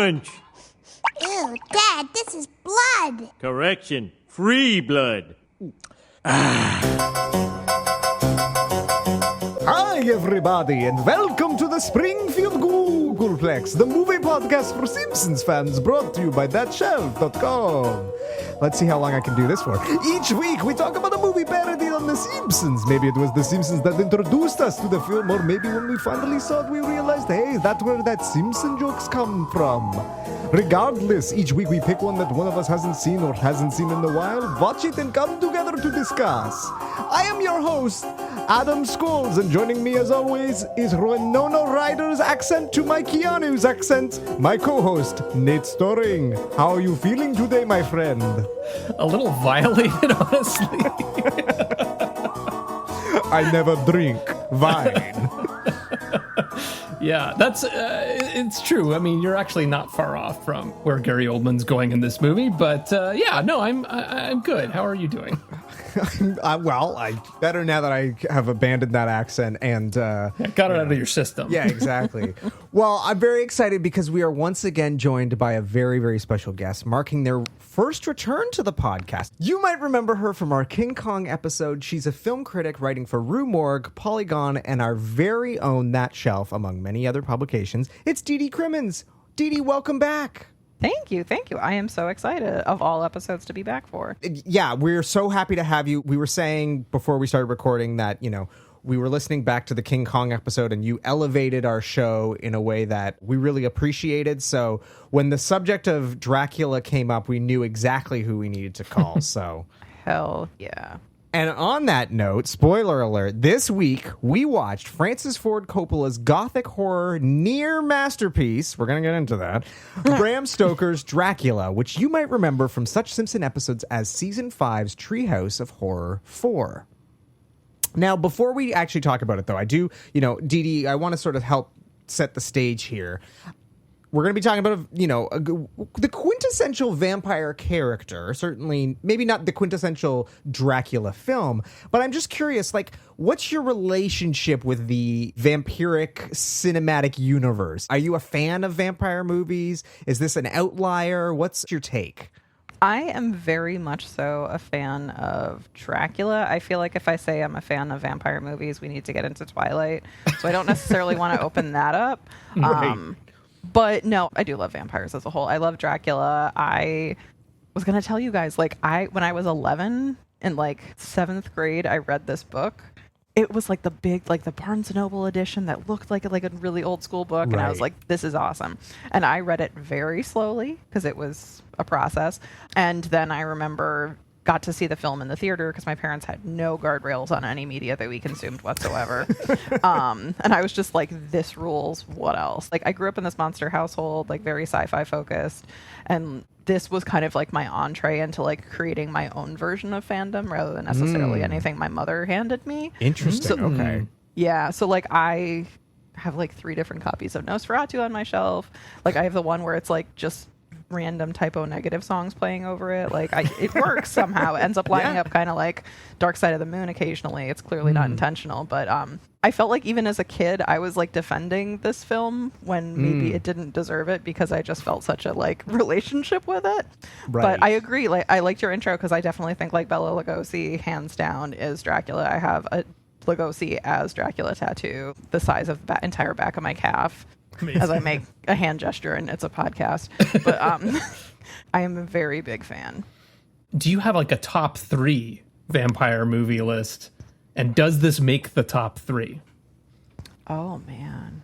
punch. Ew, Dad, this is blood. Correction, free blood. Hi, everybody, and welcome to the Springfield Googleplex, the movie podcast for Simpsons fans, brought to you by thatshelf.com. Let's see how long I can do this for. Each week, we talk about a movie parody on The Simpsons. Maybe it was The Simpsons that introduced us to the film, or maybe when we finally saw it, we realized, hey, that's where that Simpson jokes come from. Regardless, each week we pick one that one of us hasn't seen or hasn't seen in a while, watch it, and come together to discuss. I am your host, Adam Scholes, and joining me as always is Winona Ryder's accent to my Keanu's accent, my co-host, Nate Storing. How are you feeling today, my friend? A little violated, honestly. I never drink wine. Yeah, that's it's true. I mean, you're actually not far off from where Gary Oldman's going in this movie, but I'm good. How are you doing? I better now that I have abandoned that accent and Got it out of your system. Yeah, exactly. Well, I'm very excited because we are once again joined by a very, very special guest, marking their first return to the podcast. You might remember her from our King Kong episode. She's a film critic writing for Rue Morgue, Polygon, and our very own That Shelf, among many other publications. It's Dede Crimmins. Dede, welcome back. Thank you. I am so excited of all episodes to be back for. Yeah, we're so happy to have you. We were saying before we started recording that, we were listening back to the King Kong episode and you elevated our show in a way that we really appreciated. So when the subject of Dracula came up, we knew exactly who we needed to call. So Hell yeah. And on that note, spoiler alert, this week we watched Francis Ford Coppola's gothic horror near masterpiece, we're going to get into that, Bram Stoker's Dracula, which you might remember from such Simpson episodes as Season 5's Treehouse of Horror 4. Now, before we actually talk about it, though, I do, Dede, I want to sort of help set the stage here. We're going to be talking about, the quintessential vampire character, certainly maybe not the quintessential Dracula film, but I'm just curious, what's your relationship with the vampiric cinematic universe? Are you a fan of vampire movies? Is this an outlier? What's your take? I am very much so a fan of Dracula. I feel like if I say I'm a fan of vampire movies, we need to get into Twilight. So I don't necessarily want to open that up. Right. But no, I do love vampires as a whole. I love Dracula. I was going to tell you guys, when I was 11 in 7th grade, I read this book. It was the big, the Barnes & Noble edition that looked like a really old school book. Right. And I was like, this is awesome. And I read it very slowly because it was a process. And then I remember got to see the film in the theater because my parents had no guardrails on any media that we consumed whatsoever. And I was just like, this rules. What else? I grew up in this monster household, very sci-fi focused. And this was kind of my entree into creating my own version of fandom rather than necessarily anything my mother handed me. Interesting. Okay. Yeah. So I have 3 different copies of Nosferatu on my shelf. I have the one where it's just random typo negative songs playing over it. It works somehow. It ends up lining up kind of like Dark Side of the Moon occasionally. It's clearly not intentional, but I felt like even as a kid, I was defending this film when maybe it didn't deserve it because I just felt such a relationship with it. Right. But I agree. I liked your intro because I definitely think Bela Lugosi hands down is Dracula. I have a Lugosi as Dracula tattoo the size of the entire back of my calf. Amazing. As I make a hand gesture and it's a podcast. But I am a very big fan. Do you have a top 3 vampire movie list? And does this make the top 3? Oh, man.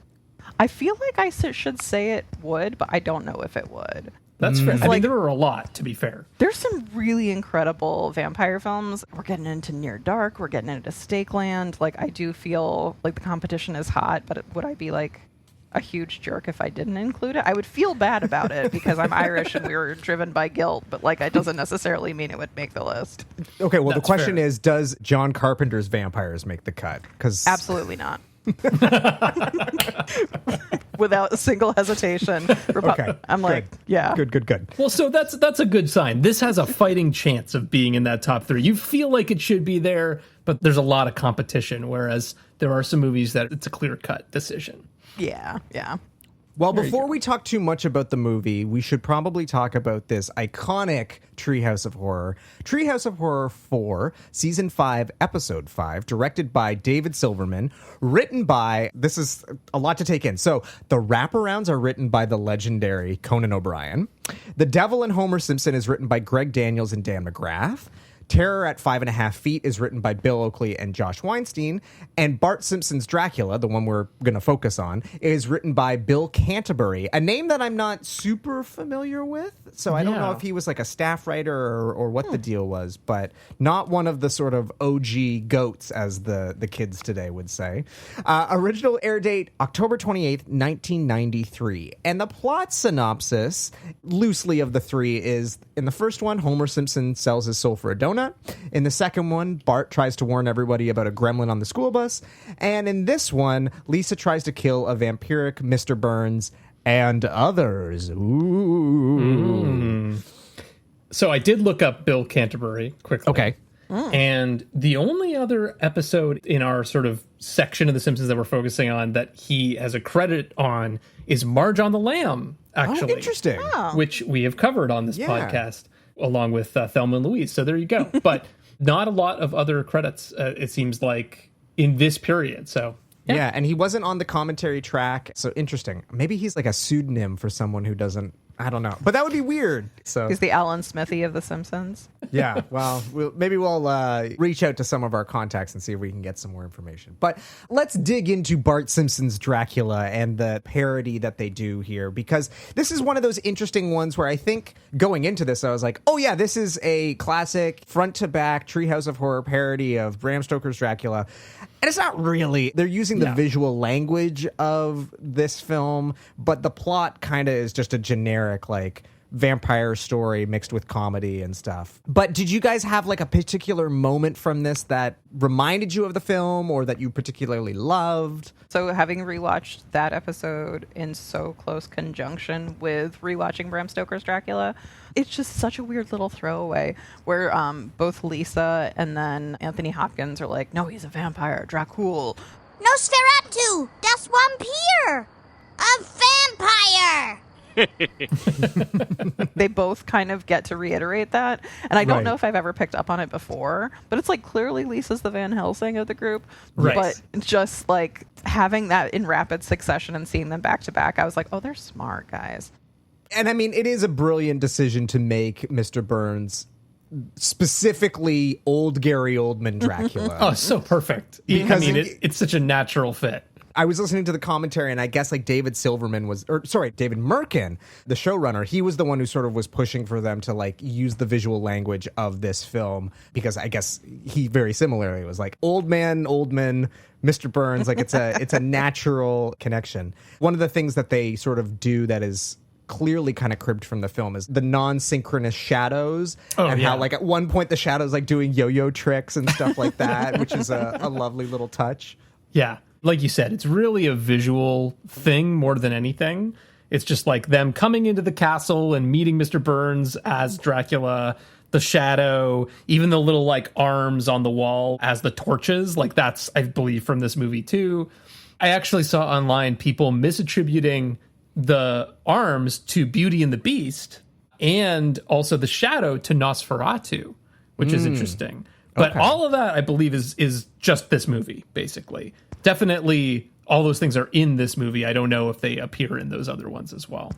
I feel like I should say it would, but I don't know if it would. That's fair. I mean, there are a lot, to be fair. There's some really incredible vampire films. We're getting into Near Dark. We're getting into Stakeland. I do feel the competition is hot, but would I be a huge jerk if I didn't include it? I would feel bad about it because I'm Irish and we were driven by guilt, but it doesn't necessarily mean it would make the list. Okay, well, That's the question fair. is, does John Carpenter's vampires make the cut? Absolutely not. Without a single hesitation. Okay, I'm good. Yeah. Good. Well, so that's a good sign. This has a fighting chance of being in that top 3. You feel like it should be there, but there's a lot of competition, whereas there are some movies that it's a clear-cut decision. Yeah. Well, before we talk too much about the movie, we should probably talk about this iconic Treehouse of Horror. Treehouse of Horror 4, Season 5, Episode 5, directed by David Silverman, written by, this is a lot to take in. So, the wraparounds are written by the legendary Conan O'Brien. The Devil and Homer Simpson is written by Greg Daniels and Dan McGrath. Terror at 5.5 Feet is written by Bill Oakley and Josh Weinstein. And Bart Simpson's Dracula, the one we're going to focus on, is written by Bill Canterbury, a name that I'm not super familiar with. So I don't know if he was like a staff writer or what the deal was, but not one of the sort of OG goats, as the kids today would say. Original air date, October 28th, 1993. And the plot synopsis, loosely of the three, is in the first one, Homer Simpson sells his soul for a donut. In the second one, Bart tries to warn everybody about a gremlin on the school bus. And in this one, Lisa tries to kill a vampiric Mr. Burns and others. Ooh. So I did look up Bill Canterbury quickly. Okay. And the only other episode in our sort of section of The Simpsons that we're focusing on that he has a credit on is Marge on the Lamb, actually. Oh, interesting. Which we have covered on this podcast, along with Thelma and Louise. So there you go. But not a lot of other credits, it seems like, in this period. So yeah, and he wasn't on the commentary track. So interesting. Maybe he's like a pseudonym for someone who doesn't, I don't know. But that would be weird. So He's the Alan Smithy of The Simpsons. yeah, well, maybe we'll reach out to some of our contacts and see if we can get some more information. But let's dig into Bart Simpson's Dracula and the parody that they do here, because this is one of those interesting ones where I think going into this, I was like, oh yeah, this is a classic front-to-back Treehouse of Horror parody of Bram Stoker's Dracula. And it's not really. They're using the visual language of this film, but the plot kind of is just a generic, like, vampire story mixed with comedy and stuff. But did you guys have like a particular moment from this that reminded you of the film or that you particularly loved? So having rewatched that episode in so close conjunction with rewatching Bram Stoker's Dracula, it's just such a weird little throwaway where both Lisa and then Anthony Hopkins are like, no, he's a vampire, Dracula. Nosferatu, das Vampir, a vampire. They both kind of get to reiterate that. And I don't know if I've ever picked up on it before, but it's like clearly Lisa's the Van Helsing of the group. Right. But just like having that in rapid succession and seeing them back to back, I was like, oh, they're smart guys. And I mean, it is a brilliant decision to make Mr. Burns specifically old Gary Oldman Dracula. Oh, so perfect. Because I mean, it's such a natural fit. I was listening to the commentary, and I guess like David Merkin, the showrunner, he was the one who sort of was pushing for them to like use the visual language of this film, because I guess he very similarly was like Oldman, Mr. Burns, like it's a natural connection. One of the things that they sort of do that is clearly kind of cribbed from the film is the non-synchronous shadows, how like at one point the shadows like doing yo-yo tricks and stuff like that, which is a lovely little touch. Yeah. Like you said, it's really a visual thing more than anything. It's just like them coming into the castle and meeting Mr. Burns as Dracula, the shadow, even the little like arms on the wall as the torches. Like that's, I believe, from this movie too. I actually saw online people misattributing the arms to Beauty and the Beast and also the shadow to Nosferatu, which is interesting. But all of that, I believe, is just this movie, basically. Definitely all those things are in this movie. I don't know if they appear in those other ones as well.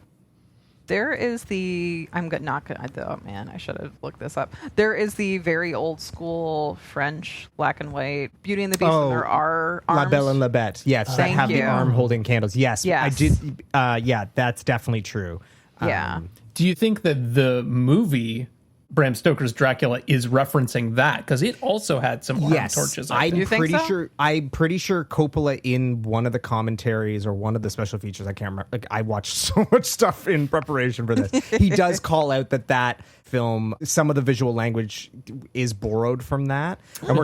There is the, oh man, I should have looked this up. There is the very old school French black and white Beauty and the Beast, and there are arms. La Belle and La Bête. Yes, that have the arm holding candles. Yes, I did. Yeah, that's definitely true. Yeah. Do you think that the movie Bram Stoker's Dracula is referencing that, because it also had some armed torches. I'm pretty sure Coppola in one of the commentaries or one of the special features, I can't remember. Like, I watched so much stuff in preparation for this. He does call out that film, some of the visual language is borrowed from that, and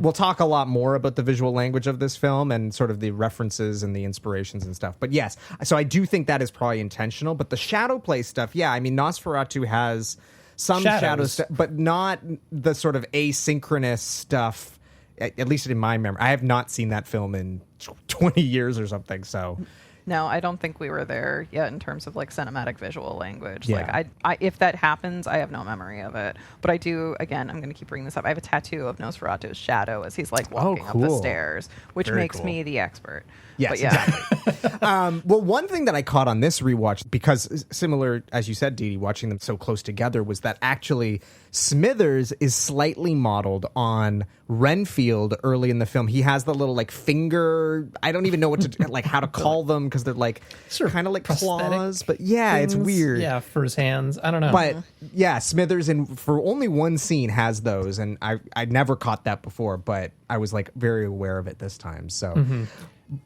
we'll talk a lot more about the visual language of this film and sort of the references and the inspirations and stuff. But yes, so I do think that is probably intentional. But the shadow play stuff, yeah, I mean, Nosferatu has some shadow stuff, but not the sort of asynchronous stuff, at least in my memory. I have not seen that film in 20 years or something. So, No, I don't think we were there yet in terms of like cinematic visual language. Yeah. Like I if that happens, I have no memory of it. But I do, again, I'm going to keep bringing this up. I have a tattoo of Nosferatu's shadow as he's like walking up the cool. stairs, which Very makes cool. me the expert. Yes, But yeah. exactly. Well, one thing that I caught on this rewatch, because similar, as you said, Dede, watching them so close together, was that actually Smithers is slightly modeled on Renfield early in the film. He has the little like finger, I don't even know what to like how to call them because they're like Sort of kind of like prosthetic claws, but yeah, it's things. weird. Yeah, for his hands. I don't know. But yeah, Smithers for only one scene has those, and I never caught that before, but I was like very aware of it this time. So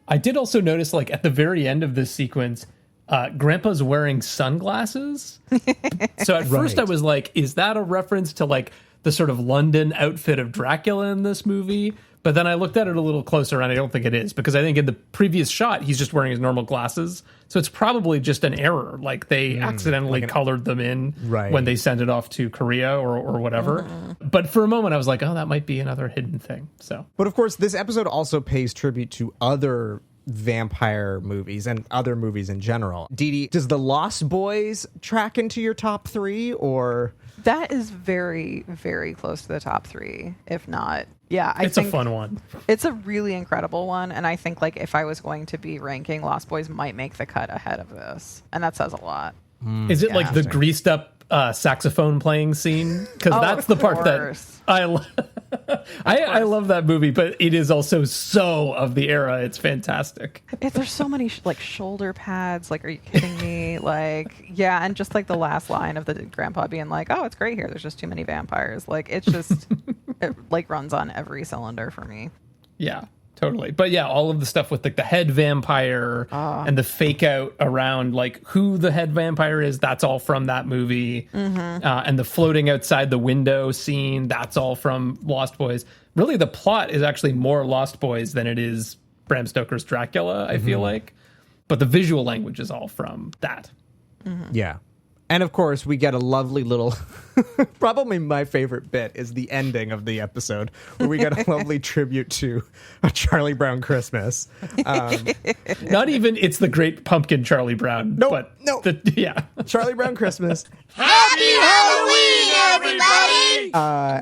I did also notice, like, at the very end of this sequence, Grandpa's wearing sunglasses. So at first I was like, is that a reference to, like, the sort of London outfit of Dracula in this movie? But then I looked at it a little closer, and I don't think it is, because I think in the previous shot, he's just wearing his normal glasses. So it's probably just an error. Like, they accidentally colored them in when they sent it off to Korea or whatever. But for a moment, I was like, oh, that might be another hidden thing. So, But of course, this episode also pays tribute to other vampire movies and other movies in general. Dede, does The Lost Boys track into your top 3, or? That is very, very close to the top 3, if not. Yeah, I it's think a fun one. It's a really incredible one, and I think like if I was going to be ranking, Lost Boys might make the cut ahead of this, and that says a lot. Is it like the greased up saxophone playing scene? Because that's the part that I love that movie, but it is also so of the era. It's fantastic. There's so many like shoulder pads. Like, are you kidding me? Like, yeah, and just like the last line of the grandpa being like, "Oh, it's great here. There's just too many vampires." Like, it's just it like runs on every cylinder for me. Yeah, totally. But yeah, all of the stuff with like the head vampire and the fake out around like who the head vampire is, that's all from that movie. And the floating outside the window scene, that's all from Lost Boys. Really, the plot is actually more Lost Boys than it is Bram Stoker's Dracula, I feel like. But the visual language is all from that. Yeah. And of course, we get a lovely little, probably my favorite bit is the ending of the episode, where we get a lovely tribute to a Charlie Brown Christmas. Not even it's the Great Pumpkin Charlie Brown. Nope, but no. Yeah. Charlie Brown Christmas. Happy Halloween, everybody!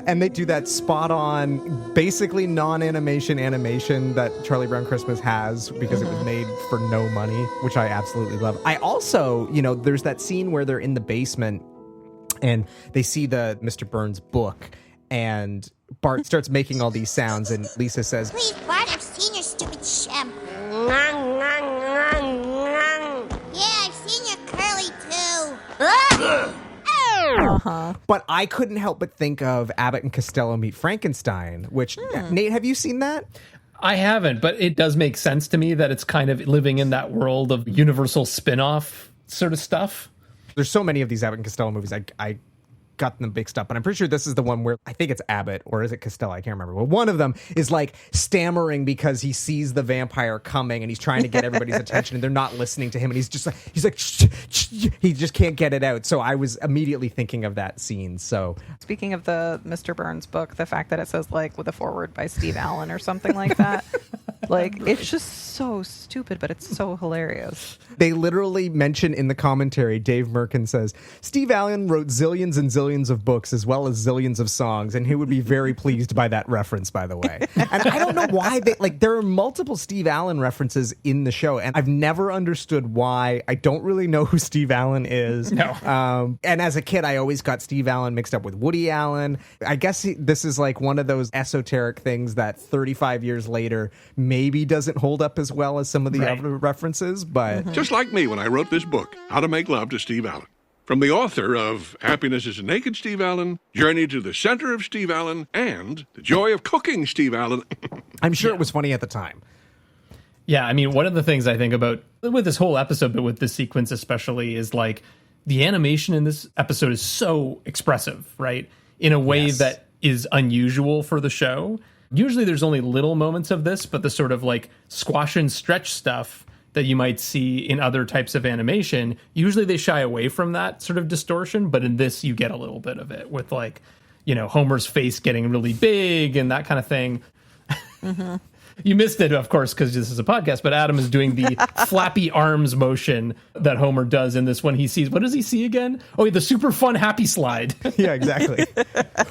And they do that spot on, basically non-animation animation that Charlie Brown Christmas has because it was made for no money, which I absolutely love. I also, there's that scene where they're in the basement and they see the Mr. Burns book, and Bart starts making all these sounds, and Lisa says, Please, Bart, I've seen your stupid shampoo. Yeah, I've seen your curly too. but I couldn't help but think of Abbott and Costello Meet Frankenstein, which, Nate, have you seen that? I haven't, but it does make sense to me that it's kind of living in that world of Universal spin-off sort of stuff. There's so many of these Abbott and Costello movies. I got them mixed up, but I'm pretty sure this is the one where I think it's Abbott, or is it Costello? I can't remember. Well, one of them is like stammering because he sees the vampire coming and he's trying to get everybody's attention and they're not listening to him, and he's like shh, shh, he just can't get it out. So I was immediately thinking of that scene. So Speaking of the Mr. Burns book, the fact that it says like with a foreword by Steve Allen or something like that, like it's just so stupid, but it's so hilarious. they literally mention in the commentary, Dave Merkin says, Steve Allen wrote zillions and zillions of books as well as zillions of songs, and he would be very pleased by that reference, by the way. And I don't know why there are multiple Steve Allen references in the show, and I've never understood why. I don't really know who Steve Allen is. No. And as a kid, I always got Steve Allen mixed up with Woody Allen. I guess this is like one of those esoteric things that 35 years later maybe doesn't hold up as well as some of the other references, but... Just like me when I wrote this book, How to Make Love to Steve Allen. From the author of Happiness is a Naked Steve Allen, Journey to the Center of Steve Allen, and The Joy of Cooking Steve Allen. I'm sure it was funny at the time. Yeah, I mean, one of the things I think about with this whole episode, but with this sequence especially, is like the animation in this episode is so expressive, right? In a way that is unusual for the show. Usually there's only little moments of this, but the sort of like squash and stretch stuff that you might see in other types of animation, usually they shy away from that sort of distortion, but in this you get a little bit of it with like, Homer's face getting really big and that kind of thing. You missed it, of course, because this is a podcast, but Adam is doing the flappy arms motion that Homer does in this when he sees, what does he see again? Oh, the super fun happy slide. Yeah, exactly.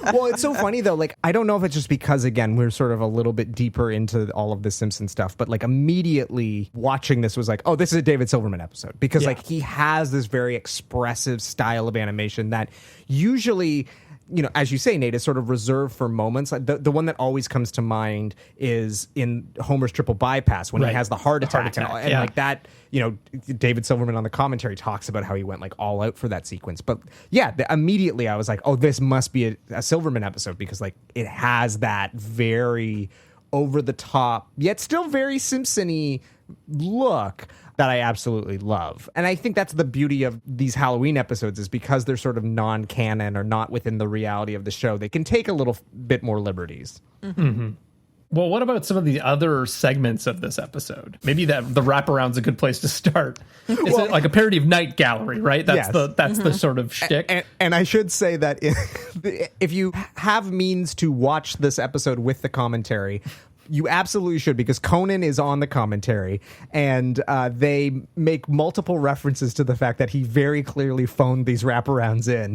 Well, it's so funny, though. Like, I don't know if it's just because, again, we're sort of a little bit deeper into all of the Simpsons stuff, but like immediately watching this was like, oh, this is a David Silverman episode. Because like he has this very expressive style of animation that usually, you know, as you say, Nate, is sort of reserved for moments. Like the one that always comes to mind is in Homer's Triple Bypass when he has the heart attack. And like that, you know, David Silverman on the commentary talks about how he went like all out for that sequence. But yeah, immediately I was like, oh, this must be a Silverman episode because like it has that very over the top, yet still very Simpson-y look that I absolutely love. And I think that's the beauty of these Halloween episodes is because they're sort of non-canon or not within the reality of the show, they can take a little bit more liberties. Mm-hmm. Well, what about some of the other segments of this episode? Maybe the wraparound's a good place to start. It's like a parody of Night Gallery, right? That's the sort of shtick. And I should say that if you have means to watch this episode with the commentary, you absolutely should, because Conan is on the commentary, and they make multiple references to the fact that he very clearly phoned these wraparounds in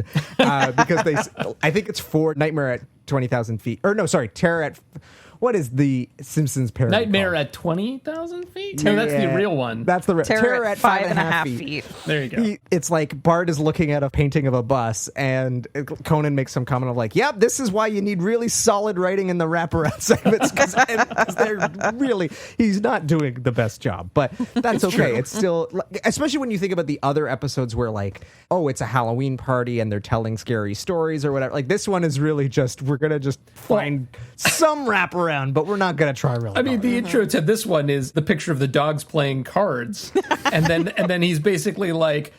because I think it's for Nightmare at 20,000 feet, or no, sorry, Terror at. What is the Simpsons parody Nightmare called? at 20,000 feet? No, that's the real one. That's the Terror at 5.5 feet. There you go. It's like Bart is looking at a painting of a bus, and Conan makes some comment of like, yep, this is why you need really solid writing in the wraparound segments, because they're really, he's not doing the best job. But that's okay. True. It's still, especially when you think about the other episodes where like, oh, it's a Halloween party and they're telling scary stories or whatever. Like this one is really just, we're going to just find some wraparound, but we're not going to try really hard. I mean, the intro to this one is the picture of the dogs playing cards, and then he's basically like,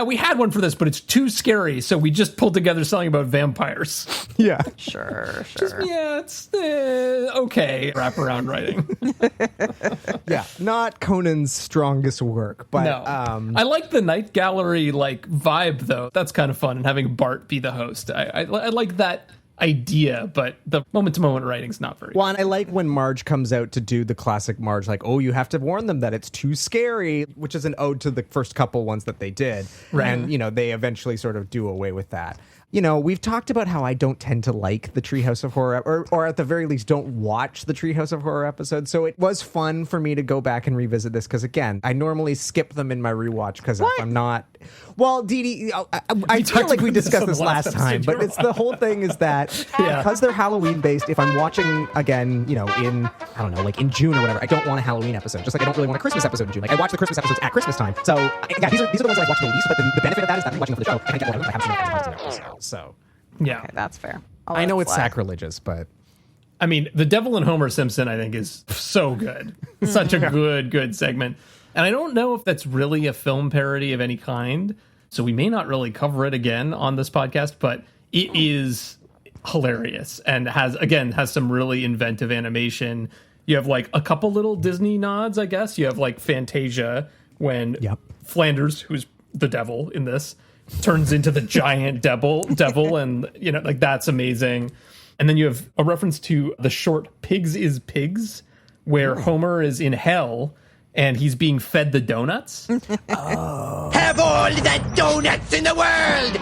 we had one for this, but it's too scary, so we just pulled together something about vampires. Yeah. Sure. It's okay wraparound writing. Yeah, not Conan's strongest work, but No. I like the Night Gallery like vibe though. That's kind of fun, and having Bart be the host. I like that idea, but the moment-to-moment writing's not very well, and I like when Marge comes out to do the classic Marge, like, oh, you have to warn them that it's too scary, which is an ode to the first couple ones that they did. Right. And, you know, they eventually sort of do away with that. You know, we've talked about how I don't tend to like the Treehouse of Horror, or at the very least don't watch the Treehouse of Horror episodes. So it was fun for me to go back and revisit this because, again, I normally skip them in my rewatch because if I'm not... Well, Dede, I feel like we discussed this last time, but it's the whole thing is that because they're Halloween-based, if I'm watching, again, you know, in June or whatever, I don't want a Halloween episode, just like I don't really want a Christmas episode in June. Like, I watch the Christmas episodes at Christmas time. So, yeah, these are the ones that I watch the least, but the benefit of that is that I'm watching them for the show, and I get I haven't seen it as much. So yeah, Okay, that's fair. I know it's sacrilegious, but I mean, The Devil and Homer Simpson, I think, is so good. Such a good segment. And I don't know if that's really a film parody of any kind, so we may not really cover it again on this podcast, but it is hilarious and has some really inventive animation. You have like a couple little Disney nods, I guess. You have like Fantasia when Flanders, who's the devil in this, turns into the giant devil, and you know, like that's amazing. And then you have a reference to the short Pigs is Pigs, where Homer is in hell and he's being fed the donuts. Have all the donuts in the world!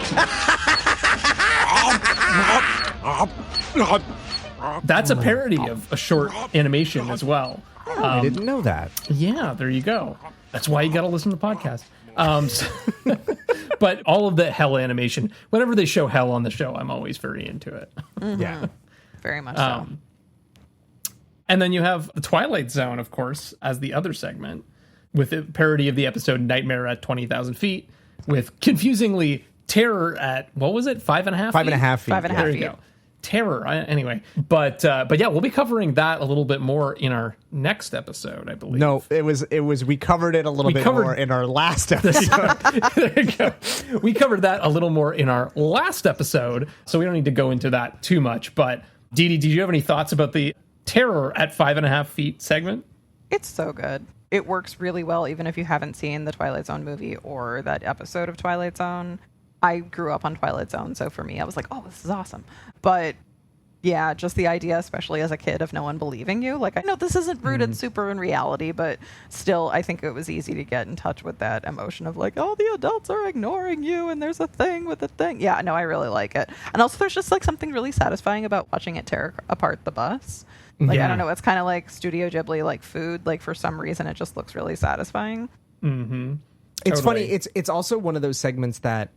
That's a parody of a short animation as well. I didn't know that. Yeah, there you go. That's why you got to listen to the podcast. But all of the hell animation, whenever they show hell on the show, I'm always very into it. Mm-hmm. Yeah. Very much so. And then you have the Twilight Zone, of course, as the other segment, with a parody of the episode Nightmare at 20,000 feet, with confusingly Terror at, what was it, 5.5 feet? 5.5 feet. 5.5 There feet. you go. Terror. Anyway, but yeah, we'll be covering that a little bit more in our next episode, I believe. No, it was we covered it a little bit more in our last episode. There you go. We covered that a little more in our last episode, so we don't need to go into that too much. But Dede, did you have any thoughts about the Terror at 5.5 feet segment? It's so good. It works really well, even if you haven't seen the Twilight Zone movie or that episode of Twilight Zone. I grew up on Twilight Zone, so for me, I was like, oh, this is awesome. But Yeah, just the idea, especially as a kid, of no one believing you. Like, I know this isn't rooted super in reality, but still, I think it was easy to get in touch with that emotion of like, oh, the adults are ignoring you and there's a thing with the thing. Yeah, no, I really like it. And also there's just like something really satisfying about watching it tear apart the bus. Like, I don't know, it's kind of like Studio Ghibli, like food. Like, for some reason, it just looks really satisfying. Mm-hmm. It's funny. It's also one of those segments that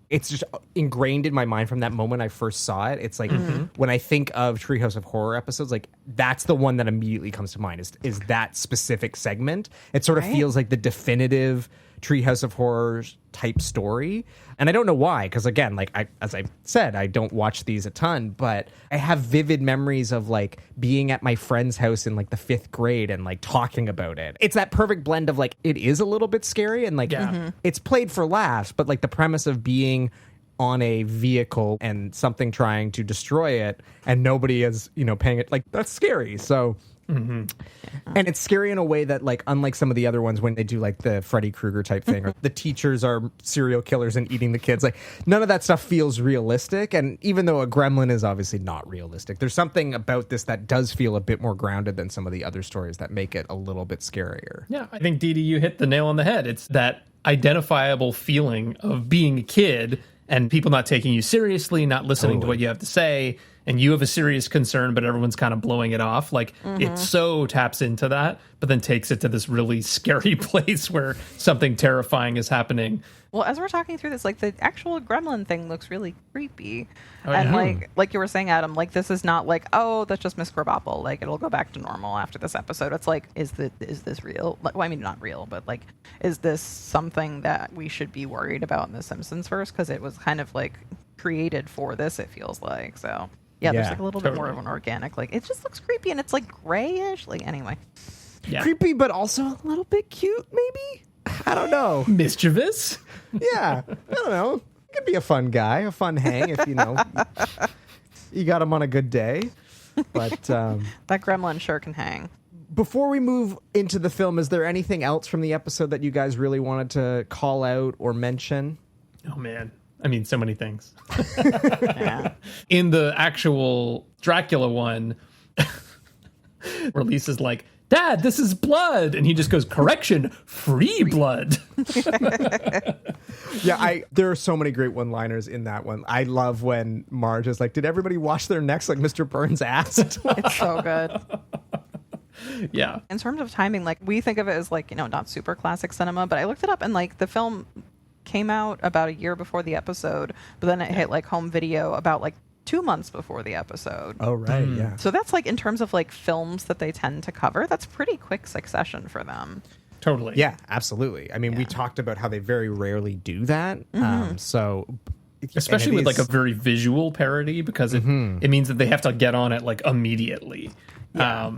it's just ingrained in my mind from that moment I first saw it. It's like when I think of Treehouse of Horror episodes, like that's the one that immediately comes to mind is that specific segment. It sort of feels like the definitive Treehouse of Horror type story. And I don't know why, because again, like as I said, I don't watch these a ton, but I have vivid memories of like being at my friend's house in like the 5th grade and like talking about it. It's that perfect blend of like, it is a little bit scary and like it's played for laughs, but like the premise of being on a vehicle and something trying to destroy it and nobody is, paying it, like that's scary. So and it's scary in a way that, like, unlike some of the other ones when they do like the Freddy Krueger type thing, or the teachers are serial killers and eating the kids, like none of that stuff feels realistic. And even though a gremlin is obviously not realistic, there's something about this that does feel a bit more grounded than some of the other stories that make it a little bit scarier. Yeah, I think, Dede, you hit the nail on the head. It's that identifiable feeling of being a kid and people not taking you seriously, not listening to what you have to say, and you have a serious concern, but everyone's kind of blowing it off. Like, it so taps into that, but then takes it to this really scary place where something terrifying is happening. Well, as we're talking through this, like, the actual gremlin thing looks really creepy. And like you were saying, Adam, like, this is not like, oh, that's just Miss Krabappel. Like, it'll go back to normal after this episode. It's like, is this real? Well, I mean, not real, but like, is this something that we should be worried about in The Simpsons verse? Because it was kind of like created for this, it feels like. So yeah, there's like a little bit more of an organic, like, it just looks creepy and it's like grayish. Like, anyway. Yeah. Creepy, but also a little bit cute, maybe? I don't know. Mischievous? Yeah. I don't know. He could be a fun guy, a fun hang if, you got him on a good day. But that gremlin sure can hang. Before we move into the film, is there anything else from the episode that you guys really wanted to call out or mention? Oh, man. I mean, so many things. Yeah. In the actual Dracula one, where Lisa's like, Dad, this is blood. And he just goes, correction, free blood. Yeah, there are so many great one-liners in that one. I love when Marge is like, did everybody wash their necks like Mr. Burns asked? It's so good. Yeah. In terms of timing, like, we think of it as like, not super classic cinema, but I looked it up and like the film came out about a year before the episode, but then it hit like home video about like 2 months before the episode. Oh, right. Yeah. So that's like, in terms of like films that they tend to cover, that's pretty quick succession for them. Totally. Yeah, absolutely. I mean, we talked about how they very rarely do that. So especially with like a very visual parody, because it means that they have to get on it like immediately. Yeah.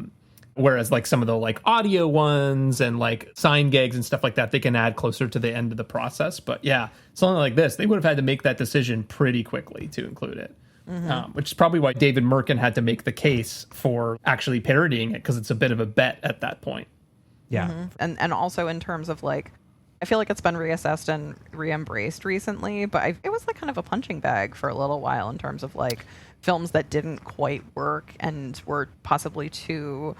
Whereas like some of the like audio ones and like sign gags and stuff like that, they can add closer to the end of the process. But yeah, something like this, they would have had to make that decision pretty quickly to include it. Which is probably why David Merkin had to make the case for actually parodying it, because it's a bit of a bet at that point. Yeah. And also in terms of like, I feel like it's been reassessed and re-embraced recently, but it was like kind of a punching bag for a little while in terms of like films that didn't quite work and were possibly too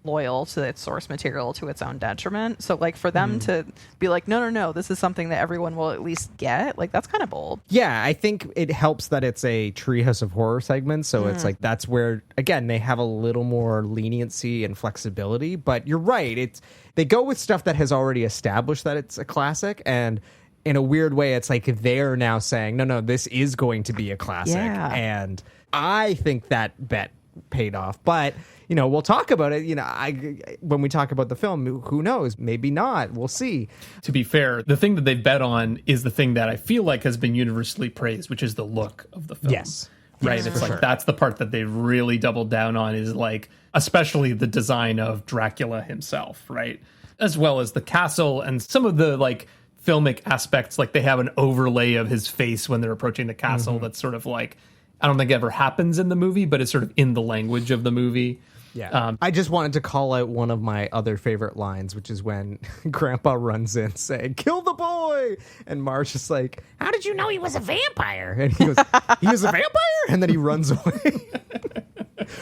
loyal to its source material to its own detriment. So like for them to be like, no, this is something that everyone will at least get, like that's kind of bold. Yeah, I think it helps that it's a Treehouse of Horror segment, so it's like that's where again they have a little more leniency and flexibility. But you're right, they go with stuff that has already established that it's a classic, and in a weird way it's like they're now saying no, this is going to be a classic. And I think that bet paid off. But we'll talk about it. When we talk about the film, who knows? Maybe not. We'll see. To be fair, the thing that they bet on is the thing that I feel like has been universally praised, which is the look of the film. Yes. Right. Yes, it's like that's the part that they really doubled down on, is like, especially the design of Dracula himself, right? As well as the castle and some of the like filmic aspects. Like they have an overlay of his face when they're approaching the castle. That's sort of like, I don't think it ever happens in the movie, but it's sort of in the language of the movie. Yeah. I just wanted to call out one of my other favorite lines, which is when Grandpa runs in saying, "Kill the boy!" And Marge is like, "How did you know he was a vampire?" And he goes, "He was a vampire?" And then he runs away.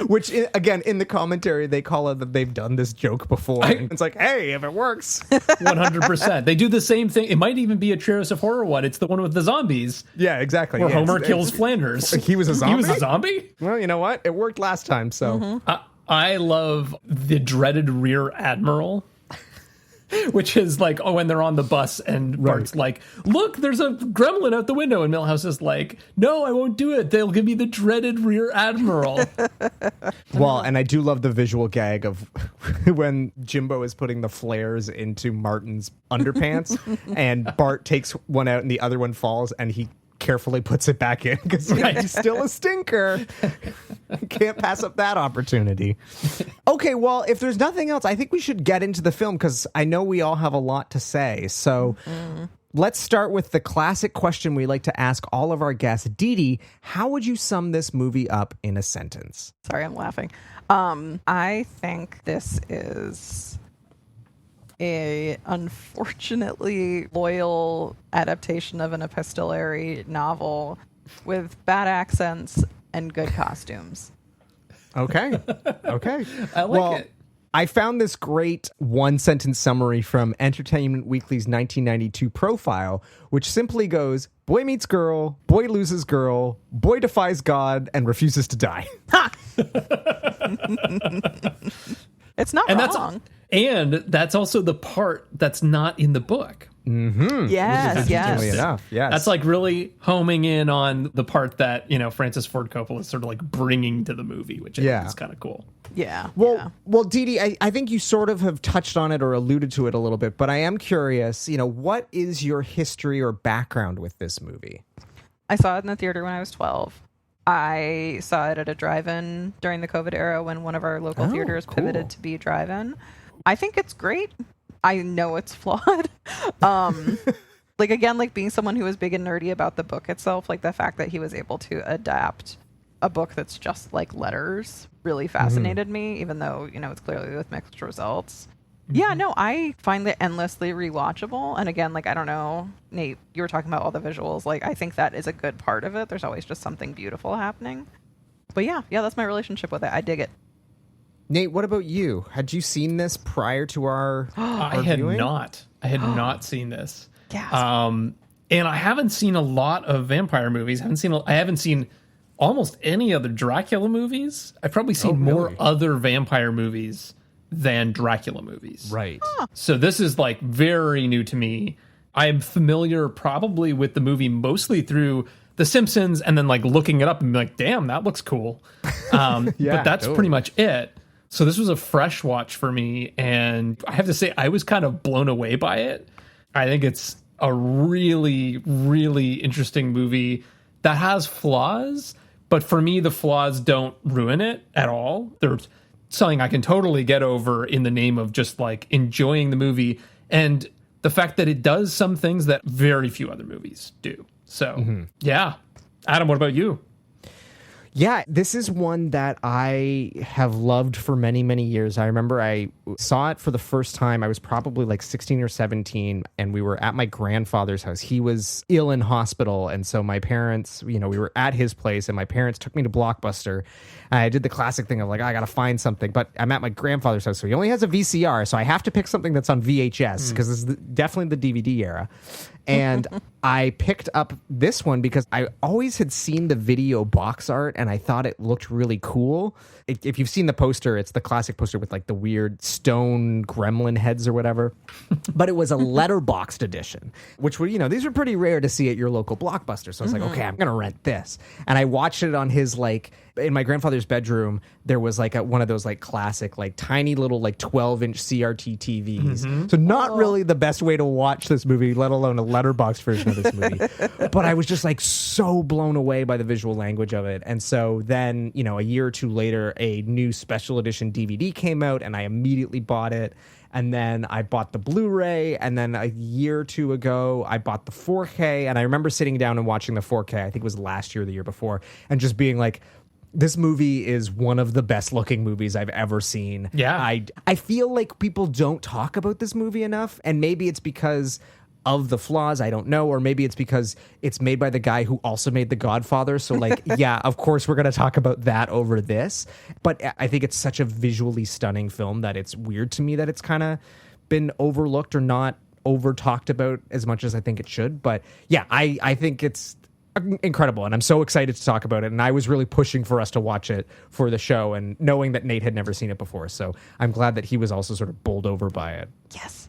Which, again, in the commentary, they call it that they've done this joke before. It's like, hey, if it works. 100%. They do the same thing. It might even be a Trios of Horror one. It's the one with the zombies. Yeah, exactly. Where Yeah, Homer kills Flanders. He was a zombie? He was a zombie? Well, you know what? It worked last time, so. I love the dreaded Rear Admiral. Which is like, when they're on the bus and Bart's like, look, there's a gremlin out the window. And Milhouse is like, no, I won't do it. They'll give me the dreaded Rear Admiral. Well, and I do love the visual gag of when Jimbo is putting the flares into Martin's underpants and Bart takes one out and the other one falls and he carefully puts it back in because he's still a stinker. Can't pass up that opportunity. Okay, well, if there's nothing else, I think we should get into the film because I know we all have a lot to say. So let's start with the classic question we like to ask all of our guests. Dede, how would you sum this movie up in a sentence? Sorry, I'm laughing. I think this is a unfortunately loyal adaptation of an epistolary novel with bad accents and good costumes. Okay. I like it. I found this great one-sentence summary from Entertainment Weekly's 1992 profile, which simply goes, boy meets girl, boy loses girl, boy defies God, and refuses to die. It's not wrong. And that's also the part that's not in the book. Mm-hmm. Yes. Enough, yes. That's like really homing in on the part that, Francis Ford Coppola is sort of like bringing to the movie, which I think is kind of cool. Yeah. Well, Dede, I think you sort of have touched on it or alluded to it a little bit, but I am curious, what is your history or background with this movie? I saw it in the theater when I was 12. I saw it at a drive-in during the COVID era when one of our local theaters pivoted to be drive-in. I think it's great. I know it's flawed. Being someone who was big and nerdy about the book itself, like the fact that he was able to adapt a book that's just like letters really fascinated me, even though, it's clearly with mixed results. Yeah, no, I find it endlessly rewatchable. And again, I don't know, Nate, you were talking about all the visuals. I think that is a good part of it. There's always just something beautiful happening. But yeah, that's my relationship with it. I dig it. Nate, what about you? Had you seen this prior to our I had viewing? not. I had not seen this. Yeah. And I haven't seen a lot of vampire movies. I haven't seen almost any other Dracula movies. I've probably seen more other vampire movies than Dracula movies. Right. So this is very new to me. I am familiar probably with the movie mostly through The Simpsons and then looking it up and be like, damn, that looks cool. But that's pretty much it. So this was a fresh watch for me. And I have to say, I was kind of blown away by it. I think it's a really, really interesting movie that has flaws. But for me, the flaws don't ruin it at all. They're something I can totally get over in the name of just enjoying the movie and the fact that it does some things that very few other movies do. So, yeah. Adam, what about you? Yeah, this is one that I have loved for many, many years. I remember I saw it for the first time. I was probably 16 or 17, and we were at my grandfather's house. He was ill in hospital, and so my parents, we were at his place, and my parents took me to Blockbuster. I did the classic thing of I got to find something, but I'm at my grandfather's house, so he only has a VCR, so I have to pick something that's on VHS, because this is definitely the DVD era. And I picked up this one because I always had seen the video box art and I thought it looked really cool. If you've seen the poster, it's the classic poster with the weird stone gremlin heads or whatever. But it was a letterboxed edition, which were, these were pretty rare to see at your local Blockbuster. So I was okay, I'm going to rent this. And I watched it on his in my grandfather's bedroom, there was one of those classic, tiny little 12-inch CRT TVs. So not really the best way to watch this movie, let alone a letterbox version of this movie. But I was just so blown away by the visual language of it. And so then, a year or two later, a new special edition DVD came out and I immediately bought it. And then I bought the Blu-ray, and then a year or two ago, I bought the 4K. And I remember sitting down and watching the 4K, I think it was last year or the year before, and just being this movie is one of the best looking movies I've ever seen. Yeah. I feel like people don't talk about this movie enough, and maybe it's because of the flaws, I don't know, or maybe it's because it's made by the guy who also made The Godfather. So like, yeah, of course we're going to talk about that over this. But I think it's such a visually stunning film that it's weird to me that it's kind of been overlooked or not over talked about as much as I think it should. But yeah, I think it's incredible, and I'm so excited to talk about it. And I was really pushing for us to watch it for the show, and knowing that Nate had never seen it before, so I'm glad that he was also sort of bowled over by it. Yes.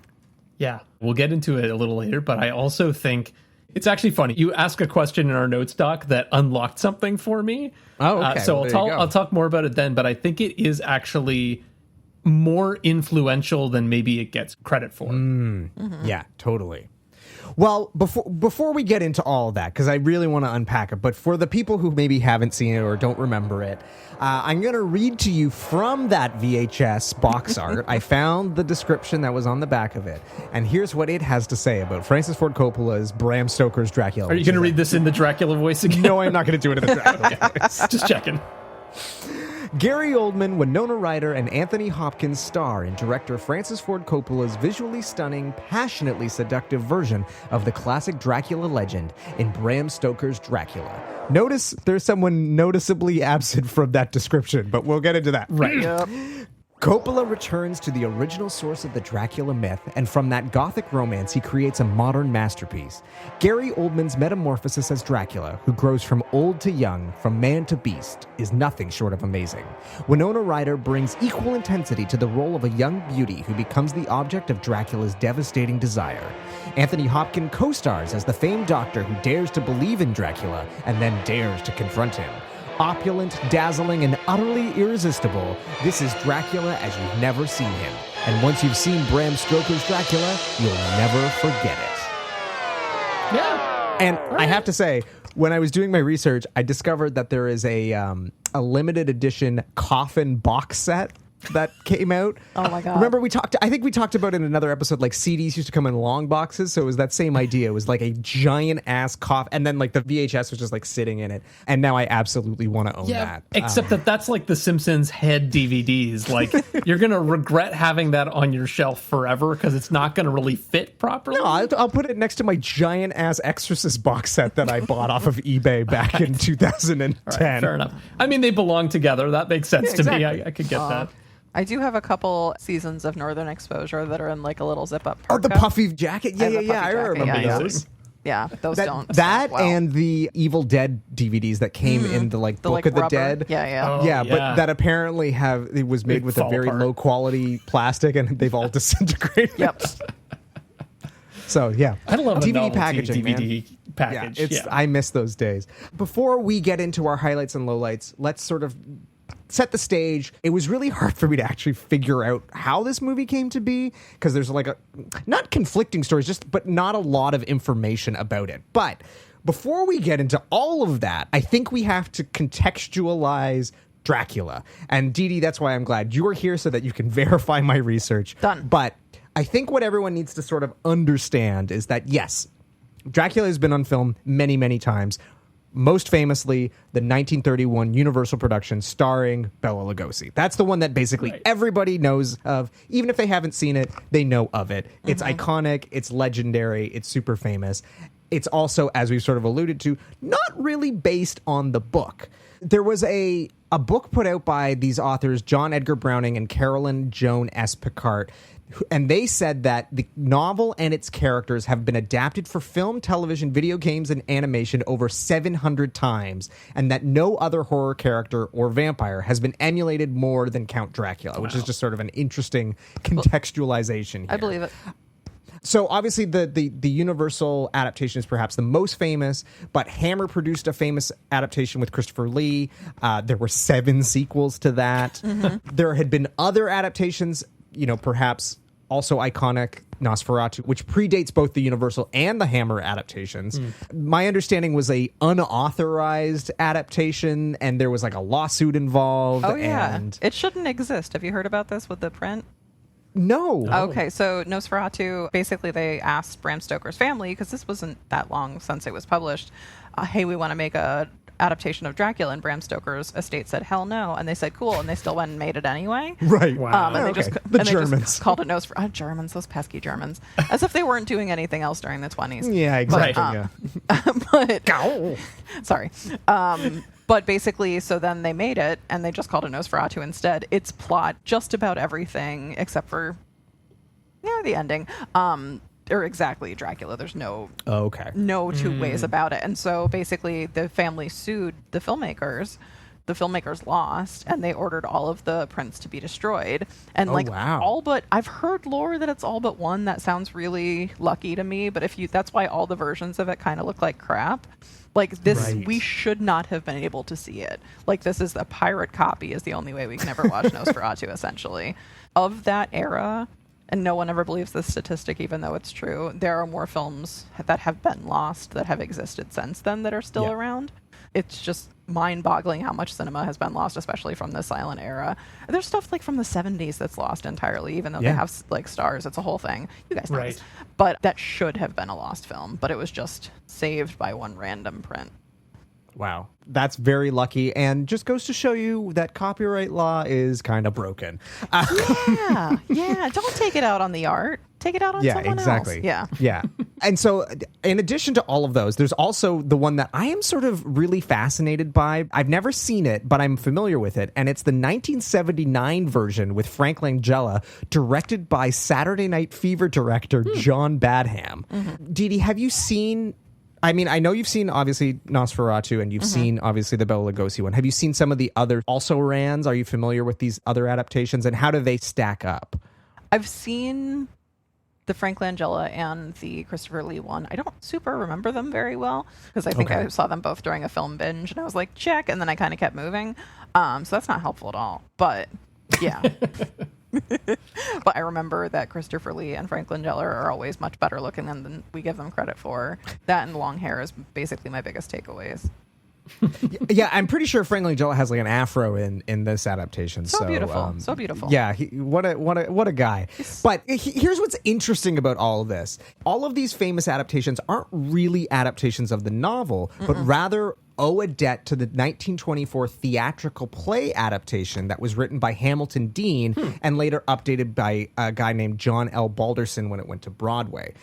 Yeah, we'll get into it a little later, but I also think it's actually funny. You asked a question in our notes doc that unlocked something for me. Oh, okay. So Well, I'll talk more about it then, but I think it is actually more influential than maybe it gets credit for. Yeah, totally. Well, before we get into all of that, because I really want to unpack it, but for the people who maybe haven't seen it or don't remember it, I'm going to read to you from that VHS box art. I found the description that was on the back of it, and here's what it has to say about Francis Ford Coppola's Bram Stoker's Dracula. Are you going to read this in the Dracula voice again? No, I'm not going to do it in the Dracula voice. Just checking. Gary Oldman, Winona Ryder, and Anthony Hopkins star in director Francis Ford Coppola's visually stunning, passionately seductive version of the classic Dracula legend in Bram Stoker's Dracula. Notice there's someone noticeably absent from that description, but we'll get into that. Right. Yep. Coppola returns to the original source of the Dracula myth, and from that gothic romance, he creates a modern masterpiece. Gary Oldman's metamorphosis as Dracula, who grows from old to young, from man to beast, is nothing short of amazing. Winona Ryder brings equal intensity to the role of a young beauty who becomes the object of Dracula's devastating desire. Anthony Hopkins co-stars as the famed doctor who dares to believe in Dracula and then dares to confront him. Opulent, dazzling, and utterly irresistible, this is Dracula as you've never seen him. And once you've seen Bram Stoker's Dracula, you'll never forget it. Yeah. And I have to say, when I was doing my research, I discovered that there is a limited edition coffin box set that came out. Oh my God. Remember I think we talked about in another episode, like CDs used to come in long boxes, so it was that same idea. It was like a giant ass coffin, and then like the VHS was just like sitting in it. And now I absolutely want to own that. Except that's like the Simpsons head DVDs. Like, you're going to regret having that on your shelf forever because it's not going to really fit properly. No, I'll put it next to my giant ass Exorcist box set that I bought off of eBay back in 2010. Right, fair enough. I mean, they belong together. That makes sense to me. exactly. I could get that. I do have a couple seasons of Northern Exposure that are in like a little zip-up Oh, parka. the puffy jacket? I have Yeah, a puffy I jacket, remember yeah. those. Yeah, those don't. That snap well. and the Evil Dead DVDs that came in the like Book like, of the rubber. Dead. Yeah, yeah. Oh, yeah, yeah. but that apparently it was made They with a fall very apart. low quality plastic, and they've all disintegrated. Yep. So yeah, I love a DVD novelty packaging, man. DVD package. Yeah, I miss those days. Before we get into our highlights and lowlights, let's sort of set the stage. It was really hard for me to actually figure out how this movie came to be, because there's like not conflicting stories, but not a lot of information about it. But before we get into all of that, I think we have to contextualize Dracula. And Dede, that's why I'm glad you're here, so that you can verify my research. Done. But I think what everyone needs to sort of understand is that, yes, Dracula has been on film many, many times. Most famously, the 1931 Universal production starring Bela Lugosi. That's the one that basically everybody knows of. Even if they haven't seen it, they know of it. It's iconic, it's legendary, it's super famous. It's also, as we've sort of alluded to, not really based on the book. There was a book put out by these authors, John Edgar Browning and Carolyn Joan S. Picard, and they said that the novel and its characters have been adapted for film, television, video games, and animation over 700 times, and that no other horror character or vampire has been emulated more than Count Dracula, which is just sort of an interesting contextualization here. I believe it. So obviously the Universal adaptation is perhaps the most famous, but Hammer produced a famous adaptation with Christopher Lee. There were 7 sequels to that. There had been other adaptations, perhaps also iconic, Nosferatu, which predates both the Universal and the Hammer adaptations. My understanding was a unauthorized adaptation, and there was like a lawsuit involved. Oh yeah, And it shouldn't exist. Have you heard about this with the print? no. Okay, so Nosferatu, basically they asked Bram Stoker's family, because this wasn't that long since it was published, hey, we want to make a adaptation of Dracula, and Bram Stoker's estate said, hell no. And they said, cool. And they still went and made it anyway. Right. Wow. And Okay. they Germans. just called it Germans, those pesky Germans. As if they weren't doing anything else during the 20s. Yeah, exactly. But, sorry. But basically, so then they made it, and they just called it Nosferatu instead. It's plot just about everything except for the ending. Or exactly Dracula. There's no two ways about it. And so basically the family sued the filmmakers. The filmmakers lost, and they ordered all of the prints to be destroyed. And all but, I've heard lore that it's all but one. That sounds really lucky to me, but that's why all the versions of it kind of look like crap. Like this, we should not have been able to see it. Like this is a pirate copy is the only way we can ever watch Nosferatu, essentially. Of that era, and no one ever believes this statistic, even though it's true, there are more films that have been lost that have existed since then that are still around. It's just mind-boggling how much cinema has been lost, especially from the silent era. There's stuff like from the 70s that's lost entirely, even though they have like stars. It's a whole thing. You guys know this. But that should have been a lost film, but it was just saved by one random print. Wow. That's very lucky, and just goes to show you that copyright law is kind of broken. Don't take it out on the art. Take it out on someone else. Yeah. And so in addition to all of those, there's also the one that I am sort of really fascinated by. I've never seen it, but I'm familiar with it, and it's the 1979 version with Frank Langella, directed by Saturday Night Fever director John Badham. Dede, have you seen... I mean, I know you've seen, obviously, Nosferatu, and you've seen, obviously, the Bela Lugosi one. Have you seen some of the other also-rans? Are you familiar with these other adaptations, and how do they stack up? I've seen the Frank Langella and the Christopher Lee one. I don't super remember them very well, because I think I saw them both during a film binge, and I was like, check, and then I kind of kept moving. So that's not helpful at all. But, yeah. But I remember that Christopher Lee and Frank Langella are always much better looking than we give them credit for. That and long hair is basically my biggest takeaways. Yeah, I'm pretty sure Frank Langella has like an afro in this adaptation. So beautiful. So beautiful. Yeah, what a guy. But here's what's interesting about all of this. All of these famous adaptations aren't really adaptations of the novel, but rather owe a debt to the 1924 theatrical play adaptation that was written by Hamilton Dean and later updated by a guy named John L. Balderson when it went to Broadway.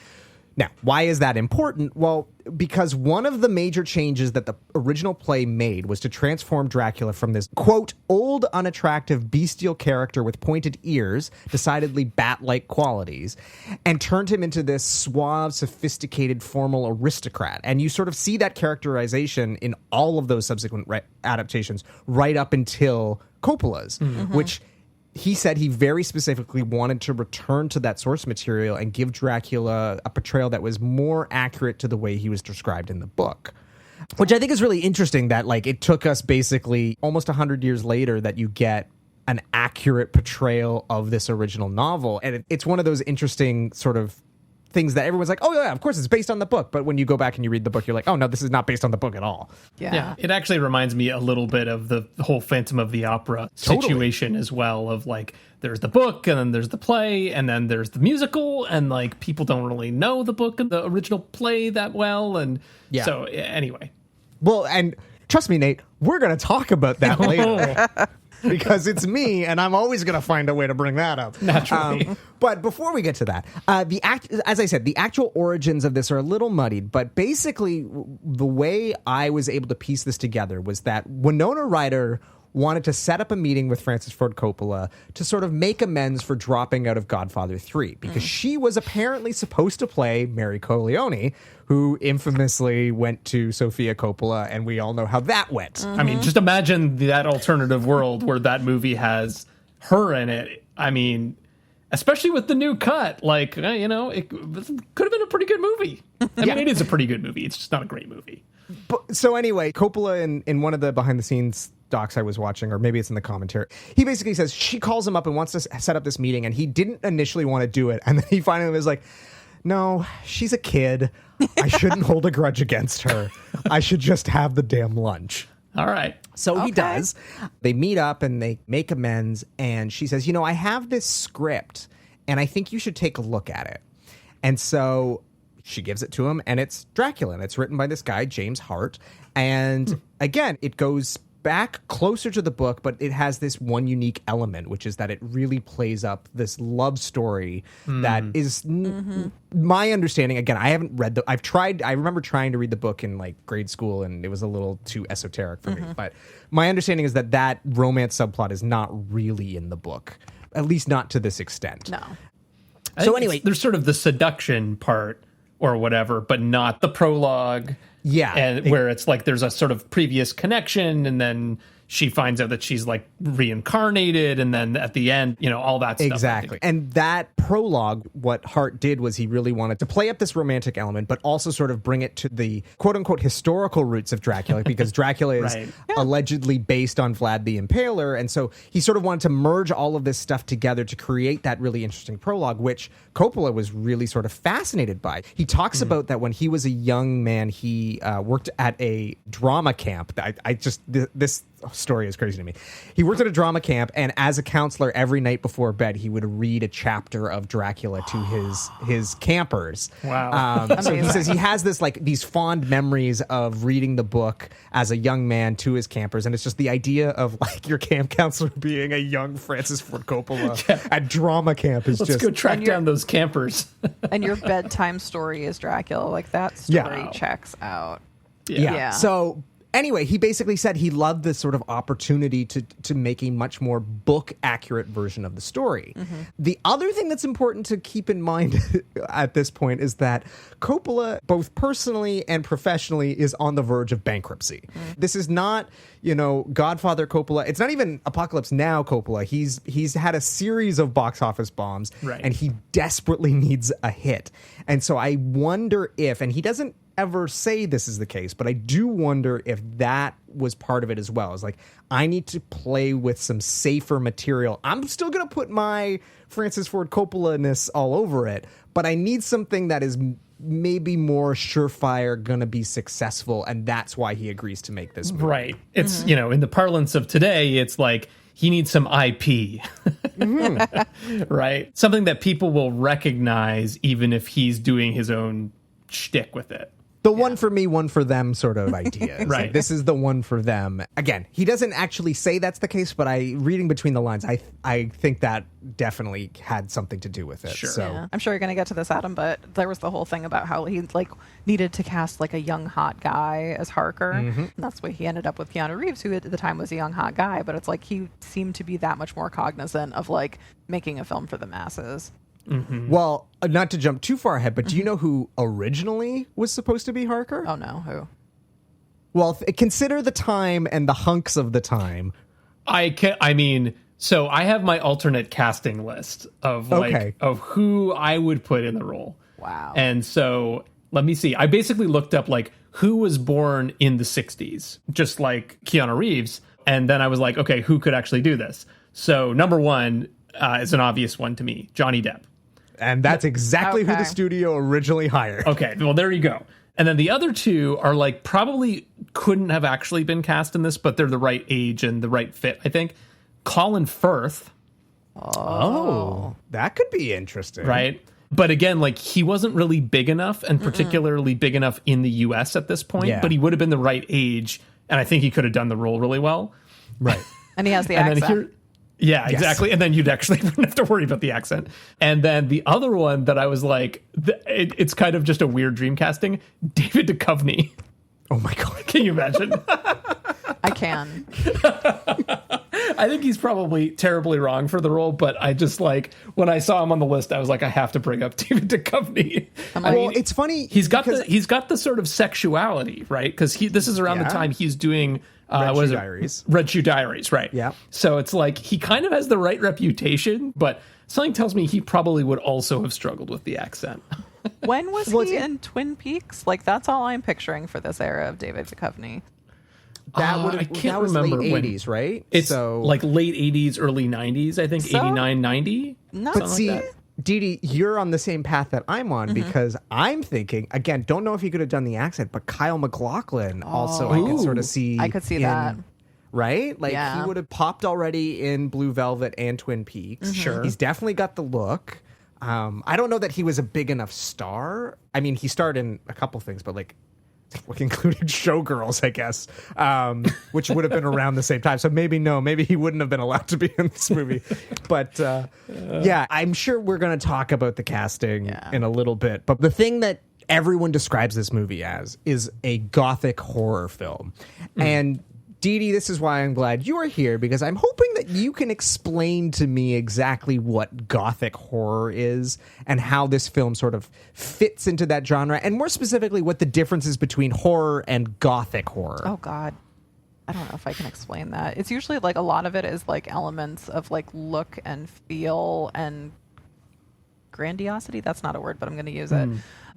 Now, why is that important? Well, because one of the major changes that the original play made was to transform Dracula from this, quote, old, unattractive, bestial character with pointed ears, decidedly bat-like qualities, and turned him into this suave, sophisticated, formal aristocrat. And you sort of see that characterization in all of those subsequent adaptations right up until Coppola's, which... He said he very specifically wanted to return to that source material and give Dracula a portrayal that was more accurate to the way he was described in the book. Which I think is really interesting that, like, it took us basically almost 100 years later that you get an accurate portrayal of this original novel. And it's one of those interesting sort of things that everyone's like, oh, yeah, of course it's based on the book. But when you go back and you read the book, you're like, oh, no, this is not based on the book at all. Yeah. It actually reminds me a little bit of the whole Phantom of the Opera situation as well, of like, there's the book and then there's the play and then there's the musical, and like people don't really know the book and the original play that well. And so anyway. Well, and trust me, Nate, we're going to talk about that later. Because it's me, and I'm always going to find a way to bring that up. Naturally. But before we get to that, as I said, the actual origins of this are a little muddied. But basically, the way I was able to piece this together was that Winona Ryder wanted to set up a meeting with Francis Ford Coppola to sort of make amends for dropping out of Godfather 3, because she was apparently supposed to play Mary Corleone, who infamously went to Sofia Coppola, and we all know how that went. I mean, just imagine that alternative world where that movie has her in it. I mean, especially with the new cut, like, you know, it could have been a pretty good movie. I mean, it is a pretty good movie. It's just not a great movie. But, so anyway, Coppola, in one of the behind-the-scenes docs I was watching, or maybe it's in the commentary, he basically says she calls him up and wants to set up this meeting, and he didn't initially want to do it, and then he finally was like, no, she's a kid. I shouldn't hold a grudge against her. I should just have the damn lunch. All right. So he does. They meet up and they make amends, and she says, you know, I have this script, and I think you should take a look at it. And so she gives it to him, and it's Dracula, and it's written by this guy, James Hart. And again, it goes back closer to the book, but it has this one unique element, which is that it really plays up this love story that is my understanding. Again, I haven't read I remember trying to read the book in like grade school, and it was a little too esoteric for me. But my understanding is that romance subplot is not really in the book, at least not to this extent. No. So anyway, there's sort of the seduction part or whatever, but not the prologue. Yeah. And where it's like there's a sort of previous connection, and then she finds out that she's like reincarnated, and then at the end, all that stuff. Exactly. And that prologue, what Hart did was he really wanted to play up this romantic element, but also sort of bring it to the quote unquote historical roots of Dracula, because Dracula is allegedly based on Vlad the Impaler. And so he sort of wanted to merge all of this stuff together to create that really interesting prologue, which Coppola was really sort of fascinated by. He talks about that when he was a young man, he worked at a drama camp. This story is crazy to me. He worked at a drama camp, and as a counselor, every night before bed, he would read a chapter of Dracula to his campers. Wow. So he says he has these fond memories of reading the book as a young man to his campers, and it's just the idea of like your camp counselor being a young Francis Ford Coppola at drama camp is Let's go track down those campers. And your bedtime story is Dracula. Like that story checks out. Yeah. So anyway, he basically said he loved this sort of opportunity to make a much more book-accurate version of the story. The other thing that's important to keep in mind at this point is that Coppola, both personally and professionally, is on the verge of bankruptcy. This is not, Godfather Coppola. It's not even Apocalypse Now Coppola. He's had a series of box office bombs, and he desperately needs a hit. And so I wonder if, and he doesn't ever say this is the case, but I do wonder if that was part of it as well. It's like, I need to play with some safer material. I'm still going to put my Francis Ford Coppola-ness all over it, but I need something that is maybe more surefire, going to be successful, and that's why he agrees to make this movie. Right. It's, in the parlance of today, it's like he needs some IP, right? Something that people will recognize even if he's doing his own shtick with it. The one for me, one for them sort of idea. Right. Like, this is the one for them. Again, he doesn't actually say that's the case, but reading between the lines, I think that definitely had something to do with it. Sure. So. I'm sure you're going to get to this, Adam, but there was the whole thing about how he needed to cast like a young hot guy as Harker. And that's why he ended up with Keanu Reeves, who at the time was a young hot guy. But it's like he seemed to be that much more cognizant of like making a film for the masses. Well, not to jump too far ahead, but do you know who originally was supposed to be Harker? Oh, no. Who? Well, consider the time and the hunks of the time. So I have my alternate casting list of of who I would put in the role. Wow. And so let me see. I basically looked up like who was born in the 60s, just like Keanu Reeves. And then I was like, okay, who could actually do this? So number one is an obvious one to me, Johnny Depp. And that's exactly who the studio originally hired. Okay, well, there you go. And then the other two are like probably couldn't have actually been cast in this, but they're the right age and the right fit, I think. Colin Firth. Oh, that could be interesting. Right? But again, like he wasn't really big enough, and particularly big enough in the US at this point, but he would have been the right age, and I think he could have done the role really well. Right. And he has the accent. Yeah, exactly. And then you'd actually wouldn't have to worry about the accent. And then the other one that I was like, it's kind of just a weird dream casting, David Duchovny. Oh my God. Can you imagine? I can. I think he's probably terribly wrong for the role, but I just like, when I saw him on the list, I was like, I have to bring up David Duchovny. I mean, it's funny. He's got the sort of sexuality, right? Because this is around the time he's doing Red Shoe Diaries. Red Shoe Diaries, right. Yeah. So it's like he kind of has the right reputation, but something tells me he probably would also have struggled with the accent. When was he in Twin Peaks? Like, that's all I'm picturing for this era of David Duchovny. That was late when. 80s, right? It's like late 80s, early 90s, I think, 89, 90. Not see, like that. Dede, you're on the same path that I'm on because I'm thinking, again, don't know if he could have done the accent, but Kyle MacLachlan also I could sort of see. I could see that. Right? Like he would have popped already in Blue Velvet and Twin Peaks. Sure. He's definitely got the look. I don't know that he was a big enough star. I mean, he starred in a couple things, but like including Showgirls, I guess, which would have been around the same time. So maybe he wouldn't have been allowed to be in this movie. But yeah, I'm sure we're going to talk about the casting in a little bit. But the thing that everyone describes this movie as is a gothic horror film. And Dede, this is why I'm glad you're here, because I'm hoping that you can explain to me exactly what gothic horror is and how this film sort of fits into that genre, and more specifically, what the difference is between horror and gothic horror. Oh, God. I don't know if I can explain that. It's usually like a lot of it is like elements of like look and feel and grandiosity. That's not a word, but I'm going to use it.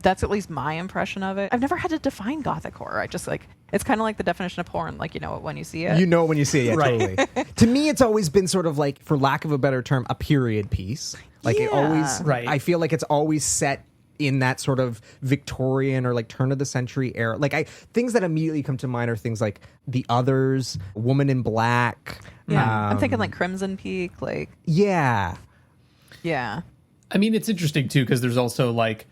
That's at least my impression of it. I've never had to define gothic horror. I just like, it's kind of like the definition of porn. Like, you know it when you see it. You know it when you see it, yeah, totally. To me, it's always been sort of like, for lack of a better term, a period piece. Like it always, I feel like it's always set in that sort of Victorian or like turn of the century era. Like things that immediately come to mind are things like The Others, Woman in Black. Yeah, I'm thinking like Crimson Peak. Like, yeah. I mean, it's interesting too, because there's also like,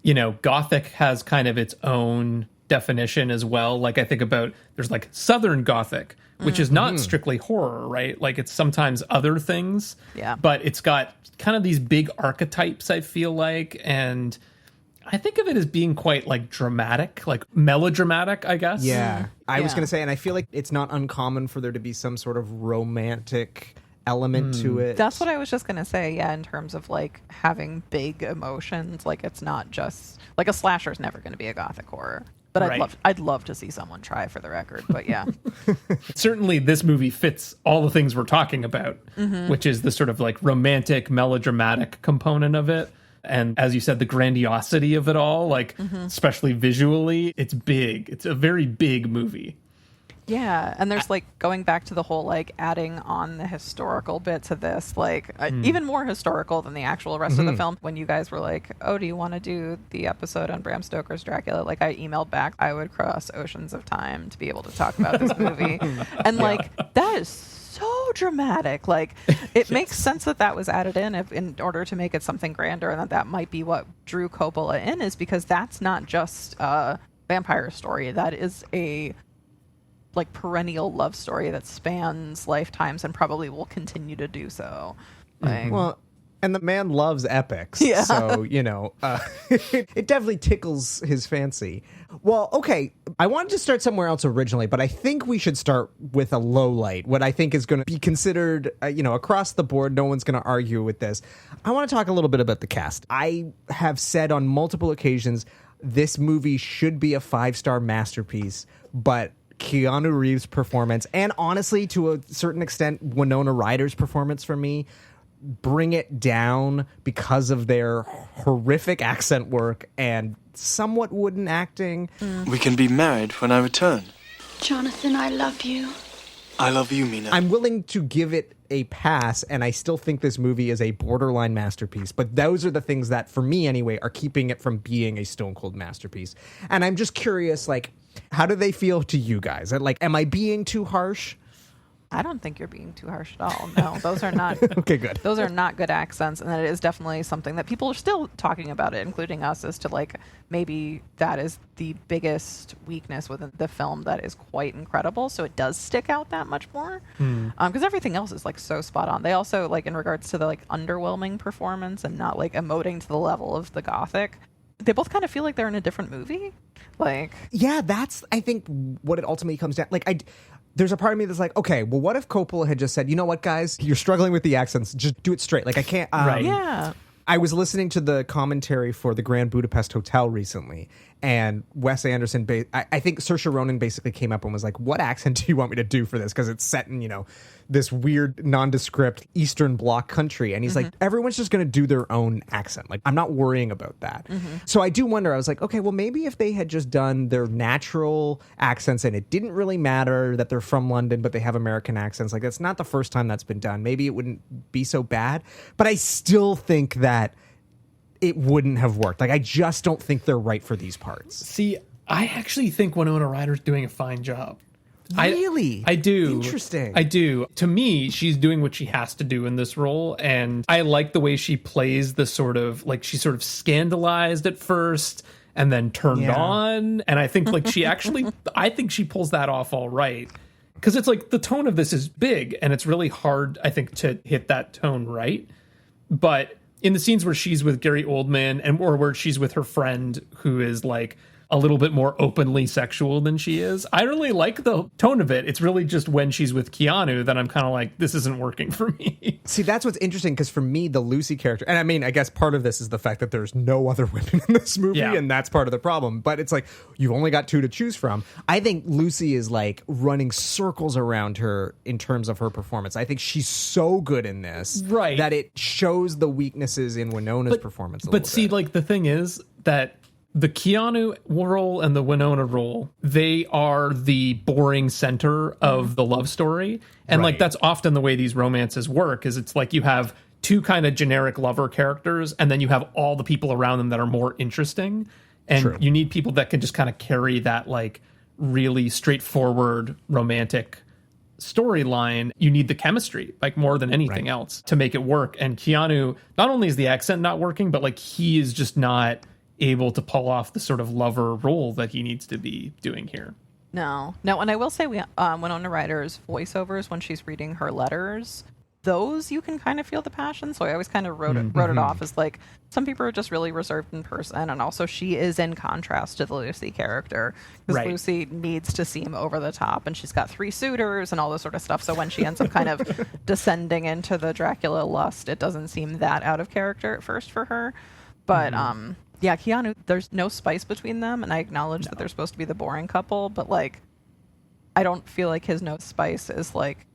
you know, gothic has kind of its own definition as well. Like I think about, there's like Southern Gothic, which is not strictly horror, right? Like it's sometimes other things, but it's got kind of these big archetypes, I feel like. And I think of it as being quite like dramatic, like melodramatic, I guess. Yeah. I was going to say, and I feel like it's not uncommon for there to be some sort of romantic element to it. That's what I was just going to say. Yeah. In terms of like having big emotions, like it's not just like a slasher is never going to be a gothic horror, but I'd love to see someone try, for the record. But yeah, certainly this movie fits all the things we're talking about, which is the sort of like romantic, melodramatic component of it. And as you said, the grandiosity of it all, like especially visually, it's big. It's a very big movie. Yeah, and there's like going back to the whole like adding on the historical bit to this, like even more historical than the actual rest of the film. When you guys were like, "Oh, do you want to do the episode on Bram Stoker's Dracula?" Like I emailed back, I would cross oceans of time to be able to talk about this movie, and like that is so dramatic. Like it makes sense that was added in order to make it something grander, and that might be what drew Coppola in, is because that's not just a vampire story. That is a like perennial love story that spans lifetimes and probably will continue to do so. Like, well, and the man loves epics, so you know it definitely tickles his fancy. Well, okay, I wanted to start somewhere else originally, but I think we should start with a low light, what I think is going to be considered across the board, no one's going to argue with this. I want to talk a little bit about the cast. I have said on multiple occasions this movie should be a 5-star masterpiece, but Keanu Reeves' performance, and honestly, to a certain extent, Winona Ryder's performance for me, bring it down because of their horrific accent work and somewhat wooden acting. We can be married when I return. Jonathan, I love you. I love you, Mina. I'm willing to give it a pass, and I still think this movie is a borderline masterpiece, but those are the things that, for me anyway, are keeping it from being a stone cold masterpiece. And I'm just curious, like, how do they feel to you guys? Like, am I being too harsh? I don't think you're being too harsh at all. No, those are not okay, good. Those are not good accents, and that is definitely something that people are still talking about it, including us, as to like maybe that is the biggest weakness within the film that is quite incredible. So it does stick out that much more because everything else is like so spot on. They also, like in regards to the like underwhelming performance and not like emoting to the level of the gothic, they both kind of feel like they're in a different movie. Like, yeah, that's I think what it ultimately comes down. Like there's a part of me that's like, okay, well, what if Coppola had just said, you know what, guys, you're struggling with the accents, just do it straight. Like I can't. Yeah. I was listening to the commentary for the Grand Budapest Hotel recently, and Wes Anderson, I think Saoirse Ronan basically came up and was like, what accent do you want me to do for this? Because it's set in, this weird nondescript Eastern Bloc country. And he's like, everyone's just going to do their own accent. Like, I'm not worrying about that. So I do wonder, I was like, okay, well, maybe if they had just done their natural accents and it didn't really matter that they're from London, but they have American accents, like that's not the first time that's been done. Maybe it wouldn't be so bad. But I still think that it wouldn't have worked. Like, I just don't think they're right for these parts. See, I actually think Winona Ryder's doing a fine job. Really? I do. Interesting. I do. To me, she's doing what she has to do in this role. And I like the way she plays the sort of, like, she's sort of scandalized at first and then turned on. And I think, like, she actually, I think she pulls that off all right. Because it's like the tone of this is big and it's really hard, I think, to hit that tone right. But in the scenes where she's with Gary Oldman or where she's with her friend who is like a little bit more openly sexual than she is, I really like the tone of it. It's really just when she's with Keanu that I'm kind of like, this isn't working for me. See, that's what's interesting, because for me, the Lucy character, and I mean, I guess part of this is the fact that there's no other women in this movie, and that's part of the problem. But it's like, you've only got two to choose from. I think Lucy is like running circles around her in terms of her performance. I think she's so good in this that it shows the weaknesses in Winona's performance a little bit. See, like, the thing is that the Keanu role and the Winona role, they are the boring center of the love story. And like, that's often the way these romances work, is it's like you have two kind of generic lover characters and then you have all the people around them that are more interesting. And you need people that can just kind of carry that like really straightforward romantic storyline. You need the chemistry, like, more than anything else to make it work. And Keanu, not only is the accent not working, but like, he is just not able to pull off the sort of lover role that he needs to be doing here. No. And I will say, Winona Ryder's voiceovers when she's reading her letters, those you can kind of feel the passion. So I always kind of wrote it off as like, some people are just really reserved in person, and also she is in contrast to the Lucy character, because Lucy needs to seem over the top, and she's got 3 suitors and all this sort of stuff. So when she ends up kind of descending into the Dracula lust, it doesn't seem that out of character at first for her. But yeah, Keanu, there's no spice between them, and I acknowledge that they're supposed to be the boring couple, but like, I don't feel like his no spice is like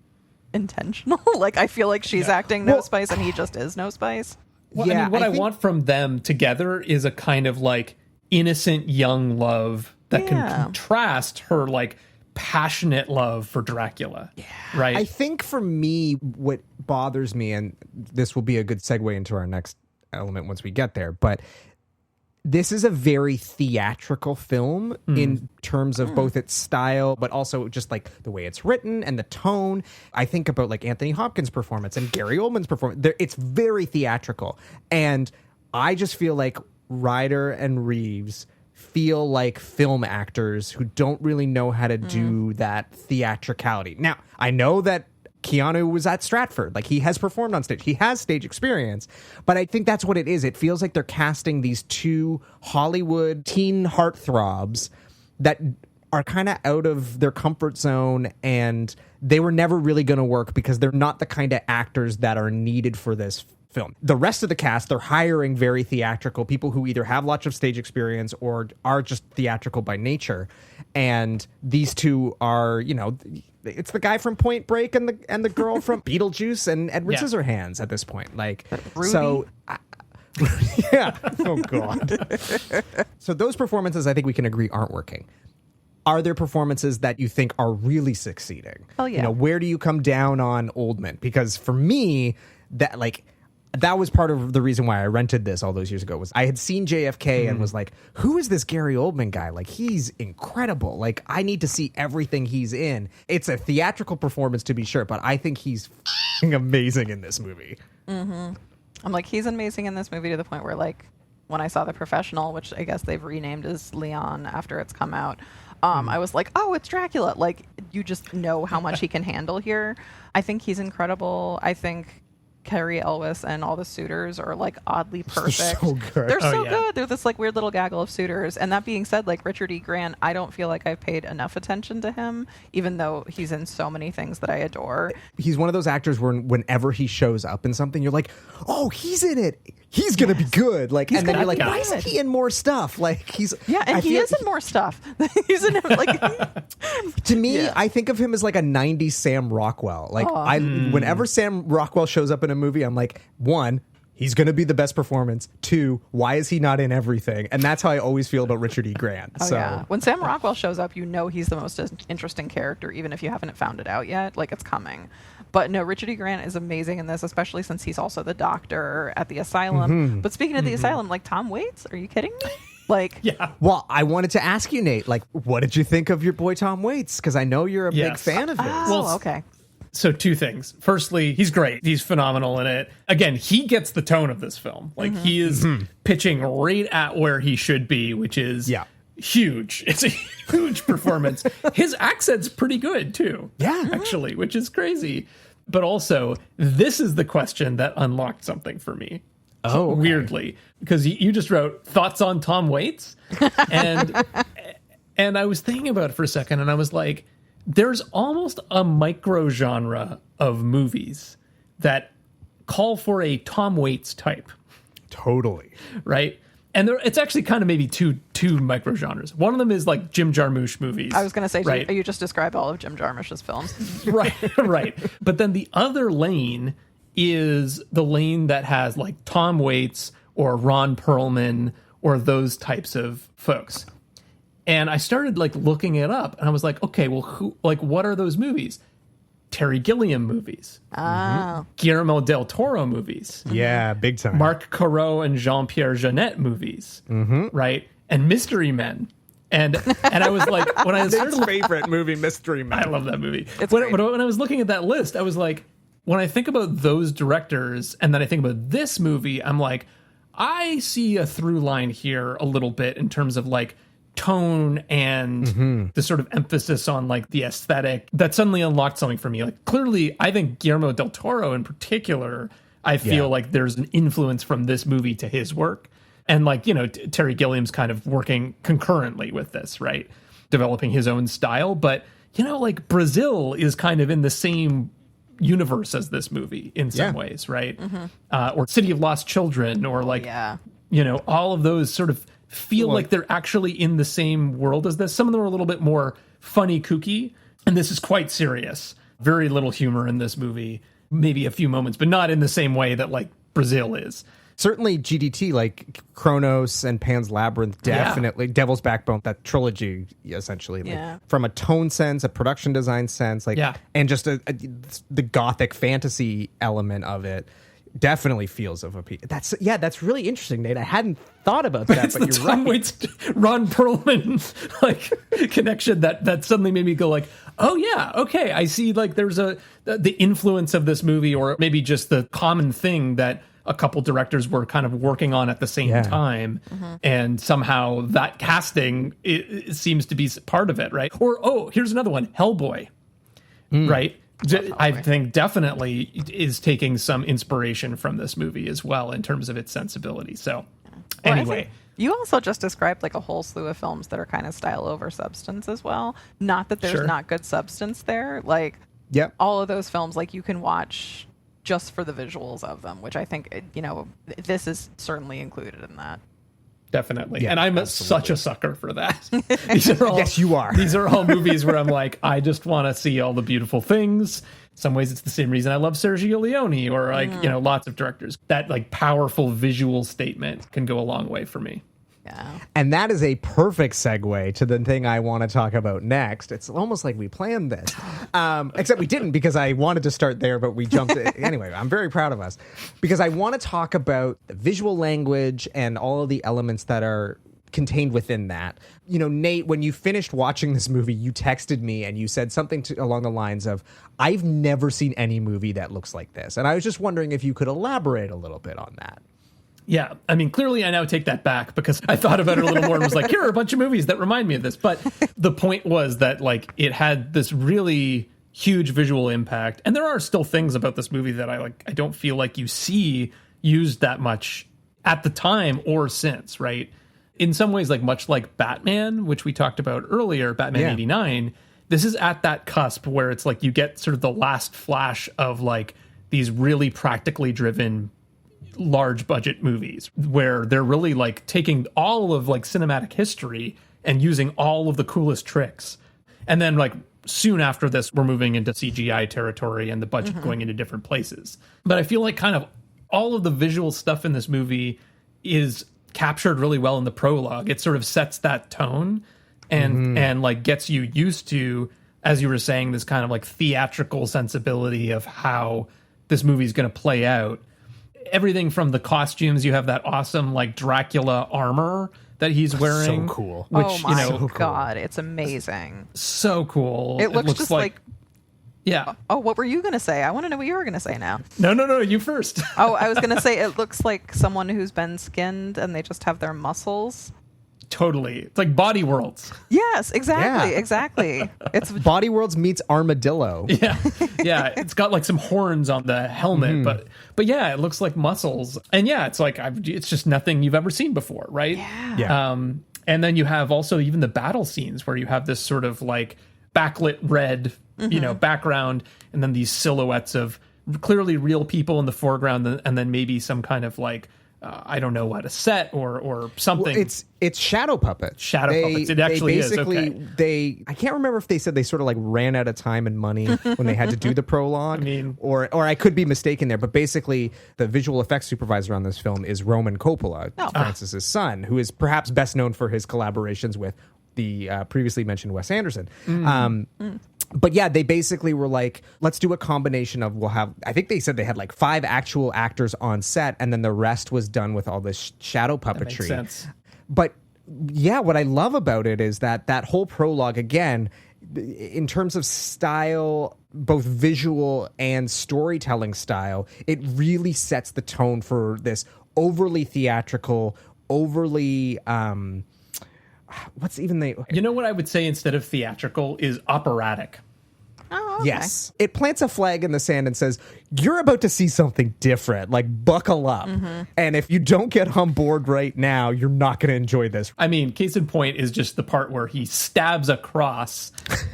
intentional. Like, I feel like she's acting no spice and he just is no spice. Well, I mean, what I want from them together is a kind of like innocent young love that can contrast her like passionate love for Dracula. Right? I think for me, what bothers me, and this will be a good segue into our next element once we get there, but this is a very theatrical film in terms of both its style, but also just like the way it's written and the tone. I think about like Anthony Hopkins' performance and Gary Oldman's performance. It's very theatrical. And I just feel like Ryder and Reeves feel like film actors who don't really know how to do that theatricality. Now, I know that Keanu was at Stratford. Like, he has performed on stage. He has stage experience. But I think that's what it is. It feels like they're casting these two Hollywood teen heartthrobs that are kind of out of their comfort zone, and they were never really going to work because they're not the kind of actors that are needed for this film. The rest of the cast, they're hiring very theatrical people who either have lots of stage experience or are just theatrical by nature. And these two are, you know, it's the guy from Point Break and the girl from Beetlejuice and Edward Scissorhands at this point. Like, Rudy? So yeah. Oh God. So those performances, I think we can agree, aren't working. Are there performances that you think are really succeeding? Oh yeah. You know, where do you come down on Oldman? Because for me, that was part of the reason why I rented this all those years ago. Was I had seen JFK and was like, who is this Gary Oldman guy? Like, he's incredible. Like, I need to see everything he's in. It's a theatrical performance, to be sure, but I think he's amazing in this movie. I'm like, he's amazing in this movie to the point where, like, when I saw The Professional, which I guess they've renamed as Leon after it's come out, I was like, oh, it's Dracula. Like, you just know how much he can handle here. I think he's incredible. I think Carrie Elwes and all the suitors are like oddly perfect. They're so good. They're so good. They're this like weird little gaggle of suitors. And that being said, like Richard E. Grant, I don't feel like I've paid enough attention to him, even though he's in so many things that I adore. He's one of those actors where whenever he shows up in something, you're like, oh, he's in it. He's gonna be good. Like, and then you're like, why isn't he in more stuff? Like, he's he is in more stuff. He's in like to me, I think of him as like a 90s Sam Rockwell. Like, whenever Sam Rockwell shows up in a movie, I'm like, 1, he's going to be the best performance. 2, why is he not in everything? And that's how I always feel about Richard E. Grant. When Sam Rockwell shows up, you know he's the most interesting character, even if you haven't found it out yet. Like, it's coming. But no, Richard E. Grant is amazing in this, especially since he's also the doctor at the asylum. But speaking of the asylum, like, Tom Waits, are you kidding me? Like, Yeah. Well, I wanted to ask you, Nate, like, what did you think of your boy Tom Waits? Because I know you're a big Yes. fan of his. oh, okay. So two things. Firstly, he's great. He's phenomenal in it. Again, he gets the tone of this film. Like he is pitching right at where he should be, which is huge. It's a huge performance. His accent's pretty good too. Yeah. Actually, which is crazy. But also, this is the question that unlocked something for me. Oh, okay. Weirdly, because you just wrote thoughts on Tom Waits, and I was thinking about it for a second, and I was like, there's almost a micro genre of movies that call for a Tom Waits type, Totally. right? And it's actually kind of maybe two micro genres. One of them is like Jim Jarmusch movies. I was going to say, right? you just described all of Jim Jarmusch's films. right. But then the other lane is the lane that has like Tom Waits or Ron Perlman or those types of folks. And I started like looking it up, and I was like, okay, well, what are those movies? Terry Gilliam movies, Guillermo del Toro movies, Yeah, big time. Marc Corot and Jean-Pierre Jeunet movies, right? And Mystery Men. And I was like, when I started, favorite movie, Mystery Man. I love that movie. great. When I was looking at that list, I was like, when I think about those directors, and then I think about this movie, I'm like, I see a through line here a little bit in terms of like tone and the sort of emphasis on like the aesthetic that suddenly unlocked something for me. Like clearly, I think Guillermo del Toro in particular, I feel like there's an influence from this movie to his work. And like, you know, Terry Gilliam's kind of working concurrently with this, right? Developing his own style. But, you know, like Brazil is kind of in the same universe as this movie in some ways, right? Or City of Lost Children, or like, you know, all of those sort of feel like they're actually in the same world as this. Some of them are a little bit more funny, kooky, and this is quite serious. Very little humor in this movie, maybe a few moments, but not in the same way that like Brazil is. Certainly GDT, like Kronos and Pan's Labyrinth, definitely. Devil's Backbone, that trilogy, essentially. Like, from a tone sense, a production design sense, like, and just the gothic fantasy element of it. Definitely feels of a piece. That's really interesting, Nate. I hadn't thought about that, It's but the you're Tom right. Waits, Ron Perlman like connection that suddenly made me go like, oh yeah, okay, I see. Like there's the influence of this movie, or maybe just the common thing that a couple directors were kind of working on at the same time, and somehow that casting it seems to be part of it, right? Or here's another one, Hellboy, right? I think definitely is taking some inspiration from this movie as well in terms of its sensibility. So anyway. You also just described like a whole slew of films that are kind of style over substance as well. Not that there's not good substance there. Like all of those films, like you can watch just for the visuals of them, which I think, you know, this is certainly included in that. Definitely. And I'm such a sucker for that. These are all, Yes, you are. These are all movies where I'm like, I just want to see all the beautiful things. In some ways, it's the same reason I love Sergio Leone, or like, you know, lots of directors. That like powerful visual statement can go a long way for me. Yeah. And that is a perfect segue to the thing I want to talk about next. It's almost like we planned this. Except we didn't, because I wanted to start there, but we jumped. Anyway, I'm very proud of us, because I want to talk about the visual language and all of the elements that are contained within that. You know, Nate, when you finished watching this movie, you texted me and you said something along the lines of, I've never seen any movie that looks like this. And I was just wondering if you could elaborate a little bit on that. Yeah, I mean, clearly I now take that back, because I thought about it a little more and was like, here are a bunch of movies that remind me of this. But the point was that like it had this really huge visual impact. And there are still things about this movie that I don't feel like you see used that much at the time or since, right? In some ways, like much like Batman, which we talked about earlier, Batman 89, this is at that cusp where it's like you get sort of the last flash of like these really practically driven large budget movies where they're really like taking all of like cinematic history and using all of the coolest tricks. And then like soon after this, we're moving into CGI territory and the budget going into different places. But I feel like kind of all of the visual stuff in this movie is captured really well in the prologue. It sort of sets that tone and like gets you used to, as you were saying, this kind of like theatrical sensibility of how this movie is going to play out. Everything from the costumes, you have that awesome like Dracula armor that he's wearing. So cool. Which, oh my God, it's amazing. So cool. It looks just like yeah. Oh, what were you going to say? I want to know what you were going to say now. No, you first. Oh, I was going to say it looks like someone who's been skinned and they just have their muscles. Totally. It's like Body Worlds. Yes, exactly. Yeah. Exactly. It's Body Worlds meets Armadillo. Yeah. Yeah. It's got like some horns on the helmet, but yeah, it looks like muscles. And yeah, it's like, it's just nothing you've ever seen before, right? Yeah. And then you have also even the battle scenes where you have this sort of like backlit red, background, and then these silhouettes of clearly real people in the foreground, and then maybe some kind of like, I don't know what, a set or something. Well, it's shadow puppets. Puppets. It actually is. Okay. I can't remember if they said they sort of like ran out of time and money when they had to do the prologue. I mean, or I could be mistaken there, but basically the visual effects supervisor on this film is Roman Coppola, Francis's son, who is perhaps best known for his collaborations with the previously mentioned Wes Anderson. But yeah, they basically were like, let's do a combination of, I think they said they had like 5 actual actors on set, and then the rest was done with all this shadow puppetry. That makes sense. But yeah, what I love about it is that whole prologue, again, in terms of style, both visual and storytelling style, it really sets the tone for this overly theatrical, overly... what's even the... You know what I would say instead of theatrical is operatic. Oh, okay. Yes. It plants a flag in the sand and says, you're about to see something different. Like, buckle up. And if you don't get on board right now, you're not going to enjoy this. I mean, case in point is just the part where he stabs a cross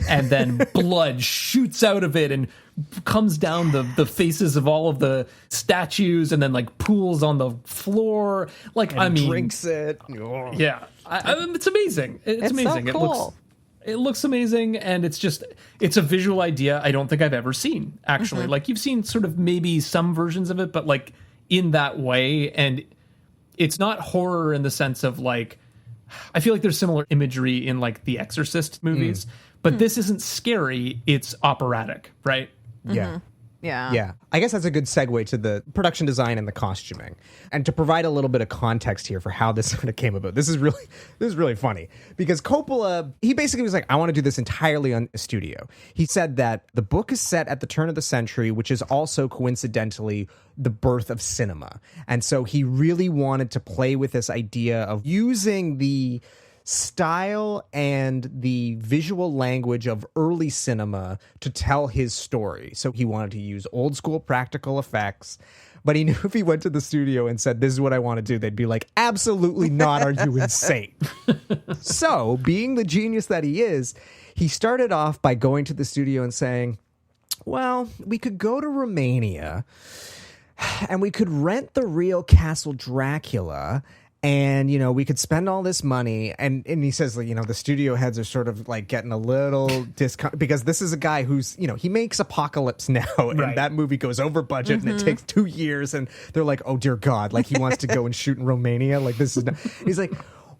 and then blood shoots out of it and comes down the faces of all of the statues and then like pools on the floor. Like, And drinks it. Yeah. It's amazing. It's amazing. So cool. It looks amazing, and it's a visual idea I don't think I've ever seen, actually. Like, you've seen sort of maybe some versions of it, but like in that way, and it's not horror in the sense of like, I feel like there's similar imagery in like the Exorcist movies, but this isn't scary, it's operatic, right? Yeah. Yeah. Yeah. I guess that's a good segue to the production design and the costuming. And to provide a little bit of context here for how this sort of came about. This is really funny because Coppola, he basically was like, I want to do this entirely on a studio. He said that the book is set at the turn of the century, which is also coincidentally the birth of cinema. And so he really wanted to play with this idea of using the style and the visual language of early cinema to tell his story. So he wanted to use old school practical effects, but he knew if he went to the studio and said, this is what I want to do, they'd be like, absolutely not, are you insane? So, being the genius that he is, he started off by going to the studio and saying, well, we could go to Romania and we could rent the real Castle Dracula. And, you know, we could spend all this money. And he says, like, you know, the studio heads are sort of like getting a little discount because this is a guy who's, you know, he makes Apocalypse Now. And that movie goes over budget and it takes 2 years. And they're like, oh, dear God, like he wants to go and shoot in Romania. Like this is not. He's like,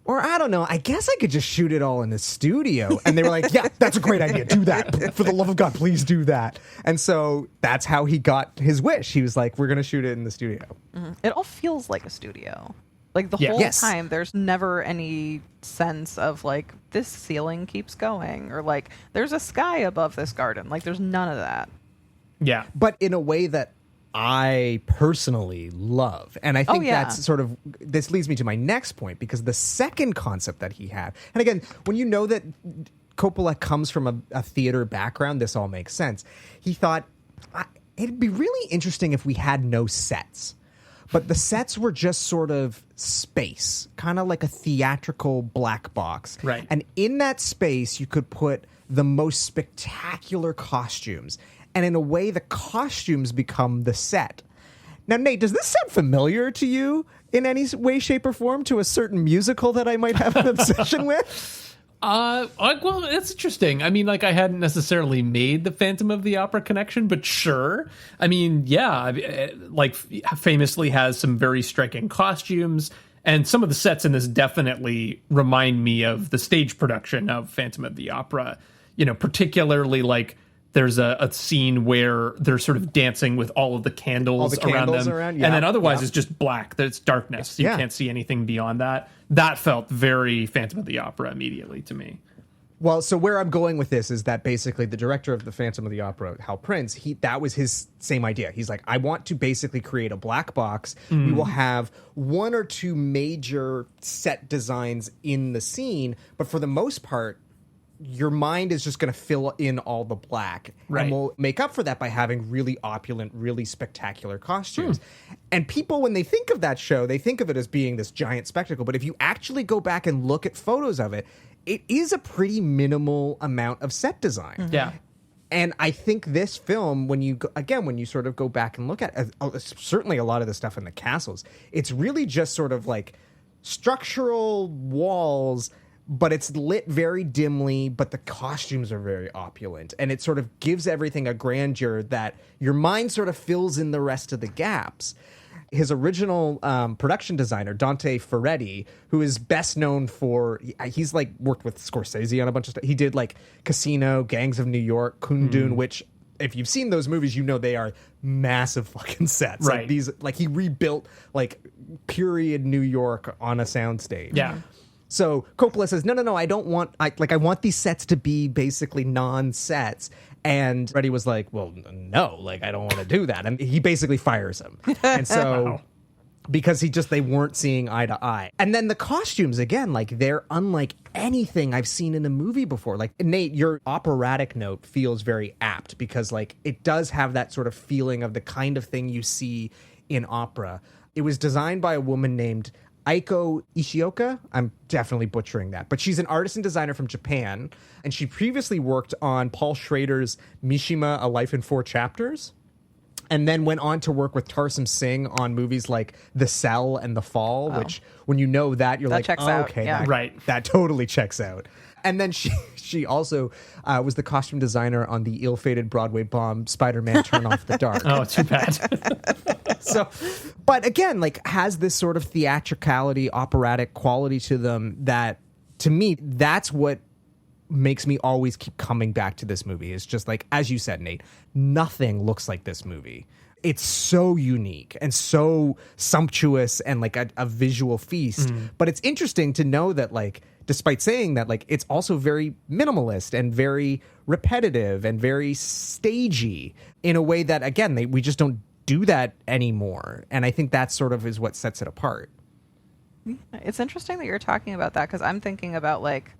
or I don't know, I guess I could just shoot it all in the studio. And they were like, yeah, that's a great idea. Do that. For the love of God, please do that. And so that's how he got his wish. He was like, we're going to shoot it in the studio. It all feels like a studio. Like the whole time, there's never any sense of like this ceiling keeps going or like there's a sky above this garden. Like there's none of that. Yeah. But in a way that I personally love. And I think that's sort of, this leads me to my next point because the second concept that he had, and again, when you know that Coppola comes from a theater background, this all makes sense. He thought it'd be really interesting if we had no sets. But the sets were just sort of space, kind of like a theatrical black box. Right. And in that space, you could put the most spectacular costumes. And in a way, the costumes become the set. Now, Nate, does this sound familiar to you in any way, shape, or form to a certain musical that I might have an obsession with? Well, it's interesting. I mean, like, I hadn't necessarily made the Phantom of the Opera connection, but sure. I mean, yeah, like, famously has some very striking costumes, and some of the sets in this definitely remind me of the stage production of Phantom of the Opera. You know, particularly, like, There's a scene where they're sort of dancing with all of the candles, around them. Yeah, and then otherwise it's just black. It's darkness. You can't see anything beyond that. That felt very Phantom of the Opera immediately to me. Well, so where I'm going with this is that basically the director of the Phantom of the Opera, Hal Prince, that was his same idea. He's like, I want to basically create a black box. We will have one or two major set designs in the scene, but for the most part, your mind is just going to fill in all the black. Right. And we'll make up for that by having really opulent, really spectacular costumes. And people, when they think of that show, they think of it as being this giant spectacle. But if you actually go back and look at photos of it, it is a pretty minimal amount of set design. Yeah. And I think this film, when you sort of go back and look at certainly a lot of the stuff in the castles, it's really just sort of like structural walls, but it's lit very dimly, but the costumes are very opulent. And it sort of gives everything a grandeur that your mind sort of fills in the rest of the gaps. His original production designer, Dante Ferretti, who is best known for, he's like worked with Scorsese on a bunch of stuff. He did like Casino, Gangs of New York, Kundun, which if you've seen those movies, you know they are massive fucking sets. Right. Like he rebuilt like period New York on a soundstage. Yeah. So Coppola says, no, I don't want, I want these sets to be basically non-sets. And Freddie was like, well, no, like, I don't want to do that. And he basically fires him. And so, because they weren't seeing eye to eye. And then the costumes, again, like, they're unlike anything I've seen in a movie before. Like, Nate, your operatic note feels very apt because, like, it does have that sort of feeling of the kind of thing you see in opera. It was designed by a woman named Aiko Ishioka. I'm definitely butchering that. But she's an artist and designer from Japan, and she previously worked on Paul Schrader's Mishima, A Life in 4 Chapters, and then went on to work with Tarsem Singh on movies like The Cell and The Fall, which when you know that, you're That like, checks oh, out, okay, yeah. that totally checks out. And then she also was the costume designer on the ill-fated Broadway bomb Spider-Man Turn Off the Dark. Oh, too bad. So, but again, like, has this sort of theatricality, operatic quality to them that, to me, that's what makes me always keep coming back to this movie. It's just like, as you said, Nate, nothing looks like this movie. It's so unique and so sumptuous and like a visual feast. But it's interesting to know that, like, despite saying that, like, it's also very minimalist and very repetitive and very stagey in a way that, again, we just don't do that anymore. And I think that sort of is what sets it apart. It's interesting that you're talking about that because I'm thinking about, like,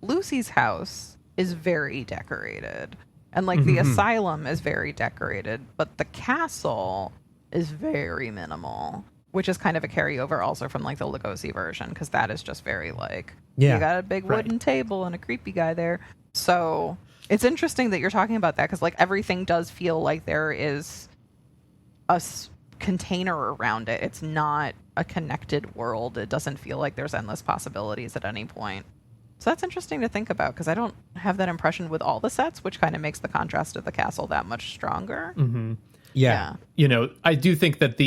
Lucy's house is very decorated. And, like, the asylum is very decorated, but the castle is very minimal, which is kind of a carryover also from, like, the Lugosi version, because that is just very, like, you got a big wooden table and a creepy guy there. So it's interesting that you're talking about that, because, like, everything does feel like there is a container around it. It's not a connected world. It doesn't feel like there's endless possibilities at any point. So that's interesting to think about because I don't have that impression with all the sets, which kind of makes the contrast of the castle that much stronger. Yeah. You know, I do think that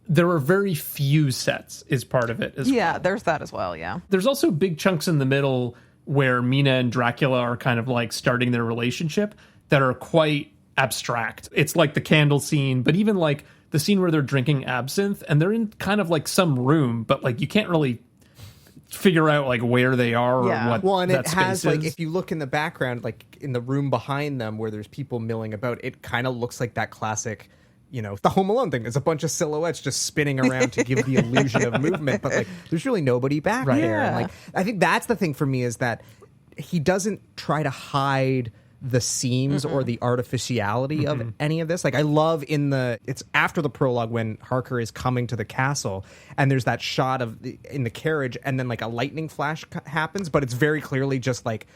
there are very few sets is part of it as well. Yeah, there's that as well, yeah. There's also big chunks in the middle where Mina and Dracula are kind of like starting their relationship that are quite abstract. It's like the candle scene, but even like the scene where they're drinking absinthe and they're in kind of like some room, but like you can't really figure out like where they are or what. Well, and that it has space like, is. if you look in the background, like in the room behind them where there's people milling about, it kind of looks like that classic, you know, the Home Alone thing. There's a bunch of silhouettes just spinning around to give the illusion of movement, but like there's really nobody back there. And, like, I think that's the thing for me is that he doesn't try to hide the seams or the artificiality of any of this. Like, I love it's after the prologue when Harker is coming to the castle and there's that shot of in the carriage and then like a lightning flash happens, but it's very clearly just like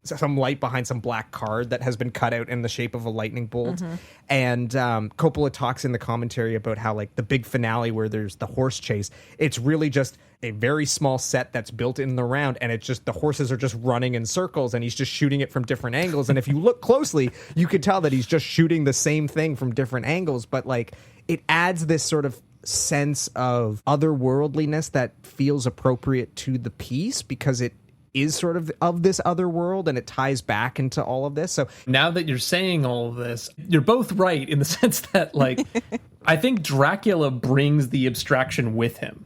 some light behind some black card that has been cut out in the shape of a lightning bolt. And Coppola talks in the commentary about how like the big finale where there's the horse chase, it's really just a very small set that's built in the round, and it's just the horses are just running in circles and he's just shooting it from different angles. And if you look closely, you could tell that he's just shooting the same thing from different angles, but like it adds this sort of sense of otherworldliness that feels appropriate to the piece because it is sort of this other world, and it ties back into all of this. So Now that you're saying all of this, you're both right in the sense that, like, I think Dracula brings the abstraction with him.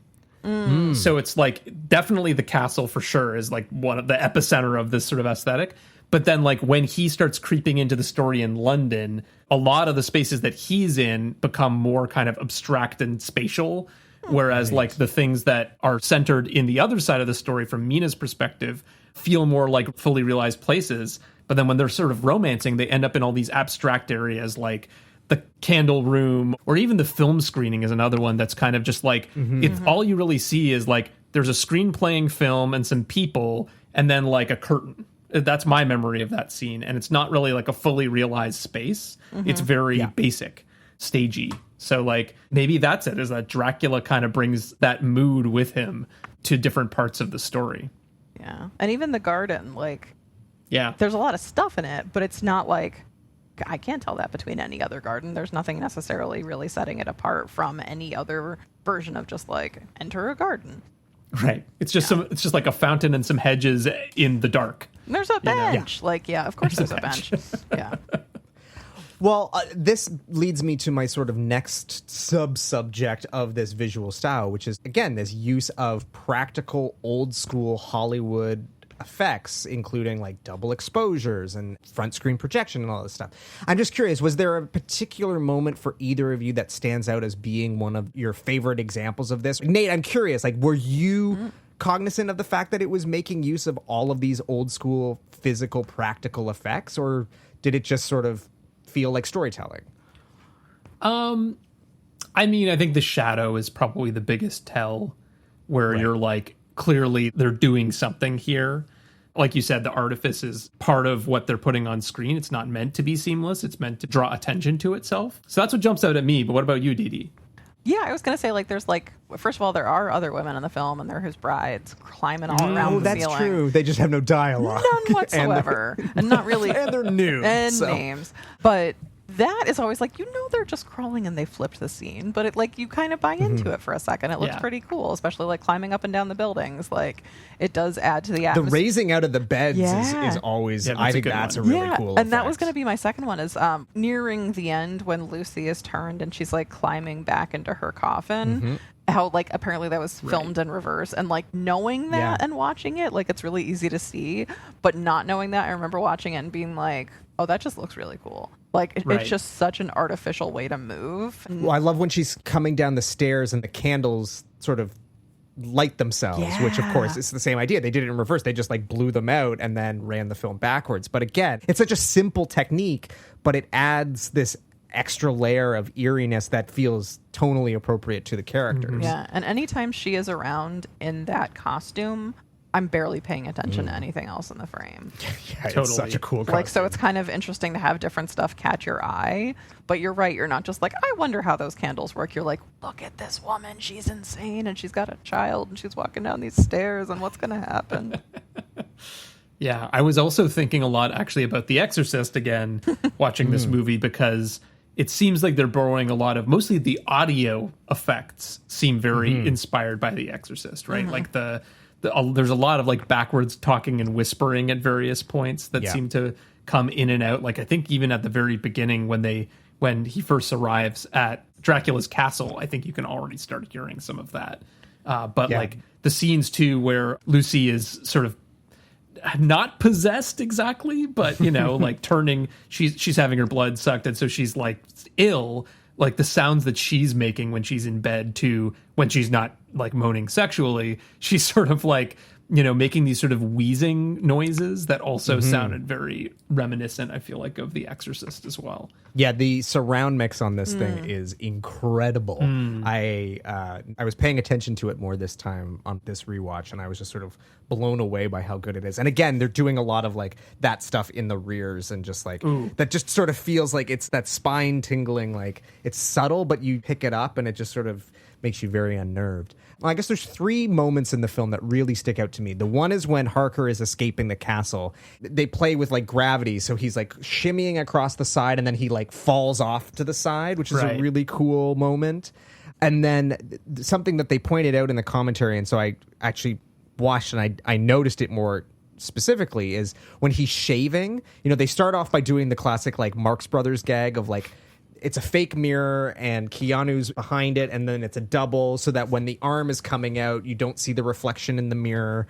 So it's like definitely the castle for sure is like one of the epicenter of this sort of aesthetic. But then, like, when he starts creeping into the story in London, a lot of the spaces that he's in become more kind of abstract and spatial. Whereas, like, the things that are centered in the other side of the story from Mina's perspective feel more like fully realized places. But then when they're sort of romancing, they end up in all these abstract areas like the candle room, or even the film screening is another one that's kind of just like, it's all you really see is like there's a screen playing film and some people and then like a curtain. That's my memory of that scene. And it's not really like a fully realized space. It's very basic, stagey. So like maybe that's it, is that Dracula kind of brings that mood with him to different parts of the story. Yeah. And even the garden, like, Yeah. there's a lot of stuff in it, but it's not like, I can't tell that between any other garden. There's nothing necessarily really setting it apart from any other version of just like enter a garden. Right. It's just it's just like a fountain and some hedges in the dark. And there's a bench. Like, yeah, of course there's a bench. Yeah. Well, this leads me to my sort of next sub-subject of this visual style, which is, again, this use of practical, old-school Hollywood effects, including like double exposures and front screen projection and all this stuff. I'm just curious, was there a particular moment for either of you that stands out as being one of your favorite examples of this? Nate, I'm curious, like, were you cognizant of the fact that it was making use of all of these old school physical practical effects, or did it just sort of feel like storytelling? I mean, I think the shadow is probably the biggest tell, where you're like, clearly they're doing something here. Like you said, the artifice is part of what they're putting on screen. It's not meant to be seamless. It's meant to draw attention to itself. So that's what jumps out at me. But what about you, Dede? Yeah, I was going to say, like, there's like, first of all, there are other women in the film and they're his brides climbing all around the ceiling. That's true. They just have no dialogue. None whatsoever. and not really. And they're new. And names. But that is always like, they're just crawling and they flipped the scene. But it, like, you kind of buy into it for a second. It looks pretty cool, especially like climbing up and down the buildings. Like, it does add to the atmosphere. The raising out of the beds is always, I think that's a really cool effect. And that was going to be my second one, is nearing the end when Lucy is turned and she's like climbing back into her coffin. How, like, apparently that was filmed in reverse, and like knowing that and watching it, like, it's really easy to see, but not knowing that, I remember watching it and being like, oh, that just looks really cool. Like, it's just such an artificial way to move. Well, I love when she's coming down the stairs and the candles sort of light themselves, which of course is the same idea. They did it in reverse. They just like blew them out and then ran the film backwards. But again, it's such a simple technique, but it adds this extra layer of eeriness that feels tonally appropriate to the characters. Yeah, and anytime she is around in that costume, I'm barely paying attention to anything else in the frame. It's such a cool costume. Like, so it's kind of interesting to have different stuff catch your eye, but you're right, you're not just like, I wonder how those candles work. You're like, look at this woman, she's insane, and she's got a child, and she's walking down these stairs, and what's going to happen? Yeah, I was also thinking a lot, actually, about The Exorcist again, watching this movie, because it seems like they're borrowing a lot of, mostly the audio effects seem very inspired by The Exorcist, right? Like there's a lot of like backwards talking and whispering at various points that seem to come in and out. Like, I think even at the very beginning when he first arrives at Dracula's castle, I think you can already start hearing some of that. But like the scenes too, where Lucy is sort of not possessed exactly, but like turning, she's having her blood sucked, and so she's like ill. Like the sounds that she's making when she's in bed to when she's not like moaning sexually, she's sort of like, making these sort of wheezing noises that also sounded very reminiscent, I feel like, of The Exorcist as well. Yeah, the surround mix on this thing is incredible. I was paying attention to it more this time on this rewatch, and I was just sort of blown away by how good it is. And again, they're doing a lot of like that stuff in the rears, and just like that just sort of feels like it's that spine tingling, like it's subtle, but you pick it up and it just sort of makes you very unnerved. Well, I guess there's 3 moments in the film that really stick out to me. The one is when Harker is escaping the castle. They play with like gravity, so he's like shimmying across the side and then he like falls off to the side, which is a really cool moment. And then something that they pointed out in the commentary, and so I actually watched and I noticed it more specifically is when he's shaving. You know, they start off by doing the classic like Marx Brothers gag of like, it's a fake mirror and Keanu's behind it, and then it's a double so that when the arm is coming out, you don't see the reflection in the mirror.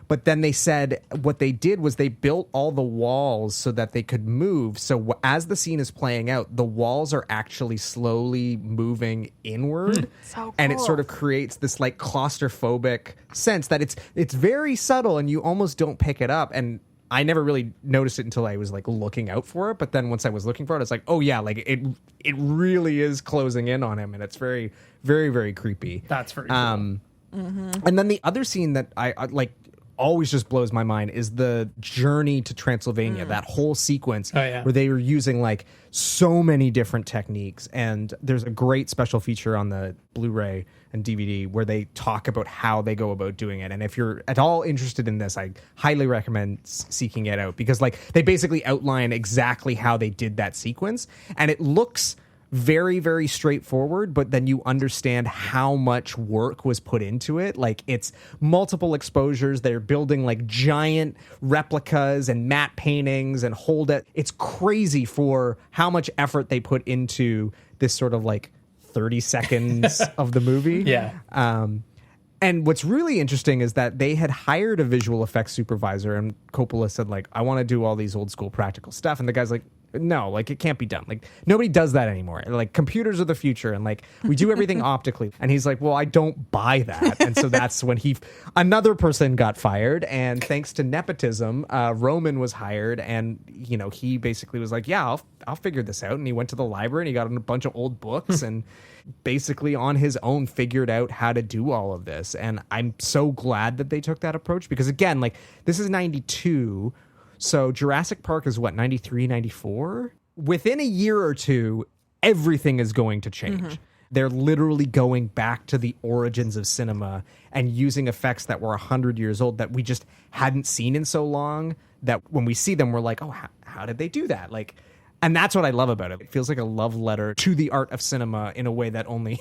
But then they said what they did was they built all the walls so that they could move. So as the scene is playing out, the walls are actually slowly moving inward. So cool. And it sort of creates this like claustrophobic sense that it's very subtle and you almost don't pick it up. And I never really noticed it until I was like looking out for it. But then once I was looking for it, it's like, oh yeah, like it really is closing in on him, and it's very, very, very creepy. That's very cool. And then the other scene that I like always just blows my mind is the journey to Transylvania. That whole sequence where they were using like so many different techniques, and there's a great special feature on the Blu-ray and DVD where they talk about how they go about doing it. And if you're at all interested in this, I highly recommend seeking it out, because like they basically outline exactly how they did that sequence, and it looks very, very straightforward, but then you understand how much work was put into it. Like, it's multiple exposures. They're building like giant replicas and matte paintings and hold it. It's crazy for how much effort they put into this sort of like 30 seconds of the movie. Yeah. And what's really interesting is that they had hired a visual effects supervisor, and Coppola said, like, I want to do all these old school practical stuff. And the guy's like, no, like, it can't be done. Like, nobody does that anymore. Like, computers are the future, and like, we do everything optically. And he's like, well, I don't buy that. And so that's when another person got fired. And thanks to nepotism, Roman was hired, and, you know, he basically was like, yeah, I'll figure this out. And he went to the library and he got a bunch of old books and basically on his own figured out how to do all of this. And I'm so glad that they took that approach, because again, like, this is 92. So Jurassic Park is what, 93, 94? Within a year or two, everything is going to change. They're literally going back to the origins of cinema and using effects that were 100 years old that we just hadn't seen in so long, that when we see them, we're like, oh, how did they do that? Like, and that's what I love about it. It feels like a love letter to the art of cinema in a way that only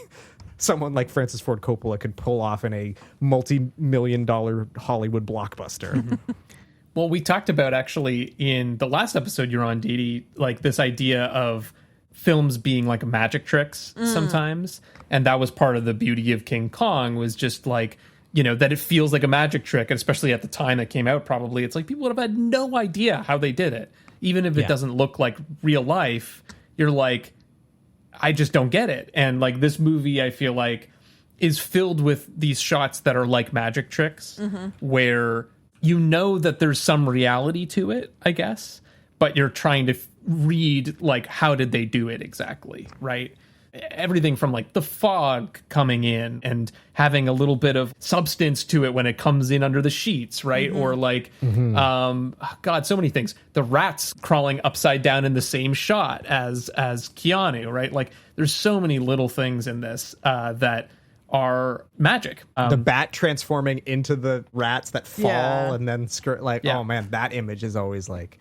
someone like Francis Ford Coppola could pull off in a multi-million-dollar Hollywood blockbuster. Well, we talked about actually in the last episode you're on, Dede, like this idea of films being like magic tricks sometimes. And that was part of the beauty of King Kong, was just like, you know, that it feels like a magic trick. And especially at the time it came out, probably it's like people would have had no idea how they did it. Even if it doesn't look like real life, you're like, I just don't get it. And like this movie, I feel like, is filled with these shots that are like magic tricks where you know that there's some reality to it, I guess, but you're trying to read, like, how did they do it exactly, right? Everything from, like, the fog coming in and having a little bit of substance to it when it comes in under the sheets, right? Or, like, God, so many things. The rats crawling upside down in the same shot as Keanu, right? Like, there's so many little things in this that are magic. The bat transforming into the rats that fall and then oh man, that image is always like,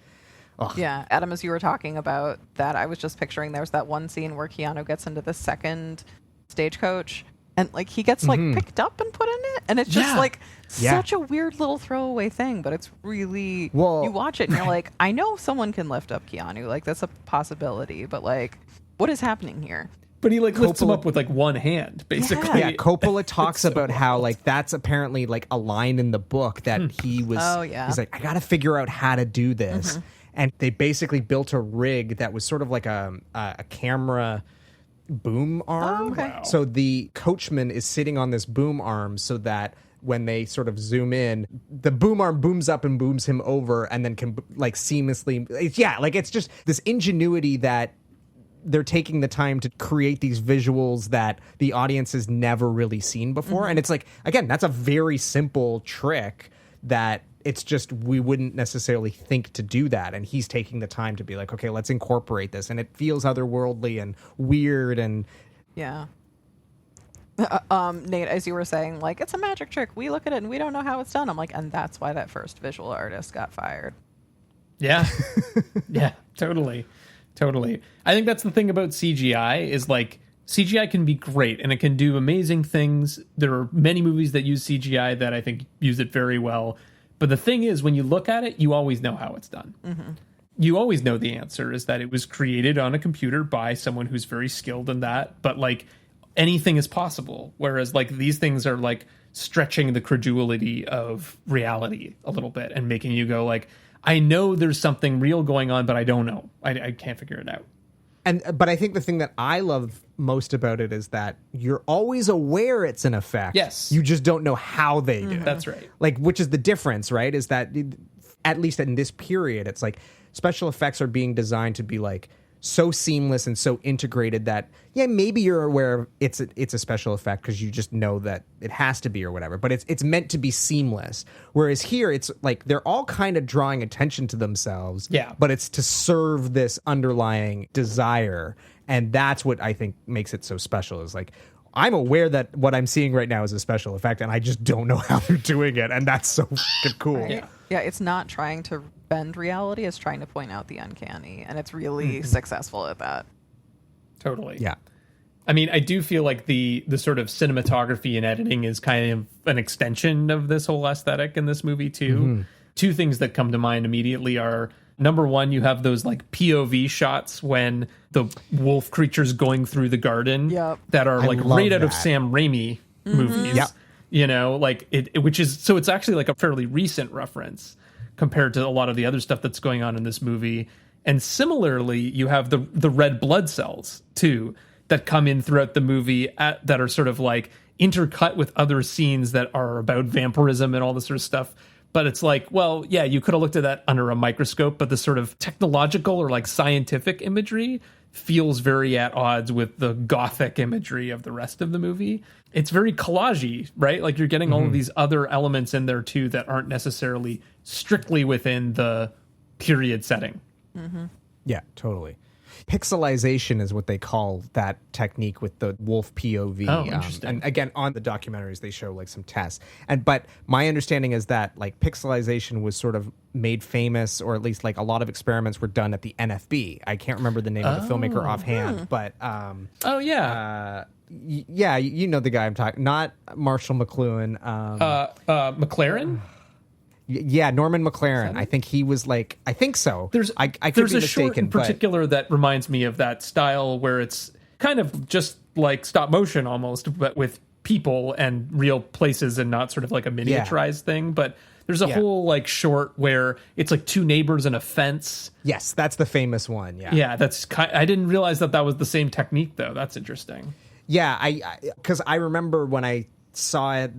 oh. Yeah, Adam, as you were talking about that, I was just picturing there's that one scene where Keanu gets into the second stagecoach and like he gets like picked up and put in it, and it's just like such a weird little throwaway thing, but it's really, you watch it and you're like, I know someone can lift up Keanu, like that's a possibility, but like, what is happening here? But he like lifts him up with like one hand, basically. Yeah, Coppola talks about how like that's apparently like a line in the book that he was. Oh yeah. He's like, I got to figure out how to do this, and they basically built a rig that was sort of like a camera boom arm. Oh, okay. So the coachman is sitting on this boom arm so that when they sort of zoom in, the boom arm booms up and booms him over, and then can like seamlessly. It's just this ingenuity that they're taking the time to create these visuals that the audience has never really seen before. And it's like, again, that's a very simple trick that it's just, we wouldn't necessarily think to do that. And he's taking the time to be like, okay, let's incorporate this. And it feels otherworldly and weird. And yeah. Nate, as you were saying, like, it's a magic trick. We look at it and we don't know how it's done. I'm like, and that's why that first visual artist got fired. Yeah. Yeah, totally. I think that's the thing about CGI is like CGI can be great and it can do amazing things. There are many movies that use CGI that I think use it very well, But the thing is, when you look at it, you always know how it's done. You always know the answer is that it was created on a computer by someone who's very skilled in that. But like anything is possible. Whereas like these things are like stretching the credulity of reality a little bit and making you go like, I know there's something real going on, but I don't know. I can't figure it out. But I think the thing that I love most about it is that you're always aware it's an effect. Yes. You just don't know how they do. That's right. Like, which is the difference, right? Is that at least in this period, it's like special effects are being designed to be like so seamless and so integrated that, yeah, maybe you're aware of it's a special effect because you just know that it has to be or whatever, but it's meant to be seamless. Whereas here, it's like they're all kind of drawing attention to themselves, but it's to serve this underlying desire. And that's what I think makes it so special is like, I'm aware that what I'm seeing right now is a special effect, and I just don't know how they're doing it, and that's so fucking cool. Yeah, it's not trying to bend reality, it's trying to point out the uncanny, and it's really successful at that. Totally. Yeah. I mean, I do feel like the sort of cinematography and editing is kind of an extension of this whole aesthetic in this movie, too. Two things that come to mind immediately are, number one, you have those like POV shots when the wolf creature's going through the garden that are like right out of Sam Raimi movies. You know, like which is, so it's actually like a fairly recent reference compared to a lot of the other stuff that's going on in this movie. And similarly, you have the red blood cells too that come in throughout the movie that are sort of like intercut with other scenes that are about vampirism and all this sort of stuff. But it's like, well, yeah, you could have looked at that under a microscope, but the sort of technological or like scientific imagery feels very at odds with the gothic imagery of the rest of the movie. It's very collagey, right? Like you're getting all of these other elements in there too that aren't necessarily strictly within the period setting. Yeah, totally. Pixelization is what they call that technique with the wolf POV. Oh, interesting. And again, on the documentaries, they show like some tests. But my understanding is that like pixelization was sort of made famous, or at least like a lot of experiments were done at the NFB. I can't remember the name of the filmmaker offhand, but yeah, you know the guy I'm talking. Not Marshall McLuhan. McLaren. Yeah, Norman McLaren. I think he was like, I think so. I could there's be a mistaken, short in particular that reminds me of that style where it's kind of just like stop motion almost, but with people and real places and not sort of like a miniaturized thing. But there's a whole like short where it's like two neighbors and a fence. Yes, that's the famous one. Yeah. Yeah, I didn't realize that was the same technique though. That's interesting. Yeah, because I remember when I saw it,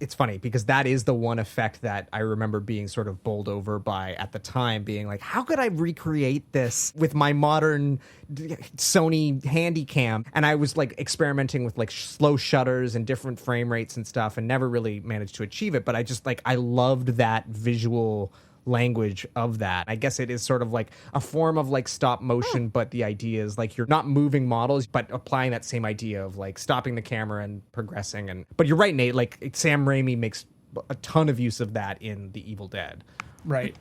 it's funny because that is the one effect that I remember being sort of bowled over by at the time, being like, how could I recreate this with my modern Sony Handycam? And I was like experimenting with like slow shutters and different frame rates and stuff and never really managed to achieve it. But I just like, I loved that visual language of that. I guess it is sort of like a form of like stop motion, but the idea is like you're not moving models, but applying that same idea of like stopping the camera and progressing. But you're right, Nate, like Sam Raimi makes a ton of use of that in The Evil Dead. Right.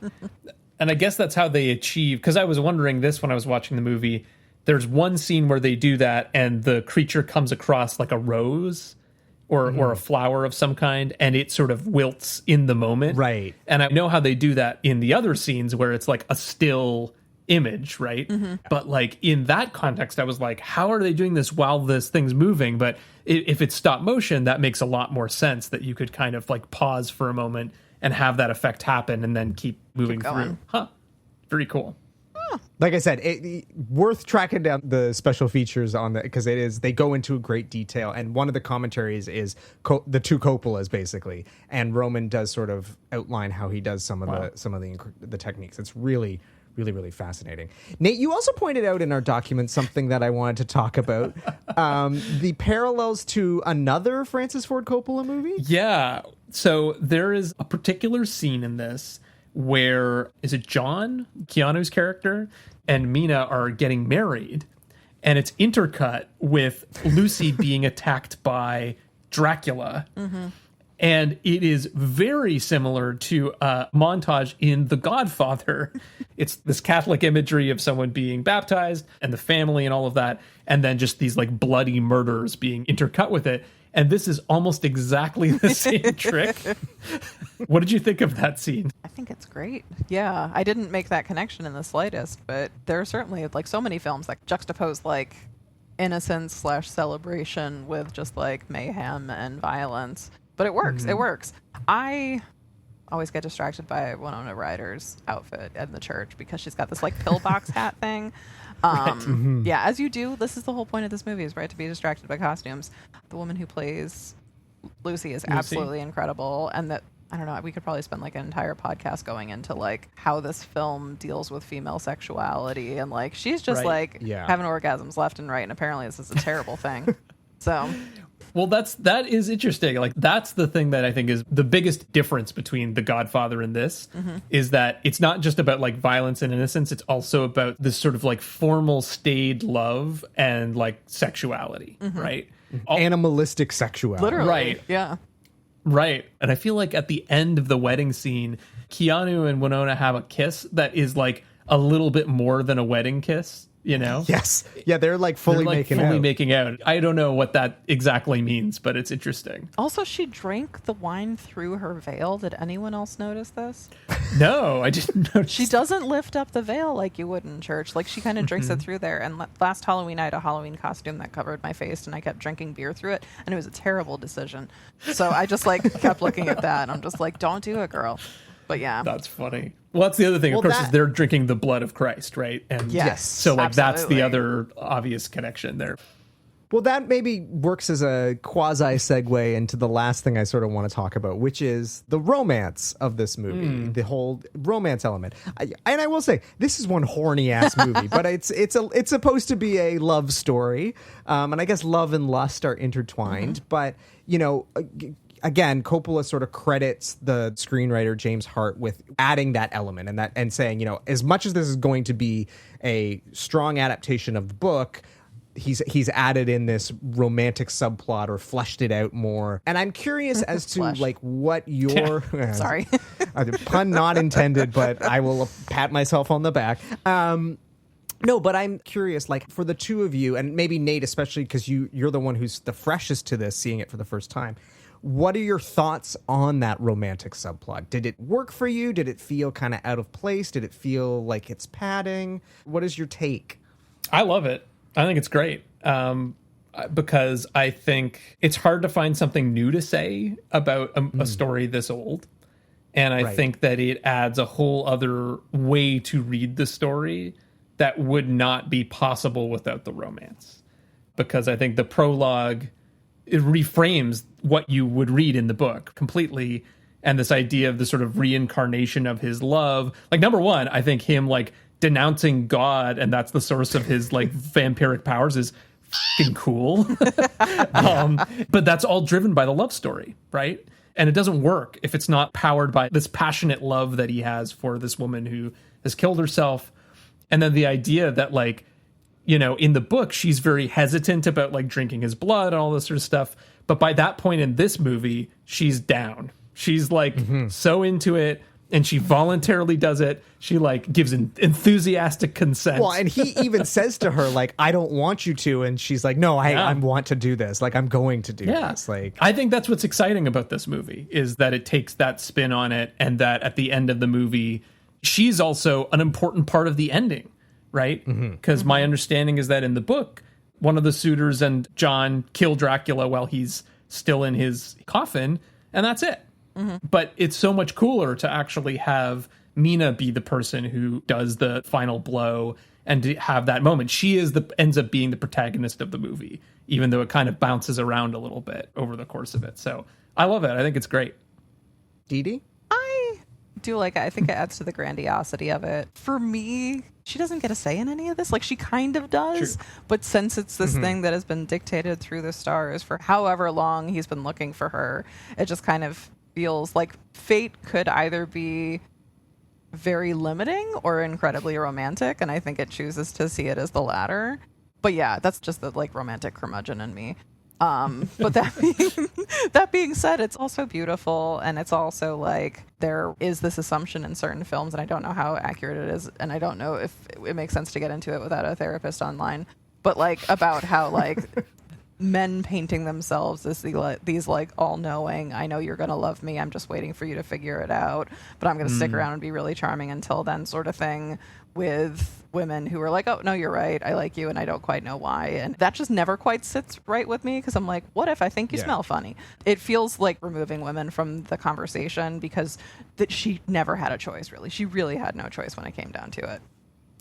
And I guess that's how they achieve, because I was wondering this when I was watching the movie. There's one scene where they do that and the creature comes across like a rose or a flower of some kind, and it sort of wilts in the moment. Right. And I know how they do that in the other scenes where it's like a still image, right? But like in that context, I was like, how are they doing this while this thing's moving? But if it's stop motion, that makes a lot more sense that you could kind of like pause for a moment and have that effect happen and then keep moving through. Very cool. Like I said, worth tracking down the special features on the, because they go into great detail. And one of the commentaries is the two Coppolas basically, and Roman does sort of outline how he does some of the techniques. It's really, really, really fascinating. Nate, you also pointed out in our document something that I wanted to talk about: the parallels to another Francis Ford Coppola movie. Yeah. So there is a particular scene in this where, is it John, Keanu's character, and Mina are getting married, and it's intercut with Lucy being attacked by Dracula. And it is very similar to a montage in The Godfather. It's this Catholic imagery of someone being baptized and the family and all of that, and then just these like bloody murders being intercut with it. And this is almost exactly the same trick. What did you think of that scene? I think it's great. Yeah, I didn't make that connection in the slightest, but there are certainly like so many films that juxtapose like innocence / celebration with just like mayhem and violence. But it works. It works. I always get distracted by Winona Ryder's outfit in the church because she's got this like pillbox hat thing. Yeah, as you do. This is the whole point of this movie, is right to be distracted by costumes. The woman who plays Lucy is absolutely incredible, and that, I don't know, we could probably spend like an entire podcast going into like how this film deals with female sexuality, and like she's just like having orgasms left and right, and apparently this is a terrible thing. So well, that is interesting. Like, that's the thing that I think is the biggest difference between The Godfather and this, is that it's not just about like violence and innocence. It's also about this sort of like formal staid love and like sexuality, right? Animalistic sexuality. literally, Right. yeah. Right. And I feel like at the end of the wedding scene, Keanu and Winona have a kiss that is like a little bit more than a wedding kiss. You know? Yes. Yeah, they're like fully making out. I don't know what that exactly means, but it's interesting. Also, she drank the wine through her veil. Did anyone else notice this? No, I didn't notice. She doesn't lift up the veil like you would in church. Like, she kind of drinks it through there. And last Halloween, I had a Halloween costume that covered my face, and I kept drinking beer through it, and it was a terrible decision. So I just like kept looking at that, and I'm just like, don't do it, girl. But yeah. That's funny. Well, that's the other thing, of course, is they're drinking the blood of Christ, right? And yes, so like absolutely. that's the other obvious connection there. Well, that maybe works as a quasi segue into the last thing I sort of want to talk about, which is the romance of this movie, the whole romance element. And I will say, this is one horny ass movie, but it's supposed to be a love story, and I guess love and lust are intertwined. But you know, again, Coppola sort of credits the screenwriter James Hart with adding that element and saying, you know, as much as this is going to be a strong adaptation of the book, he's added in this romantic subplot or fleshed it out more. And I'm curious as to like what your sorry, pun not intended, but I will pat myself on the back. No, but I'm curious, like, for the two of you, and maybe Nate especially, because you're the one who's the freshest to this, seeing it for the first time. What are your thoughts on that romantic subplot? Did it work for you? Did it feel kind of out of place? Did it feel like it's padding? What is your take? I love it. I think it's great, because I think it's hard to find something new to say about a story this old. And I think that it adds a whole other way to read the story that would not be possible without the romance. Because I think the prologue, it reframes what you would read in the book completely. And this idea of the sort of reincarnation of his love. Like, number one, I think him like denouncing God, and that's the source of his like vampiric powers, is fucking cool. But that's all driven by the love story, right? And it doesn't work if it's not powered by this passionate love that he has for this woman who has killed herself. And then the idea that, like, you know, in the book, she's very hesitant about like drinking his blood and all this sort of stuff. But by that point in this movie, she's down. She's like so into it, and she voluntarily does it. She like gives an enthusiastic consent. Well, and he even says to her, like, I don't want you to. And she's like, no, I want to do this. Like, I'm going to do this. Like, I think that's what's exciting about this movie, is that it takes that spin on it, and that at the end of the movie, she's also an important part of the ending, right? Because my understanding is that in the book, one of the suitors and John kill Dracula while he's still in his coffin, and that's it. But it's so much cooler to actually have Mina be the person who does the final blow and to have that moment. She ends up being the protagonist of the movie, even though it kind of bounces around a little bit over the course of it. So I love it. I think it's great. Dede? I do like it. I think it adds to the grandiosity of it. For me, she doesn't get a say in any of this. Like, she kind of does, but since it's this thing that has been dictated through the stars for however long he's been looking for her, it just kind of feels like fate could either be very limiting or incredibly romantic, and I think it chooses to see it as the latter. But yeah, that's just the like romantic curmudgeon in me. But that being said, it's also beautiful, and it's also like there is this assumption in certain films, and I don't know how accurate it is, and I don't know if it makes sense to get into it without a therapist online, but like about how like men painting themselves as these like all-knowing, I know you're going to love me, I'm just waiting for you to figure it out, but I'm going to stick around and be really charming until then sort of thing, with women who are like, oh, no, you're right, I like you and I don't quite know why. And that just never quite sits right with me, because I'm like, what if I think you smell funny? It feels like removing women from the conversation, because she never had a choice, really. She really had no choice when it came down to it.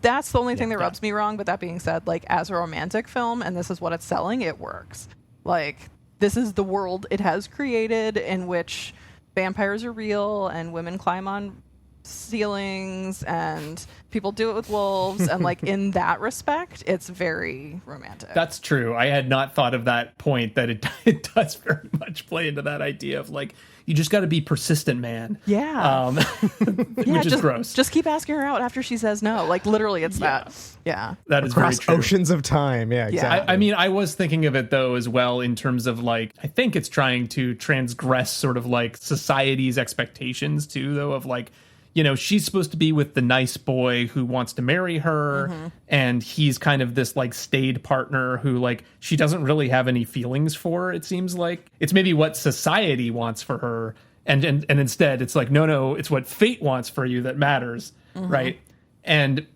That's the only thing that rubs me wrong. But that being said, like, as a romantic film, and this is what it's selling, it works. Like, this is the world it has created, in which vampires are real and women climb on ceilings and people do it with wolves, and like in that respect it's very romantic. That's true. I had not thought of that point, that it does very much play into that idea of like, you just got to be persistent, man. Which is gross. Just keep asking her out after she says no. Like, literally, it's that. Yeah, that is across very true. oceans of time. Yeah, exactly. I mean, I was thinking of it though as well in terms of like, I think it's trying to transgress sort of like society's expectations too, though, of like, you know, she's supposed to be with the nice boy who wants to marry her, and he's kind of this like staid partner who like she doesn't really have any feelings for. It seems like it's maybe what society wants for her, and instead it's like, no, it's what fate wants for you that matters, right? And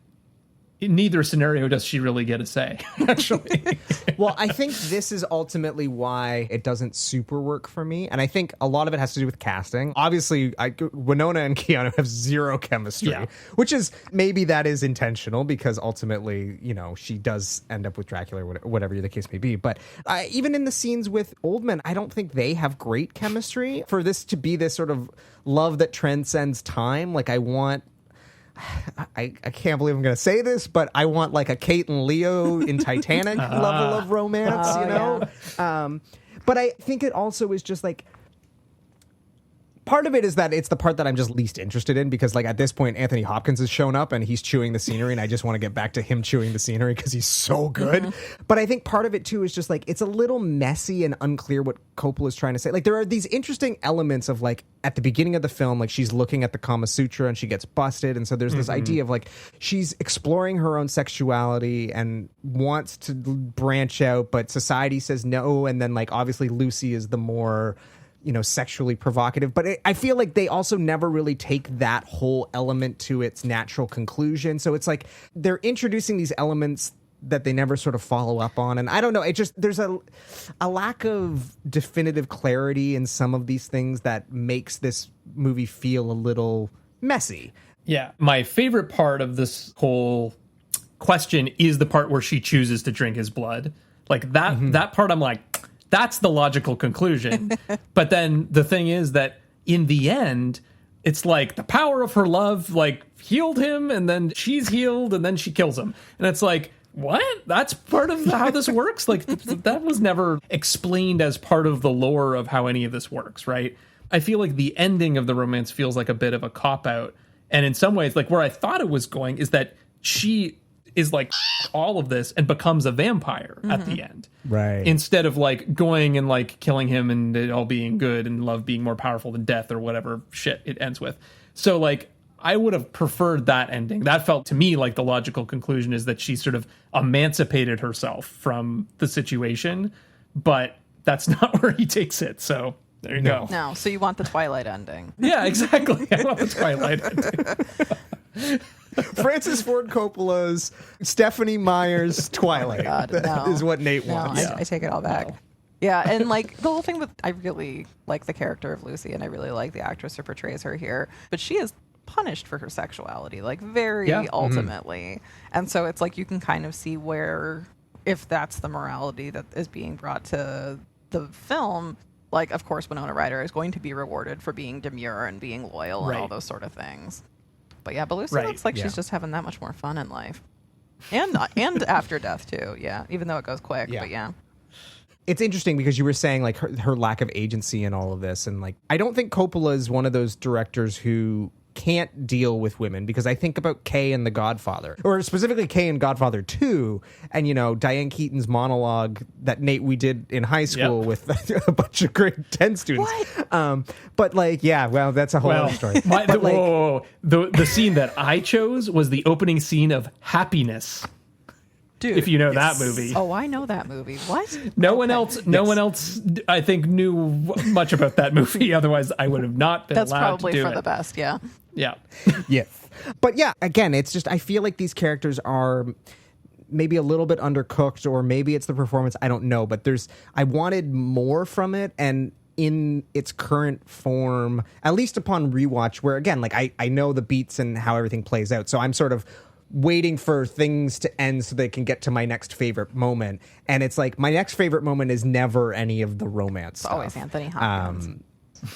in neither scenario does she really get a say, actually. Well, I think this is ultimately why it doesn't super work for me. And I think a lot of it has to do with casting. Obviously, Winona and Keanu have zero chemistry, which is, maybe that is intentional, because ultimately, you know, she does end up with Dracula or whatever the case may be. But even in the scenes with Oldman, I don't think they have great chemistry. For this to be this sort of love that transcends time, like, I can't believe I'm going to say this, but I want like a Kate and Leo in Titanic level of romance, you know? Yeah. But I think it also is just like, part of it is that it's the part that I'm just least interested in, because like at this point Anthony Hopkins has shown up and he's chewing the scenery, and I just want to get back to him chewing the scenery because he's so good. But I think part of it too is just like, it's a little messy and unclear what Coppola is trying to say. Like, there are these interesting elements of like, at the beginning of the film, like she's looking at the Kama Sutra and she gets busted, and so there's this idea of like she's exploring her own sexuality and wants to branch out, but society says no, and then like obviously Lucy is the more, you know, sexually provocative. But I feel like they also never really take that whole element to its natural conclusion. So it's like they're introducing these elements that they never sort of follow up on. And I don't know, it just, there's a lack of definitive clarity in some of these things that makes this movie feel a little messy. Yeah. My favorite part of this whole question is the part where she chooses to drink his blood. Like that part, I'm like, that's the logical conclusion. But then the thing is that in the end, it's like the power of her love like healed him, and then she's healed, and then she kills him. And it's like, what? That's part of how this works? Like, that was never explained as part of the lore of how any of this works, right? I feel like the ending of the romance feels like a bit of a cop-out. And in some ways, like, where I thought it was going is that she is like all of this and becomes a vampire at the end. Right. Instead of like going and like killing him and it all being good and love being more powerful than death or whatever shit it ends with. So like, I would have preferred that ending. That felt to me like the logical conclusion is that she sort of emancipated herself from the situation, but that's not where he takes it. So there you go. No, so you want the Twilight ending. Yeah, exactly. I want the Twilight ending. Francis Ford Coppola's Stephanie Meyer's Twilight. God, that is what Nate wants. I take it all back. Yeah, and like the whole thing with, I really like the character of Lucy, and I really like the actress who portrays her here, but she is punished for her sexuality, like very ultimately. And so it's like you can kind of see where, if that's the morality that is being brought to the film, like of course Winona Ryder is going to be rewarded for being demure and being loyal and all those sort of things. But yeah, but Lucy looks like she's just having that much more fun in life. And after death too, even though it goes quick, but yeah. It's interesting because you were saying like her lack of agency in all of this, and like I don't think Coppola is one of those directors who can't deal with women, because I think about Kay and The Godfather, or specifically Kay and Godfather 2, and you know, Diane Keaton's monologue that Nate we did in high school with a bunch of grade 10 students. But like, yeah, well, that's a whole other story. The scene that I chose was the opening scene of Happiness. Dude. If you know that movie. Oh, I know that movie. What? No one else, I think, knew much about that movie. Otherwise, I would have not been That's allowed probably to do for it. the best, yeah. Yeah. Yes. But yeah, again, it's just, I feel like these characters are maybe a little bit undercooked, or maybe it's the performance. I don't know. But I wanted more from it. And in its current form, at least upon rewatch, where again, like I know the beats and how everything plays out. So I'm sort of waiting for things to end so they can get to my next favorite moment. And it's like, my next favorite moment is never any of the romance stuff. Always Anthony Hopkins.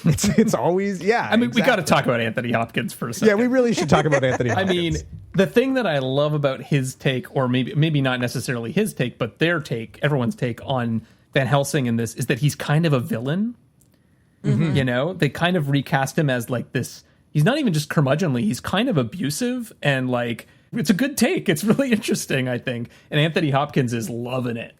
It's always, yeah. I mean, we got to talk about Anthony Hopkins for a second. Yeah, we really should talk about Anthony Hopkins. I mean, the thing that I love about his take, or maybe not necessarily his take, but their take, everyone's take on Van Helsing in this, is that he's kind of a villain. Mm-hmm. You know, they kind of recast him as like this. He's not even just curmudgeonly. He's kind of abusive, and like, it's a good take. It's really interesting, I think. And Anthony Hopkins is loving it.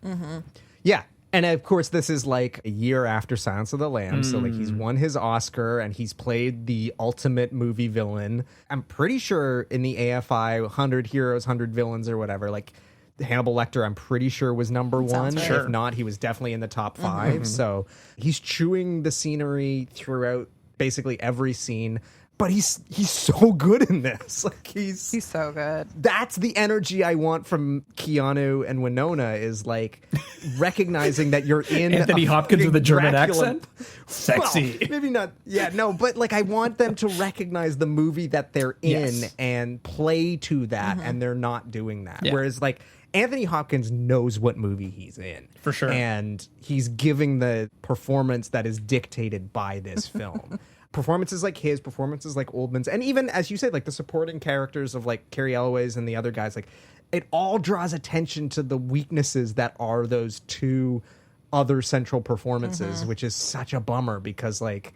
Mm-hmm. Yeah. And of course, this is like a year after Silence of the Lambs. So like, he's won his Oscar and he's played the ultimate movie villain. I'm pretty sure in the AFI 100 Heroes, 100 Villains or whatever, like Hannibal Lecter, I'm pretty sure was number one. Right. If not, he was definitely in the top 5. Mm-hmm. So he's chewing the scenery throughout basically every scene. But he's so good in this. Like he's so good. That's the energy I want from Keanu and Winona, is like recognizing that you're in Anthony Hopkins with a German accent. Sexy. Well, maybe not. Yeah, no, but like I want them to recognize the movie that they're in and play to that, and they're not doing that. Yeah. Whereas like Anthony Hopkins knows what movie he's in. For sure. And he's giving the performance that is dictated by this film. Performances like his, performances like Oldman's, and even, as you said, like the supporting characters of like Cary Elway's and the other guys, like it all draws attention to the weaknesses that are those two other central performances, which is such a bummer because like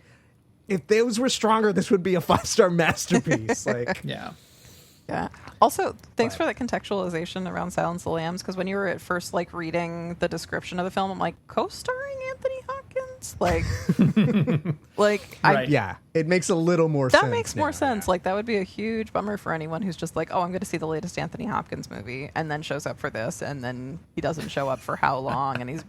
if those were stronger, this would be a 5-star masterpiece. Like, Yeah. Yeah. Also, thanks for that contextualization around Silence of the Lambs, because when you were at first like reading the description of the film, I'm like, co-starring Anthony Hopkins? Right. yeah, it makes a little more sense. That makes more now, sense. yeah. Like, that would be a huge bummer for anyone who's just like, oh, I'm going to see the latest Anthony Hopkins movie, and then shows up for this, and then he doesn't show up for how long, and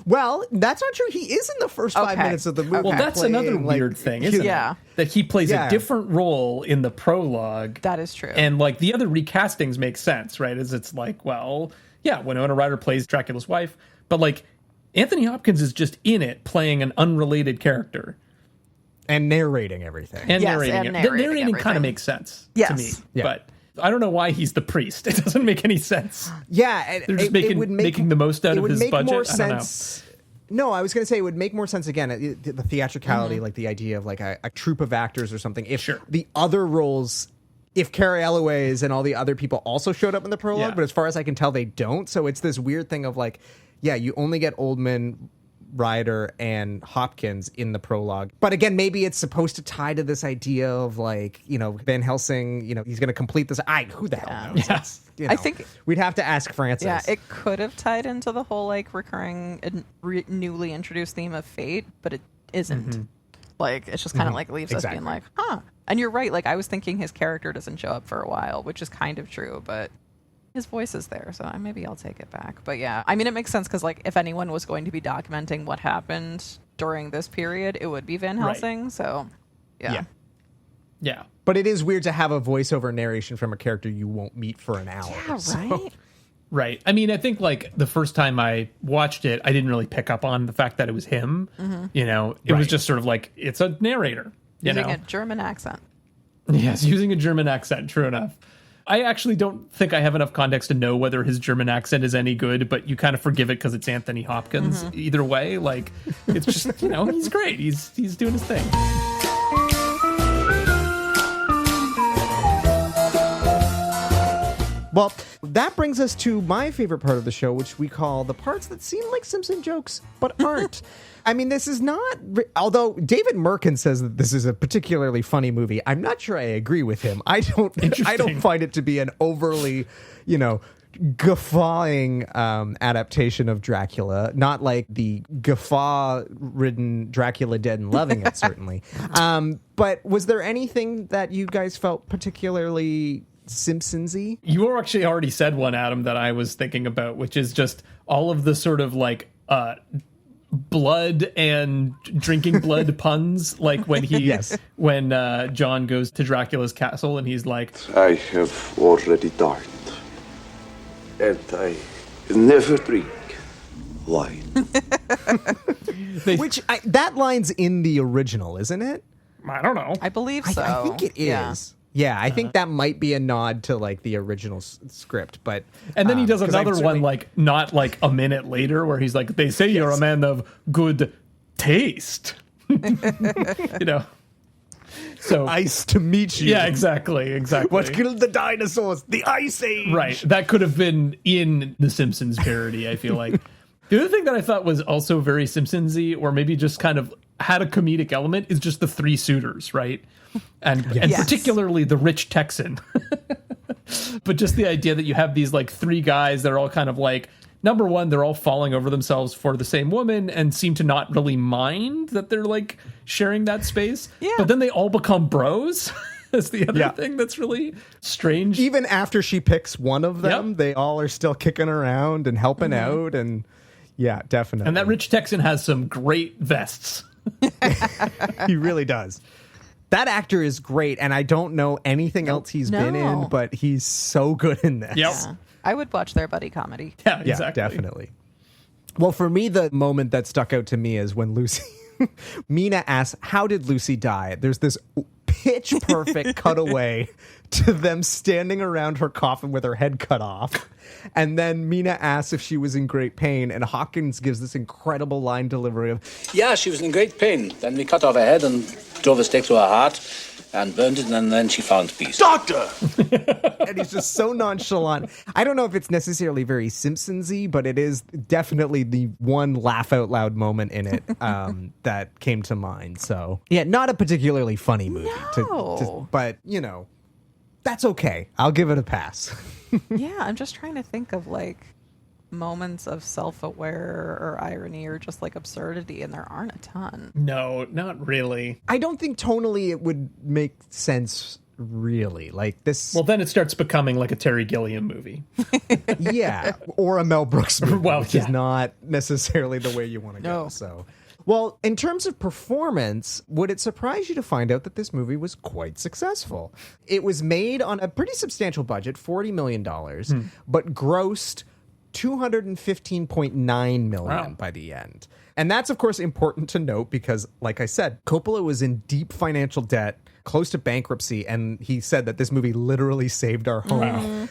Well, that's not true. He is in the first 5 Okay. minutes of the movie. Well, that's another weird thing, isn't Yeah. it? That he plays Yeah. a different role in the prologue. that is true. And like the other recastings make sense, right? As it's like, well, yeah, Winona Ryder plays Dracula's wife, but like Anthony Hopkins is just in it playing an unrelated character. And narrating everything. And Yes, narrating and it. narrating The narrating kind everything. of makes sense to Yes. me. Yeah. But I don't know why he's the priest. It doesn't make any sense. Yeah, and They're just making the most out of his budget. More I don't know. sense. No, I was going to say it would make more sense again. The theatricality, like the idea of like a troupe of actors or something. If the other roles, if Cary Elway's and all the other people also showed up in the prologue, but as far as I can tell, they don't. So it's this weird thing of like, yeah, you only get Oldman, Ryder, and Hopkins in the prologue. But again, maybe it's supposed to tie to this idea of like, you know, Van Helsing, you know, he's going to complete this. Who the hell knows? Yeah. It's, you know, I think we'd have to ask Francis. Yeah, it could have tied into the whole like recurring and newly introduced theme of fate, but it isn't. Like, it's just kind of like leaves us being like, huh. And you're right. Like, I was thinking his character doesn't show up for a while, which is kind of true, but his voice is there, so maybe I'll take it back. But yeah, I mean, it makes sense because like if anyone was going to be documenting what happened during this period, it would be Van Helsing. Right. So yeah. But it is weird to have a voiceover narration from a character you won't meet for an hour. Yeah, right. Right. I mean, I think like the first time I watched it, I didn't really pick up on the fact that it was him. You know, it was just sort of like, it's a narrator. Using a German accent. Yes, using a German accent. True enough. I actually don't think I have enough context to know whether his German accent is any good, but you kind of forgive it because it's Anthony Hopkins. Either way, like, it's just, you know, he's great. He's doing his thing. Well, that brings us to my favorite part of the show, which we call the parts that seem like Simpson jokes, but aren't. I mean, this is not... Although David Merkin says that this is a particularly funny movie, I'm not sure I agree with him. I don't find it to be an overly, you know, guffawing adaptation of Dracula. Not like the guffaw-ridden Dracula Dead and Loving It, certainly. But was there anything that you guys felt particularly Simpsons-y. You actually already said one, Adam, that I was thinking about, which is just all of the sort of like blood and drinking blood puns, like when when John goes to Dracula's castle and he's like, I have already dined, and I never drink wine. That line's in the original, isn't it? I don't know. I believe so. I think it is. Yeah, I think that might be a nod to like the original script, but and then he does another one like not like a minute later where he's like, they say you're a man of good taste. You know. So nice to meet you. Yeah, exactly. What killed the dinosaurs? The Ice Age. Right. That could have been in the Simpsons parody, I feel like. The other thing that I thought was also very Simpsons-y, or maybe just kind of had a comedic element, is just the three suitors, right? And particularly the rich Texan. But just the idea that you have these like three guys that are all kind of like, number one, they're all falling over themselves for the same woman and seem to not really mind that they're like sharing that space. Yeah. But then they all become bros. That's the other thing that's really strange. Even after she picks one of them, they all are still kicking around and helping out. And yeah, definitely. And that rich Texan has some great vests. He really does. That actor is great, and I don't know anything else he's been in, but he's so good in this. Yep. Yeah. I would watch their buddy comedy. Yeah, exactly. Yeah, definitely. Well, for me, the moment that stuck out to me is when Lucy... Mina asks, how did Lucy die? There's this pitch perfect cutaway to them standing around her coffin with her head cut off. And then Mina asks if she was in great pain, and Hopkins gives this incredible line delivery of, yeah, she was in great pain. Then we cut off her head and drove a stake to her heart and burned it, and then she found peace. Doctor! And he's just so nonchalant. I don't know if it's necessarily very Simpsons-y, but it is definitely the one laugh-out-loud moment in it that came to mind. So, yeah, not a particularly funny movie. No. But, you know, that's okay. I'll give it a pass. Yeah, I'm just trying to think of like moments of self-aware or irony or just like absurdity, and there aren't a ton. No, not really. I don't think tonally it would make sense, really. Like this. Well, then it starts becoming like a Terry Gilliam movie. Yeah, or a Mel Brooks movie, which is yeah. not necessarily the way you want to go. So, well, in terms of performance, would it surprise you to find out that this movie was quite successful? It was made on a pretty substantial budget, $40 million, but grossed $215.9 million by the end. And that's, of course, important to note because, like I said, Coppola was in deep financial debt, close to bankruptcy, and he said that this movie literally saved our home. Wow.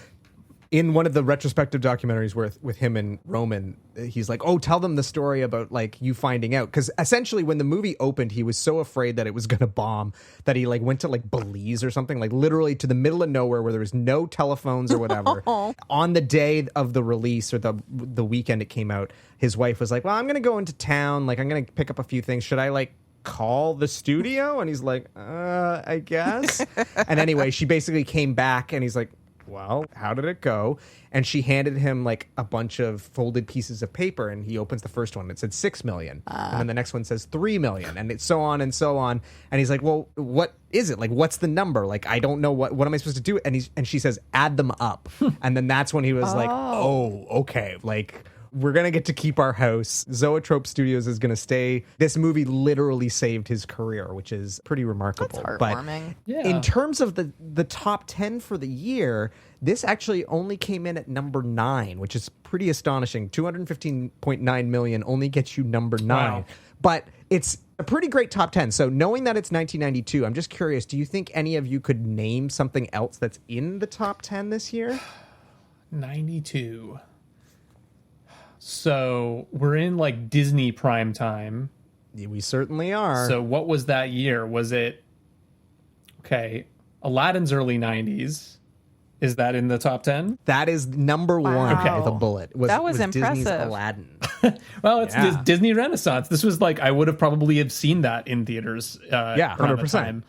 In one of the retrospective documentaries with him and Roman, he's like, oh, tell them the story about like you finding out. Because essentially when the movie opened, he was so afraid that it was going to bomb that he like went to like Belize or something, like literally to the middle of nowhere where there was no telephones or whatever. On the day of the release or the weekend it came out, his wife was like, well, I'm going to go into town. Like, I'm going to pick up a few things. Should I like call the studio? And he's like, I guess. And anyway, she basically came back and he's like, well, how did it go? And she handed him like a bunch of folded pieces of paper, and he opens the first one. It said $6 million. And then the next one says $3 million, and it's so on and so on. And he's like, well, what is it? Like, what's the number? Like, I don't know. What am I supposed to do? And she says, add them up. And then that's when he was like, oh, okay. Like, we're going to get to keep our house. Zoetrope Studios is going to stay. This movie literally saved his career, which is pretty remarkable. That's heartwarming. But in terms of the top 10 for the year, this actually only came in at number 9, which is pretty astonishing. $215.9 million only gets you number 9. Wow. But it's a pretty great top 10. So knowing that it's 1992, I'm just curious, do you think any of you could name something else that's in the top 10 this year? 92. So we're in like Disney prime time. We certainly are. So what was that year? Was it Aladdin's early 90s? Is that in the top 10? That is number 1 with a bullet. That was impressive. Disney's Aladdin. Well, it's Disney Renaissance. This was like, I would have probably have seen that in theaters. 100%.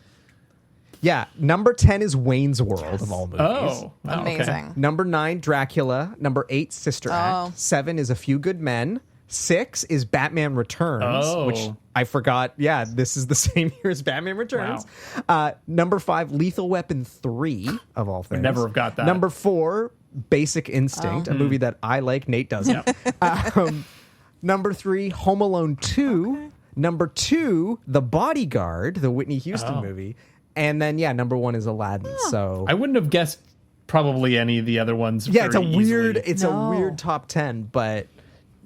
Yeah, number 10 is Wayne's World of all movies. Oh, amazing. Okay. Number 9, Dracula. Number 8, Sister Act. 7 is A Few Good Men. 6 is Batman Returns, which I forgot. Yeah, this is the same year as Batman Returns. Wow. Number 5, Lethal Weapon 3, of all things. Never have got that. Number 4, Basic Instinct, a movie that I like. Nate doesn't. Number 3, Home Alone 2. Okay. Number 2, The Bodyguard, the Whitney Houston movie. And then, number 1 is Aladdin. So I wouldn't have guessed probably any of the other ones. Yeah, it's a easily. weird top 10, but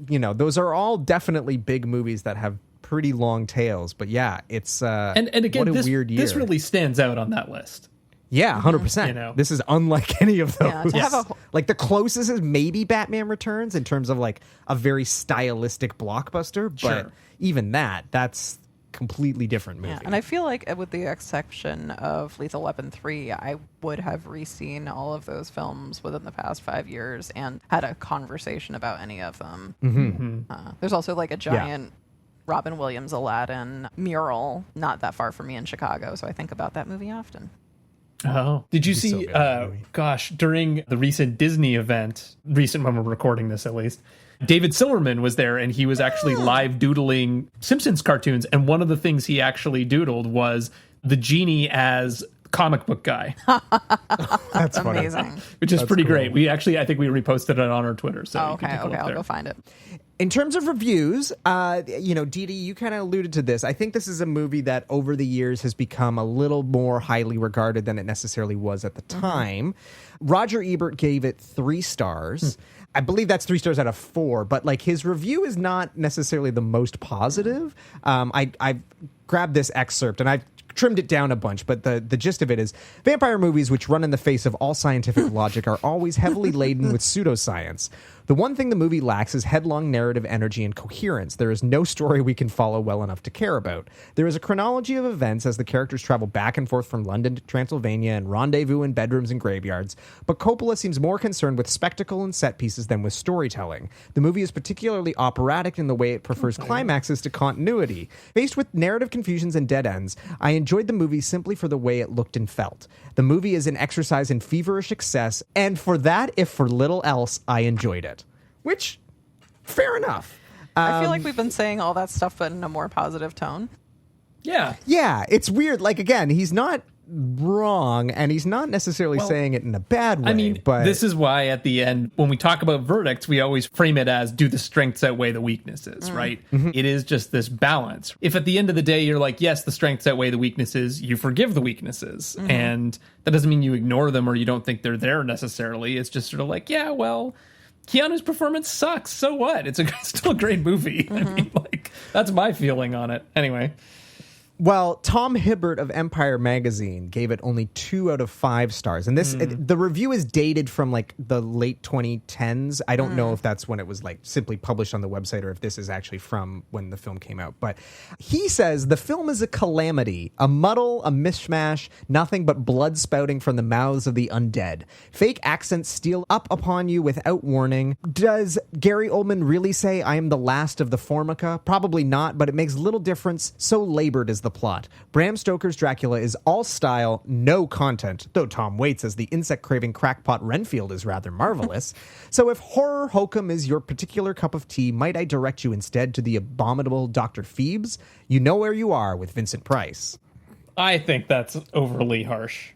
those are all definitely big movies that have pretty long tails. But yeah, it's and again, what a weird year. This really stands out on that list. Yeah, 100%. This is unlike any of those. Yeah, like the closest is maybe Batman Returns in terms of like a very stylistic blockbuster, but even that's completely different movie. Yeah, and I feel like with the exception of Lethal Weapon 3, I would have re-seen all of those films within the past 5 years and had a conversation about any of them. There's also like a giant Robin Williams Aladdin mural not that far from me in Chicago, so I think about that movie often. Oh, did you see, during the recent Disney event, when we're recording this at least, David Silverman was there and he was actually live doodling Simpsons cartoons. And one of the things he actually doodled was the genie as comic book guy. That's amazing. Which is pretty great. I think we reposted it on our Twitter. So okay, I'll go find it. In terms of reviews, Dede, you kind of alluded to this. I think this is a movie that over the years has become a little more highly regarded than it necessarily was at the time. Roger Ebert gave it 3 stars. I believe that's 3 stars out of 4, but like his review is not necessarily the most positive. I grabbed this excerpt and I've trimmed it down a bunch, but the gist of it is vampire movies which run in the face of all scientific logic are always heavily laden with pseudoscience. The one thing the movie lacks is headlong narrative energy and coherence. There is no story we can follow well enough to care about. There is a chronology of events as the characters travel back and forth from London to Transylvania and rendezvous in bedrooms and graveyards, but Coppola seems more concerned with spectacle and set pieces than with storytelling. The movie is particularly operatic in the way it prefers climaxes to continuity. Faced with narrative confusions and dead ends, I enjoyed the movie simply for the way it looked and felt. The movie is an exercise in feverish excess, and for that, if for little else, I enjoyed it. Which, fair enough. I feel like we've been saying all that stuff, but in a more positive tone. Yeah. Yeah, it's weird. Like, again, he's not wrong, and he's not necessarily saying it in a bad way. I mean, but this is why at the end, when we talk about verdicts, we always frame it as, do the strengths outweigh the weaknesses, right? It is just this balance. If at the end of the day, you're like, yes, the strengths outweigh the weaknesses, you forgive the weaknesses. And that doesn't mean you ignore them or you don't think they're there necessarily. It's just sort of like, yeah, well, Keanu's performance sucks. So what? It's still a great movie. I mean, like, that's my feeling on it. Anyway. Well, Tom Hibbert of Empire Magazine gave it only 2 out of 5 stars. And this, the review is dated from like the late 2010s. I don't know if that's when it was like simply published on the website or if this is actually from when the film came out. But he says the film is a calamity, a muddle, a mishmash, nothing but blood spouting from the mouths of the undead. Fake accents steal up upon you without warning. Does Gary Oldman really say I am the last of the Formica? Probably not, but it makes little difference. So labored is the plot. Bram Stoker's Dracula is all style, no content, though Tom Waits as the insect-craving crackpot Renfield is rather marvelous. So if horror hokum is your particular cup of tea, might I direct you instead to the abominable Dr. Phoebes? You know where you are with Vincent Price. I think that's overly harsh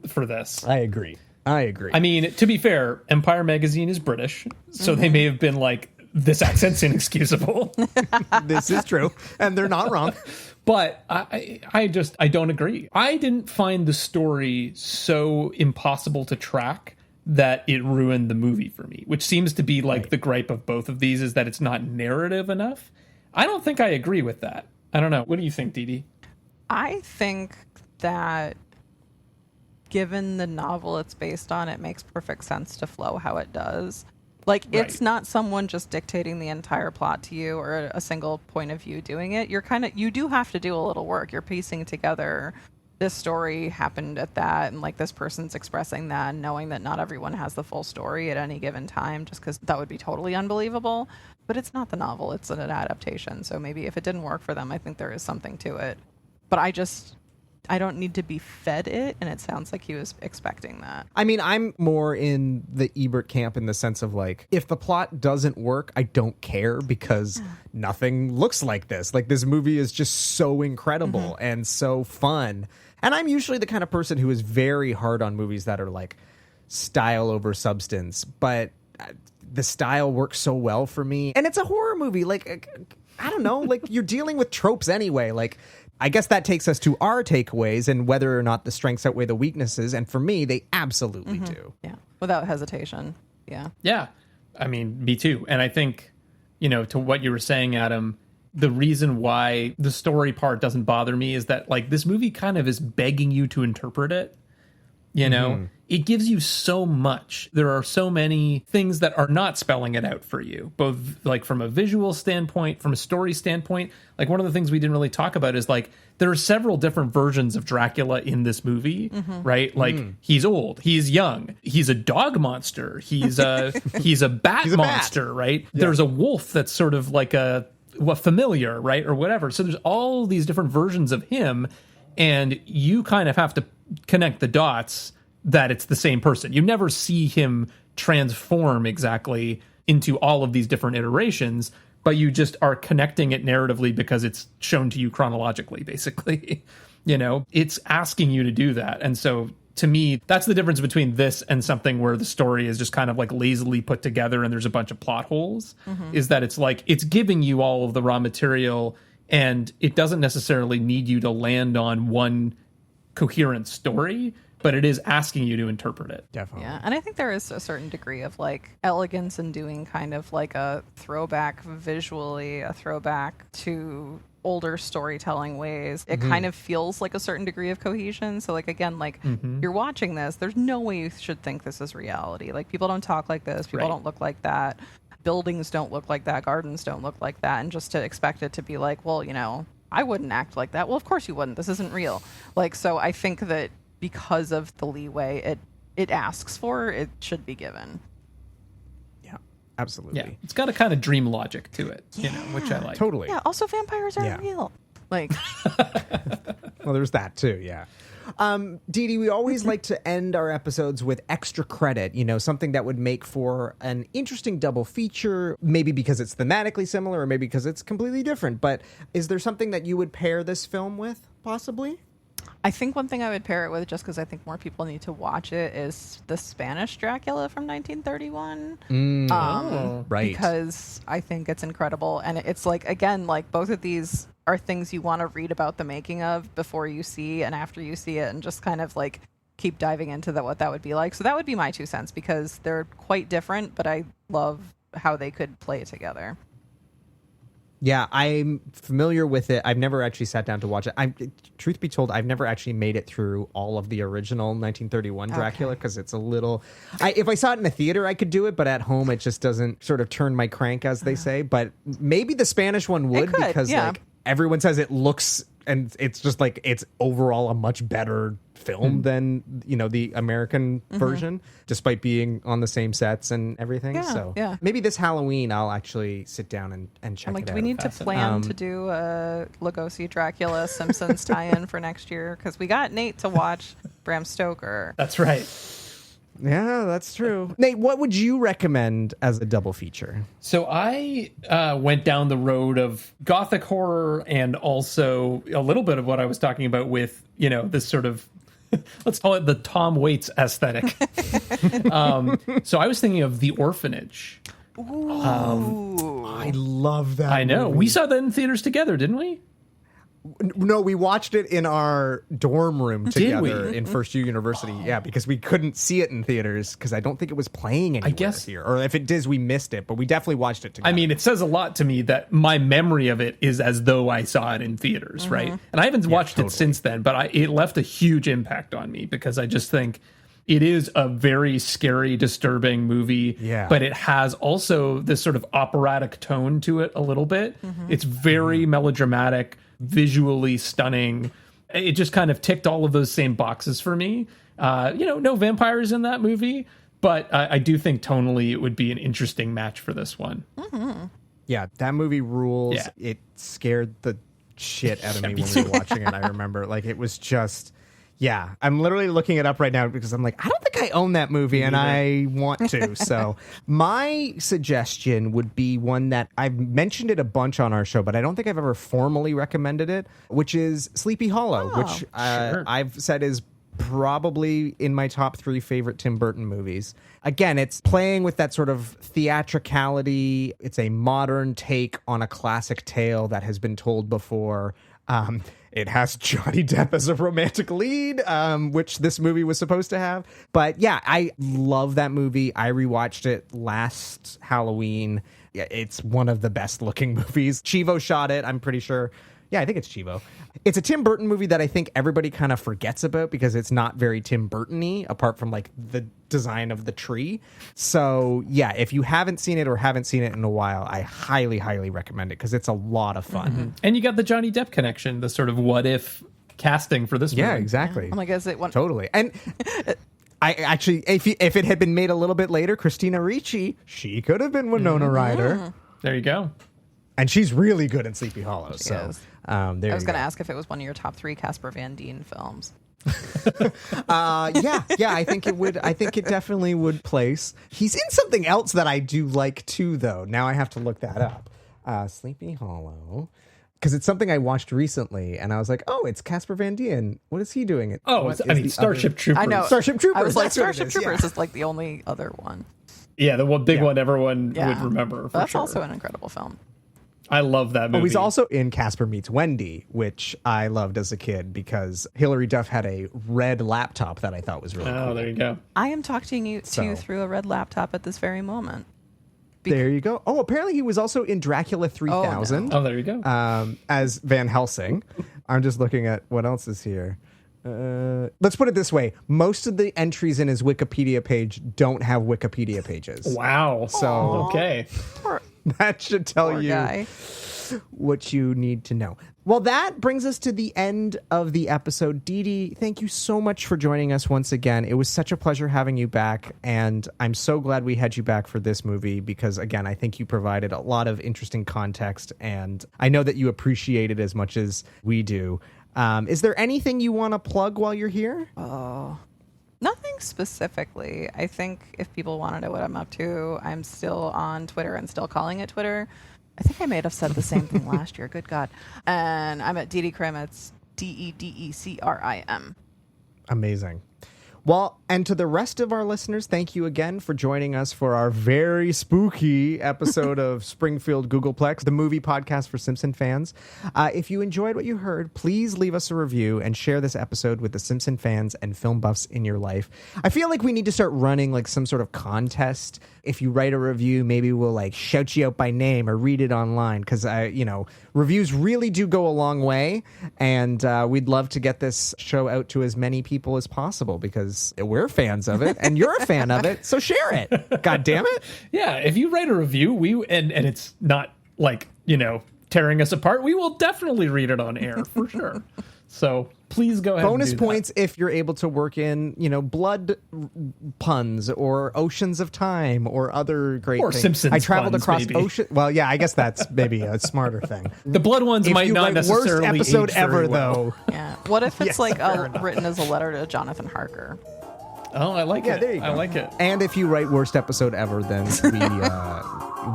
for this. I agree. I mean, to be fair, Empire Magazine is British, so they may have been like, this accent's inexcusable. This is true, and they're not wrong. But I don't agree. I didn't find the story so impossible to track that it ruined the movie for me, which seems to be like the gripe of both of these, is that it's not narrative enough. I don't think I agree with that. I don't know. What do you think, Dede? I think that given the novel it's based on, it makes perfect sense to flow how it does. Like, it's not someone just dictating the entire plot to you or a single point of view doing it. You do have to do a little work. You're piecing together this story happened at that, and like this person's expressing that, and knowing that not everyone has the full story at any given time, just because that would be totally unbelievable. But it's not the novel, it's an adaptation. So maybe if it didn't work for them, I think there is something to it. But I don't need to be fed it, and it sounds like he was expecting that. I mean, I'm more in the Ebert camp in the sense of like, if the plot doesn't work, I don't care because nothing looks like this. Like, this movie is just so incredible and so fun. And I'm usually the kind of person who is very hard on movies that are like style over substance, but the style works so well for me. And it's a horror movie. Like, I don't know, like, you're dealing with tropes anyway. Like, I guess that takes us to our takeaways and whether or not the strengths outweigh the weaknesses. And for me, they absolutely do. Yeah, without hesitation. Yeah. Yeah. I mean, me too. And I think, to what you were saying, Adam, the reason why the story part doesn't bother me is that, like, this movie kind of is begging you to interpret it. It gives you so much. There are so many things that are not spelling it out for you, both like from a visual standpoint, from a story standpoint. Like, one of the things we didn't really talk about is like there are several different versions of Dracula in this movie, right? Like he's old, he's young, he's a dog monster, he's a bat monster, right? Yeah. There's a wolf that's sort of like a familiar, right, or whatever. So there's all these different versions of him, and you kind of have to connect the dots that it's the same person. You never see him transform exactly into all of these different iterations, but you just are connecting it narratively because it's shown to you chronologically, basically. It's asking you to do that. And so to me, that's the difference between this and something where the story is just kind of like lazily put together and there's a bunch of plot holes, is that it's like, it's giving you all of the raw material and it doesn't necessarily need you to land on one coherent story, but it is asking you to interpret it. Definitely. Yeah, and I think there is a certain degree of like elegance in doing kind of like a throwback visually, a throwback to older storytelling ways. It kind of feels like a certain degree of cohesion. So like, again, like you're watching this, there's no way you should think this is reality. Like, people don't talk like this, people don't look like that, buildings don't look like that, gardens don't look like that, and just to expect it to be like, well, I wouldn't act like that. Well, of course you wouldn't. This isn't real. Like, so I think that because of the leeway it asks for, it should be given. Yeah, absolutely. Yeah, it's got a kind of dream logic to it, which I like. Totally. Yeah, also vampires are real. Like, well, there's that too, yeah. Dede, we always like to end our episodes with extra credit, something that would make for an interesting double feature, maybe because it's thematically similar or maybe because it's completely different. But is there something that you would pair this film with, possibly? I think one thing I would pair it with, just because I think more people need to watch it, is the Spanish Dracula from 1931. Right. Because I think it's incredible. And it's like, again, like both of these are things you want to read about the making of before you see and after you see it, and just kind of like keep diving into what that would be like. So that would be my 2 cents, because they're quite different, but I love how they could play together. Yeah, I'm familiar with it. I've never actually sat down to watch it. Truth be told, I've never actually made it through all of the original 1931 Dracula because it's a little... if I saw it in a theater, I could do it, but at home it just doesn't sort of turn my crank, as they say. But maybe the Spanish one would, because like everyone says it looks... And it's just like, it's overall a much better film than, the American version, despite being on the same sets and everything. So maybe this Halloween, I'll actually sit down and check it out. Do we need to plan to do a Lugosi Dracula Simpsons tie-in for next year? Because we got Nate to watch Bram Stoker. That's right. Yeah, that's true. Nate, what would you recommend as a double feature? So I went down the road of gothic horror and also a little bit of what I was talking about with, this sort of, let's call it the Tom Waits aesthetic. So I was thinking of The Orphanage. Ooh. I love that I know. movie. We saw that in theaters together, didn't we? No, we watched it in our dorm room together in First Year University. Yeah, because we couldn't see it in theaters because I don't think it was playing anywhere here. Or if it did, we missed it, but we definitely watched it together. I mean, it says a lot to me that my memory of it is as though I saw it in theaters, right? And I haven't watched it since then, but it left a huge impact on me because I just think it is a very scary, disturbing movie, but it has also this sort of operatic tone to it a little bit. It's very melodramatic, visually stunning. It just kind of ticked all of those same boxes for me. No vampires in that movie, but I do think tonally it would be an interesting match for this one. Yeah, that movie rules. Yeah. It scared the shit out of me when we were watching it. I remember, like, it was just, yeah. I'm literally looking it up right now because I'm like, I don't think I own that movie, and I want to. So my suggestion would be one that I've mentioned it a bunch on our show, but I don't think I've ever formally recommended it, which is Sleepy Hollow, which I've said is probably in my top 3 favorite Tim Burton movies. Again, it's playing with that sort of theatricality. It's a modern take on a classic tale that has been told before. It has Johnny Depp as a romantic lead, which this movie was supposed to have. But yeah, I love that movie. I rewatched it last Halloween. Yeah, it's one of the best looking movies. Chivo shot it, I'm pretty sure. Yeah, I think it's Chivo. It's a Tim Burton movie that I think everybody kind of forgets about because it's not very Tim Burton-y, apart from like the design of the tree. So yeah, if you haven't seen it or haven't seen it in a while, I highly, highly recommend it because it's a lot of fun. And you got the Johnny Depp connection, the sort of what if casting for this movie. Yeah, exactly. Oh my God, is it one? Totally. And I actually, if it had been made a little bit later, Christina Ricci, she could have been Winona Ryder. There you go. And she's really good in Sleepy Hollow. There I was going to ask if it was one of your top 3 Casper Van Dien films. Yeah, I think it would. I think it definitely would place. He's in something else that I do like too, though. Now I have to look that up. Sleepy Hollow, because it's something I watched recently, and I was like, "Oh, it's Casper Van Dien. What is he doing?" Starship Troopers. I know. Starship Troopers. I was like, That's what it Starship is, Troopers yeah. is like the only other one. Yeah, the one big Yeah. one everyone would Yeah. remember. For That's sure. also an incredible film. I love that movie. Oh, he's also in Casper Meets Wendy, which I loved as a kid because Hilary Duff had a red laptop that I thought was really cool. Oh, there you go. I am talking to you through a red laptop at this very moment. There you go. Oh, apparently he was also in Dracula 3000. Oh, there you go. As Van Helsing. I'm just looking at what else is here. Let's put it this way. Most of the entries in his Wikipedia page don't have Wikipedia pages. Wow. So okay. That should tell you guy. what you need to know. Well, that brings us to the end of the episode. Dede, thank you so much for joining us once again. It was such a pleasure having you back, and I'm so glad we had you back for this movie because, again, I think you provided a lot of interesting context, and I know that you appreciate it as much as we do. Is there anything you want to plug while you're here? Nothing specifically. I think if people want to know what I'm up to, I'm still on Twitter and still calling it Twitter. I think I may have said the same thing last year. Good God. And I'm at Dede Crimmins, DEDECRIM. Amazing. Well, and to the rest of our listeners, thank you again for joining us for our very spooky episode of Springfield Googleplex, the movie podcast for Simpson fans. If you enjoyed what you heard, please leave us a review and share this episode with the Simpson fans and film buffs in your life. I feel like we need to start running like some sort of contest. If you write a review, maybe we'll like shout you out by name or read it online because reviews really do go a long way, and we'd love to get this show out to as many people as possible because we're fans of it and you're a fan of it, so share it. God damn it. Yeah, if you write a review, and it's not like, tearing us apart, we will definitely read it on air for sure. So please go ahead. Bonus and do points that. if you're able to work in, blood puns or Oceans of Time or other great Or things. Simpsons I traveled puns, across maybe. ocean. Well, yeah, I guess that's maybe a smarter thing. The blood ones If might you not write necessarily worst episode age very ever, well. though. Yeah. What if it's Yes, fair enough. written as a letter to Jonathan Harker? Oh, I like Yeah, it. there you go. I like it. And if you write worst episode ever, then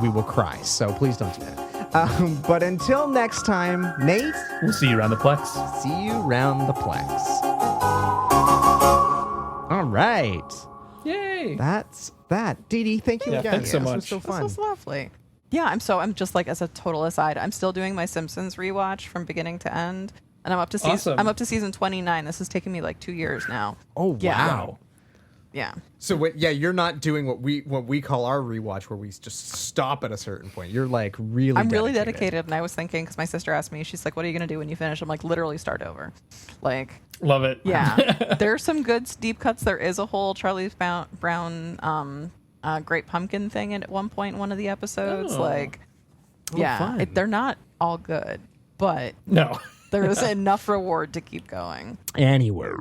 we will cry. So please don't do that. But until next time, Nate, We'll see you around the Plex. see you round the Plex. All right. Yay. That's that. Dede, thank you Yeah, again. thanks so This was much. so fun. This was lovely. Yeah, I'm just like, as a total aside, I'm still doing my Simpsons rewatch from beginning to end. And I'm up to Awesome. I'm up to season 29. This has taken me like 2 years now. Oh, Yeah. wow. Yeah. So you're not doing what we call our rewatch, where we just stop at a certain point. You're like really. I'm really dedicated, and I was thinking, because my sister asked me, she's like, "What are you going to do when you finish?" I'm like, literally start over. Like, Love it. yeah, there's some good deep cuts. There is a whole Charlie Brown Great Pumpkin thing at one point in one of the episodes. Oh. Like, Oh, fun. they're not all good, but No. there is enough reward to keep going. Anywhere.